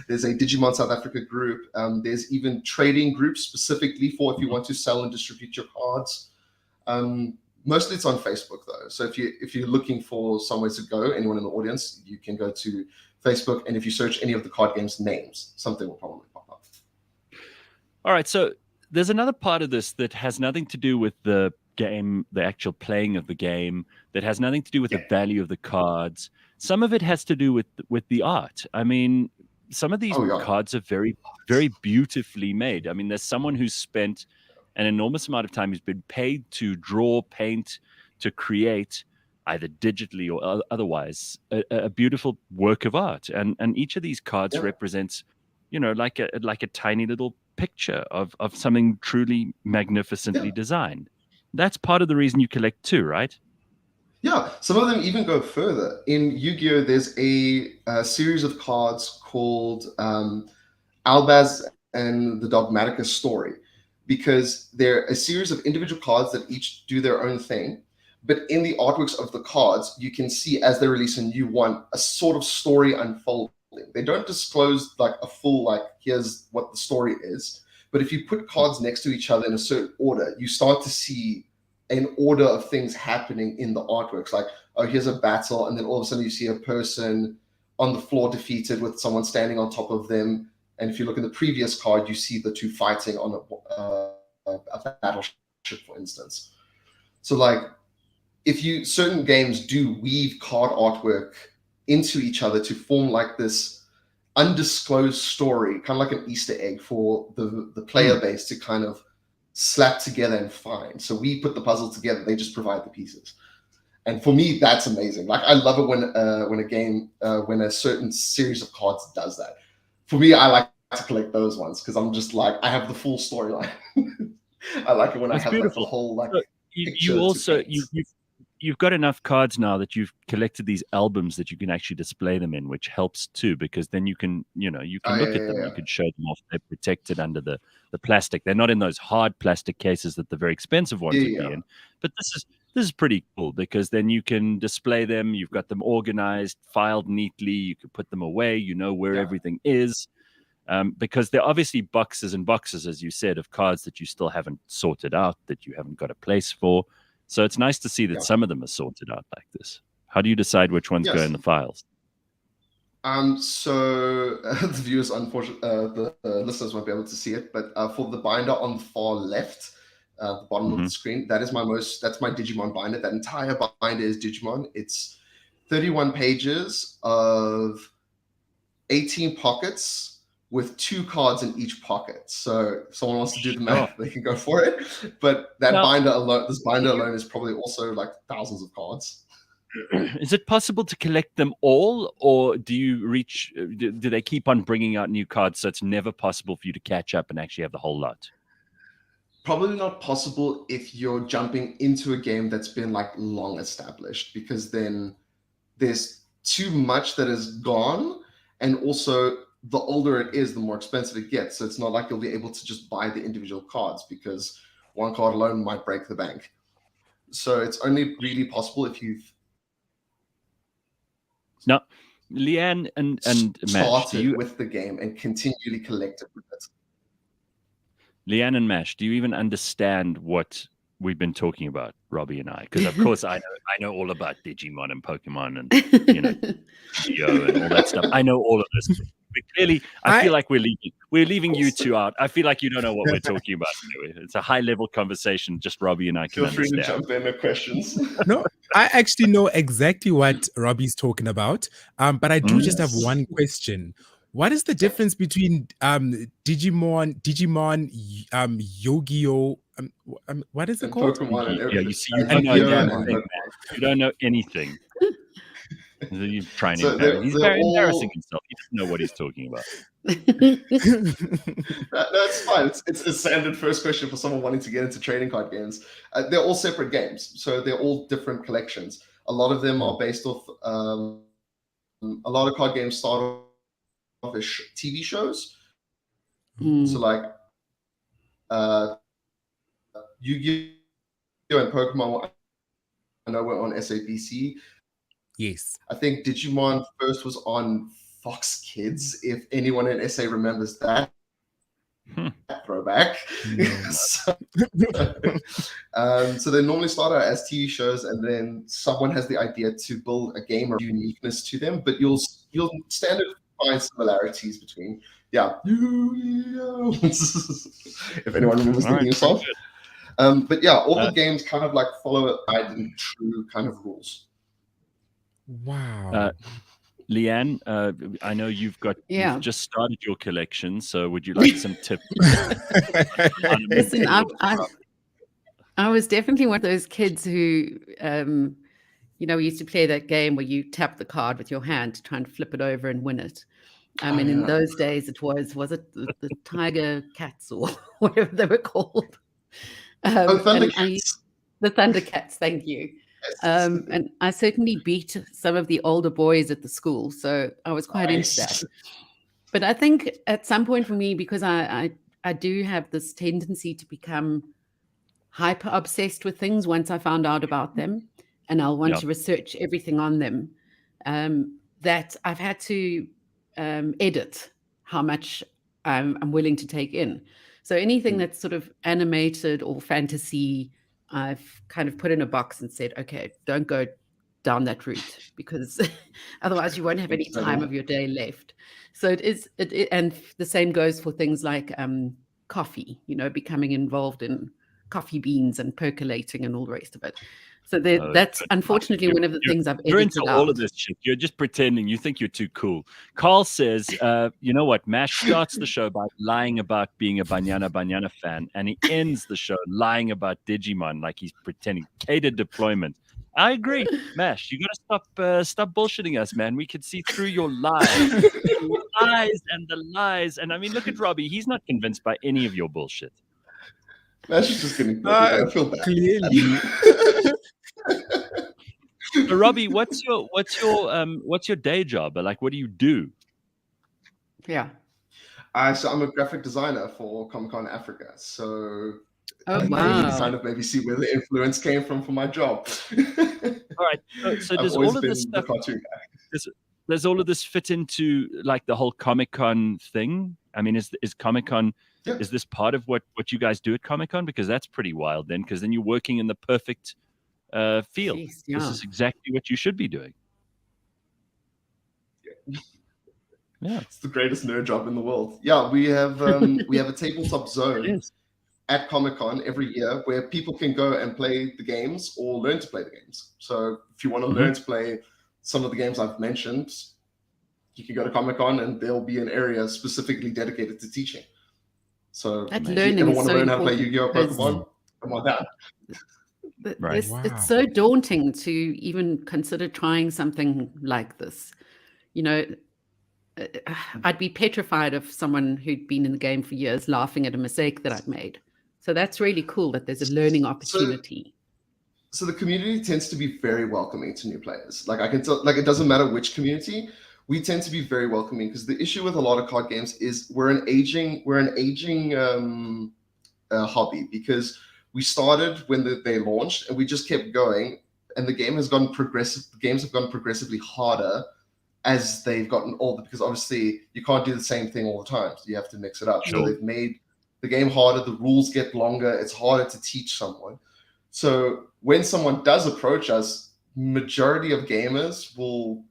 [SPEAKER 9] There's a Digimon South Africa group. There's even trading groups specifically for if you want to sell and distribute your cards. Mostly it's on Facebook though. So if you're looking for somewhere to go, anyone in the audience, you can go to Facebook, and if you search any of the card games names, something will probably pop up.
[SPEAKER 1] All right, so there's another part of this that has nothing to do with the game, the actual playing of the game, that has nothing to do with the value of the cards. Some of it has to do with the art. I mean, some of these cards are very, very beautifully made. I mean, there's someone who's spent an enormous amount of time, who's been paid to draw, paint, to create, either digitally or otherwise, a beautiful work of art. And each of these cards represents, like a tiny little picture of something truly magnificently designed. That's part of the reason you collect too, right?
[SPEAKER 9] Yeah, some of them even go further. In Yu-Gi-Oh, there's a series of cards called Albaz and the Dogmatica Story, because they're a series of individual cards that each do their own thing. But in the artworks of the cards, you can see as they release a new one, a sort of story unfolding. They don't disclose like a full, like, here's what the story is. But if you put cards next to each other in a certain order, you start to see an order of things happening in the artworks. Like, oh, here's a battle, and then all of a sudden you see a person on the floor defeated with someone standing on top of them. And if you look in the previous card, you see the two fighting on a battleship, for instance. So, like, certain games do weave card artwork into each other to form like this undisclosed story, kind of like an Easter egg for the player base to kind of slap together and find. So we put the puzzle together, they just provide the pieces. And for me, that's amazing. Like, I love it when a certain series of cards does that. For me, I like to collect those ones because I'm just like, I have the full storyline. I like it when I have like, the whole like.
[SPEAKER 1] So you've got enough cards now that you've collected these albums that you can actually display them in, which helps too, because then you can look at them, you can show them off. They're protected under the plastic. They're not in those hard plastic cases that the very expensive ones would be in. But this is pretty cool because then you can display them. You've got them organized, filed neatly. You can put them away. You know where everything is. Because they're obviously boxes and boxes, as you said, of cards that you still haven't sorted out, that you haven't got a place for. So it's nice to see that some of them are sorted out like this. How do you decide which ones go in the files?
[SPEAKER 9] So the viewers, unfortunately, the listeners won't be able to see it, but for the binder on the far left, the bottom of the screen, that's my Digimon binder. That entire binder is Digimon. It's 31 pages of 18 pockets with 2 cards in each pocket. So if someone wants to do the math, they can go for it. But this binder alone is probably also like thousands of cards.
[SPEAKER 1] Is it possible to collect them all, or do you reach? Do they keep on bringing out new cards, so it's never possible for you to catch up and actually have the whole lot?
[SPEAKER 9] Probably not possible if you're jumping into a game that's been like long established, because then there's too much that is gone, and also the older it is, the more expensive it gets. So it's not like you'll be able to just buy the individual cards, because one card alone might break the bank. So it's only really possible if you've
[SPEAKER 1] Leigh-Ann and Mash,
[SPEAKER 9] started with the game and continually collected with it.
[SPEAKER 1] Leigh-Ann and Mash, do you even understand what we've been talking about, Robbie and I? Because of course I know all about Digimon and Pokemon and Yu-Gi-Oh and all that stuff. I know all of this. But clearly, I feel like we're leaving you two out. I feel like you don't know what we're talking about. It's a high-level conversation. Just Robbie and I can
[SPEAKER 9] Feel free
[SPEAKER 1] understand.
[SPEAKER 9] to jump in with questions.
[SPEAKER 2] No, I actually know exactly what Robbie's talking about. But I do just have one question. What is the difference between Digimon, Yu-Gi-Oh? What is it called?
[SPEAKER 9] Pokemon and
[SPEAKER 1] Yeah, you see, you don't know anything. You don't know anything. You're trying to he's very embarrassing himself. He doesn't know what he's talking about.
[SPEAKER 9] That's fine. It's a standard first question for someone wanting to get into trading card games. They're all separate games, so they're all different collections. A lot of them are based off. A lot of card games start off as TV shows. So like Yu-Gi-Oh and Pokemon, I know we're on SABC.
[SPEAKER 2] Yes.
[SPEAKER 9] I think Digimon first was on Fox Kids, if anyone in SA remembers that. Throwback. So they normally start out as TV shows, and then someone has the idea to build a game or uniqueness to them, but you'll standard find similarities between Yu-Gi-Oh! If anyone remembers the theme song. But yeah, all the games kind of like follow a true kind of rules.
[SPEAKER 2] Wow.
[SPEAKER 1] Leigh-Ann, I know you've just started your collection, so would you like some tips?
[SPEAKER 3] Listen, I was definitely one of those kids who, we used to play that game where you tap the card with your hand to try and flip it over and win it. And in those days, it was it the Tiger Cats or whatever they were called?
[SPEAKER 9] Thundercats.
[SPEAKER 3] The Thundercats, thank you. And I certainly beat some of the older boys at the school, so I was quite into that. But I think at some point for me, because I do have this tendency to become hyper obsessed with things once I found out about them, and I'll want to research everything on them, that I've had to edit how much I'm willing to take in. So anything that's sort of animated or fantasy, I've kind of put in a box and said, okay, don't go down that route, because otherwise you won't have any time of your day left. So and the same goes for things like coffee, becoming involved in coffee beans and percolating and all the rest of it. So that's unfortunately one of the things I've edited
[SPEAKER 1] You're into
[SPEAKER 3] out.
[SPEAKER 1] all of this shit. You're just pretending. You think you're too cool. Carl says, you know what? Mash starts the show by lying about being a Banyana Banyana fan, and he ends the show lying about Digimon, like he's pretending. Catered deployment. I agree, Mash. You gotta stop bullshitting us, man. We can see through your lies, the lies. And I mean, look at Robbie. He's not convinced by any of your bullshit.
[SPEAKER 9] Mash is just getting. I feel bad.
[SPEAKER 2] Clearly.
[SPEAKER 1] So Robbie, what's your day job? Like, what do you do?
[SPEAKER 3] Yeah.
[SPEAKER 9] So I'm a graphic designer for Comic-Con Africa. So
[SPEAKER 3] wow.
[SPEAKER 9] You can kind of maybe see where the influence came from for my job.
[SPEAKER 1] All right. So does all of this stuff? Does all of this fit into like the whole Comic-Con thing? I mean, is Comic-Con? Yeah. Is this part of what you guys do at Comic-Con? Because that's pretty wild then, because then you're working in the perfect field. Jeez, yeah. This is exactly what you should be doing.
[SPEAKER 9] Yeah, it's the greatest nerd job in the world. Yeah, we have a tabletop zone at Comic-Con every year where people can go and play the games or learn to play the games. So if you want to learn to play some of the games I've mentioned, you can go to Comic-Con and there'll be an area specifically dedicated to teaching. So
[SPEAKER 3] that
[SPEAKER 9] if you ever want to learn how to play Yu-Gi-Oh! Pokemon, come on down.
[SPEAKER 1] Right.
[SPEAKER 3] It's so daunting to even consider trying something like this. You know, I'd be petrified of someone who'd been in the game for years laughing at a mistake that I'd made. So that's really cool that there's a learning opportunity.
[SPEAKER 9] So the community tends to be very welcoming to new players. Like I can tell, like it doesn't matter which community, we tend to be very welcoming, because the issue with a lot of card games is we're an aging hobby, because we started when they launched and we just kept going, and the games have gone progressively harder as they've gotten older, because obviously you can't do the same thing all the time. So you have to mix it up.
[SPEAKER 1] Sure.
[SPEAKER 9] So they've made the game harder, the rules get longer, it's harder to teach someone. So when someone does approach us, majority of gamers will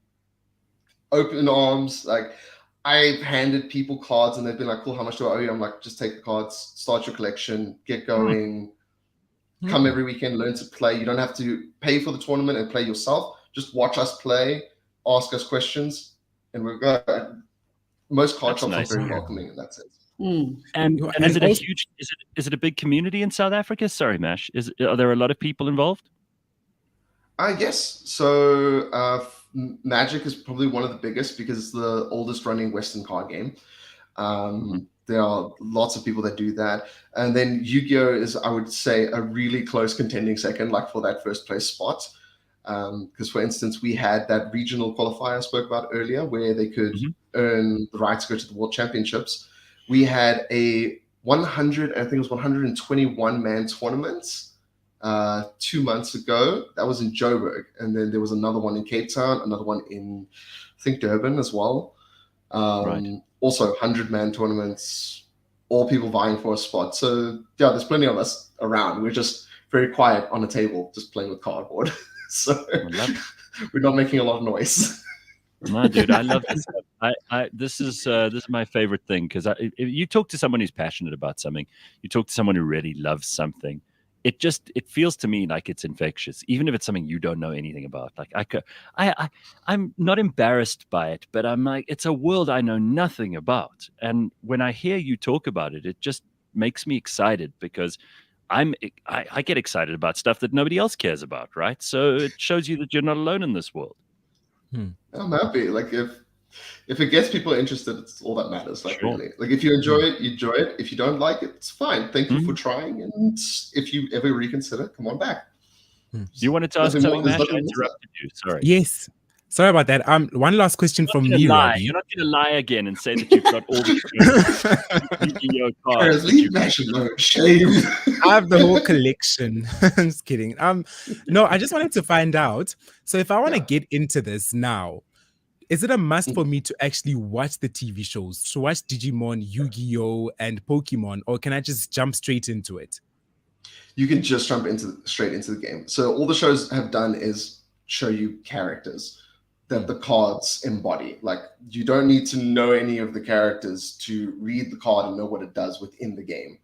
[SPEAKER 9] open arms. Like I've handed people cards and they've been like, cool, how much do I owe you? I'm like, just take the cards, start your collection, get going, come every weekend, learn to play. You don't have to pay for the tournament and play yourself. Just watch us play, ask us questions, and we're good. Most card shops are very welcoming in that sense.
[SPEAKER 1] And is it a huge? Is it a big community in South Africa? Sorry, Mash. Are there a lot of people involved?
[SPEAKER 9] Yes. So Magic is probably one of the biggest, because it's the oldest running Western card game. There are lots of people that do that, and then Yu-Gi-Oh is, I would say, a really close contending second, like for that first place spot. Because for instance, we had that regional qualifier I spoke about earlier, where they could earn the right to go to the World Championships. We had a 121 man tournament 2 months ago. That was in Joburg, and then there was another one in Cape Town, another one in, I think, Durban as well. Also 100-man tournaments, all people vying for a spot. So yeah, there's plenty of us around. We're just very quiet on a table, just playing with cardboard. So we're not making a lot of noise.
[SPEAKER 1] No, dude, I love this. This is my favorite thing, because if you talk to someone who's passionate about something, you talk to someone who really loves something, it feels to me like it's infectious, even if it's something you don't know anything about. Like I'm not embarrassed by it, but I'm like, it's a world I know nothing about, and when I hear you talk about it, it just makes me excited, because I get excited about stuff that nobody else cares about, right? So it shows you that you're not alone in this world.
[SPEAKER 9] I'm happy. Like if it gets people interested, it's all that matters. Like really, like if you enjoy it, you enjoy it. If you don't like it, it's fine. Thank you for trying, and if you ever reconsider, come on back.
[SPEAKER 1] You wanted to ask something, Mash? I interrupted you. Sorry.
[SPEAKER 2] Yes. Sorry about that. One last question from me, Robbie.
[SPEAKER 1] You're not going to lie again and say that you've got all the cards.
[SPEAKER 9] Leave Mash alone. Shame.
[SPEAKER 2] I have the whole collection. I'm just kidding. No, I just wanted to find out. So if I want to get into this now, is it a must for me to actually watch the TV shows, to watch Digimon, Yu-Gi-Oh, and Pokemon, or can I just jump straight into it?
[SPEAKER 9] You can just jump straight into the game. So all the shows have done is show you characters that the cards embody. Like you don't need to know any of the characters to read the card and know what it does within the game.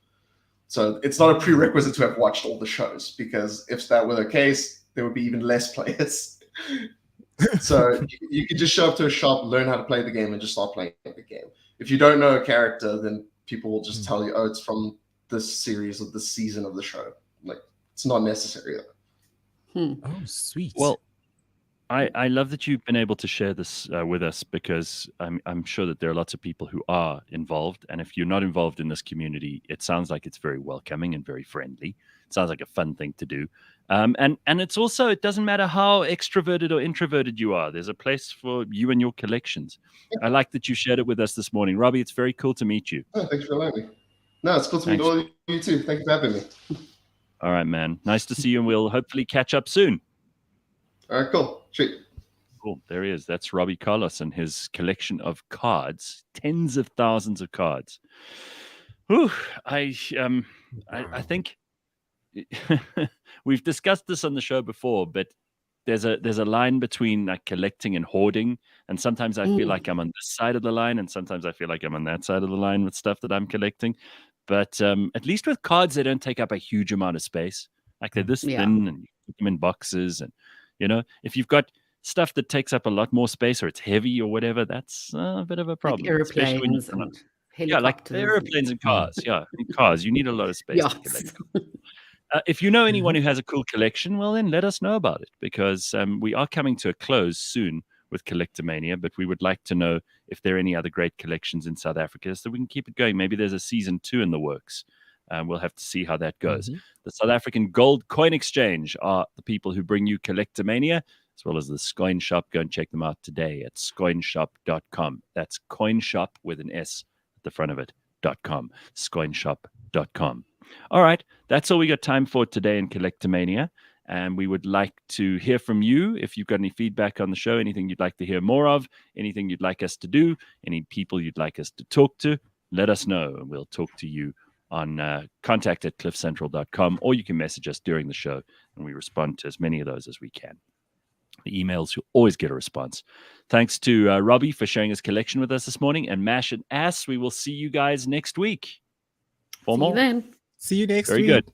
[SPEAKER 9] So it's not a prerequisite to have watched all the shows, because if that were the case, there would be even less players. So you can just show up to a shop, learn how to play the game, and just start playing the game. If you don't know a character, then people will just tell you, oh, it's from this series or this season of the show. Like it's not necessary though.
[SPEAKER 2] Oh, sweet.
[SPEAKER 1] Well, I love that you've been able to share this with us, because I'm sure that there are lots of people who are involved. And if you're not involved in this community, it sounds like it's very welcoming and very friendly. It sounds like a fun thing to do. And it's also, it doesn't matter how extroverted or introverted you are. There's a place for you and your collections. I like that you shared it with us this morning. Robbie, it's very cool to meet you.
[SPEAKER 9] Oh, thanks for allowing me. No, it's cool to meet all you too. Thank you for having me.
[SPEAKER 1] All right, man. Nice to see you, and we'll hopefully catch up soon.
[SPEAKER 9] All right, cool. Sweet.
[SPEAKER 1] Cool. There he is. That's Robbie Carlos and his collection of cards, tens of thousands of cards. Whew, I think we've discussed this on the show before, but there's a line between like collecting and hoarding, and sometimes I feel like I'm on this side of the line, and sometimes I feel like I'm on that side of the line with stuff that I'm collecting. But at least with cards, they don't take up a huge amount of space. Like they're this thin, and you put them in boxes, and if you've got stuff that takes up a lot more space, or it's heavy or whatever, that's a bit of a problem.
[SPEAKER 3] Like airplanes and helicopters.
[SPEAKER 1] Yeah, like airplanes and cars. Yeah, in cars, you need a lot of space to collect. If you know anyone who has a cool collection, well, then let us know about it, because we are coming to a close soon with Collectomania, but we would like to know if there are any other great collections in South Africa so we can keep it going. Maybe there's a season 2 in the works. We'll have to see how that goes. The South African Gold Coin Exchange are the people who bring you Collectomania, as well as the Scoin Shop. Go and check them out today at scoinshop.com. That's coinshop with an S at the front of it, .com, scoinshop.com. All right, that's all we got time for today in Collectomania. And we would like to hear from you. If you've got any feedback on the show, anything you'd like to hear more of, anything you'd like us to do, any people you'd like us to talk to, let us know. And we'll talk to you on contact@cliffcentral.com, or you can message us during the show, and we respond to as many of those as we can. The emails, you'll always get a response. Thanks to Robbie for sharing his collection with us this morning, and Mash and Ass. We will see you guys next week.
[SPEAKER 3] See you then.
[SPEAKER 2] See you next week.
[SPEAKER 1] Very good.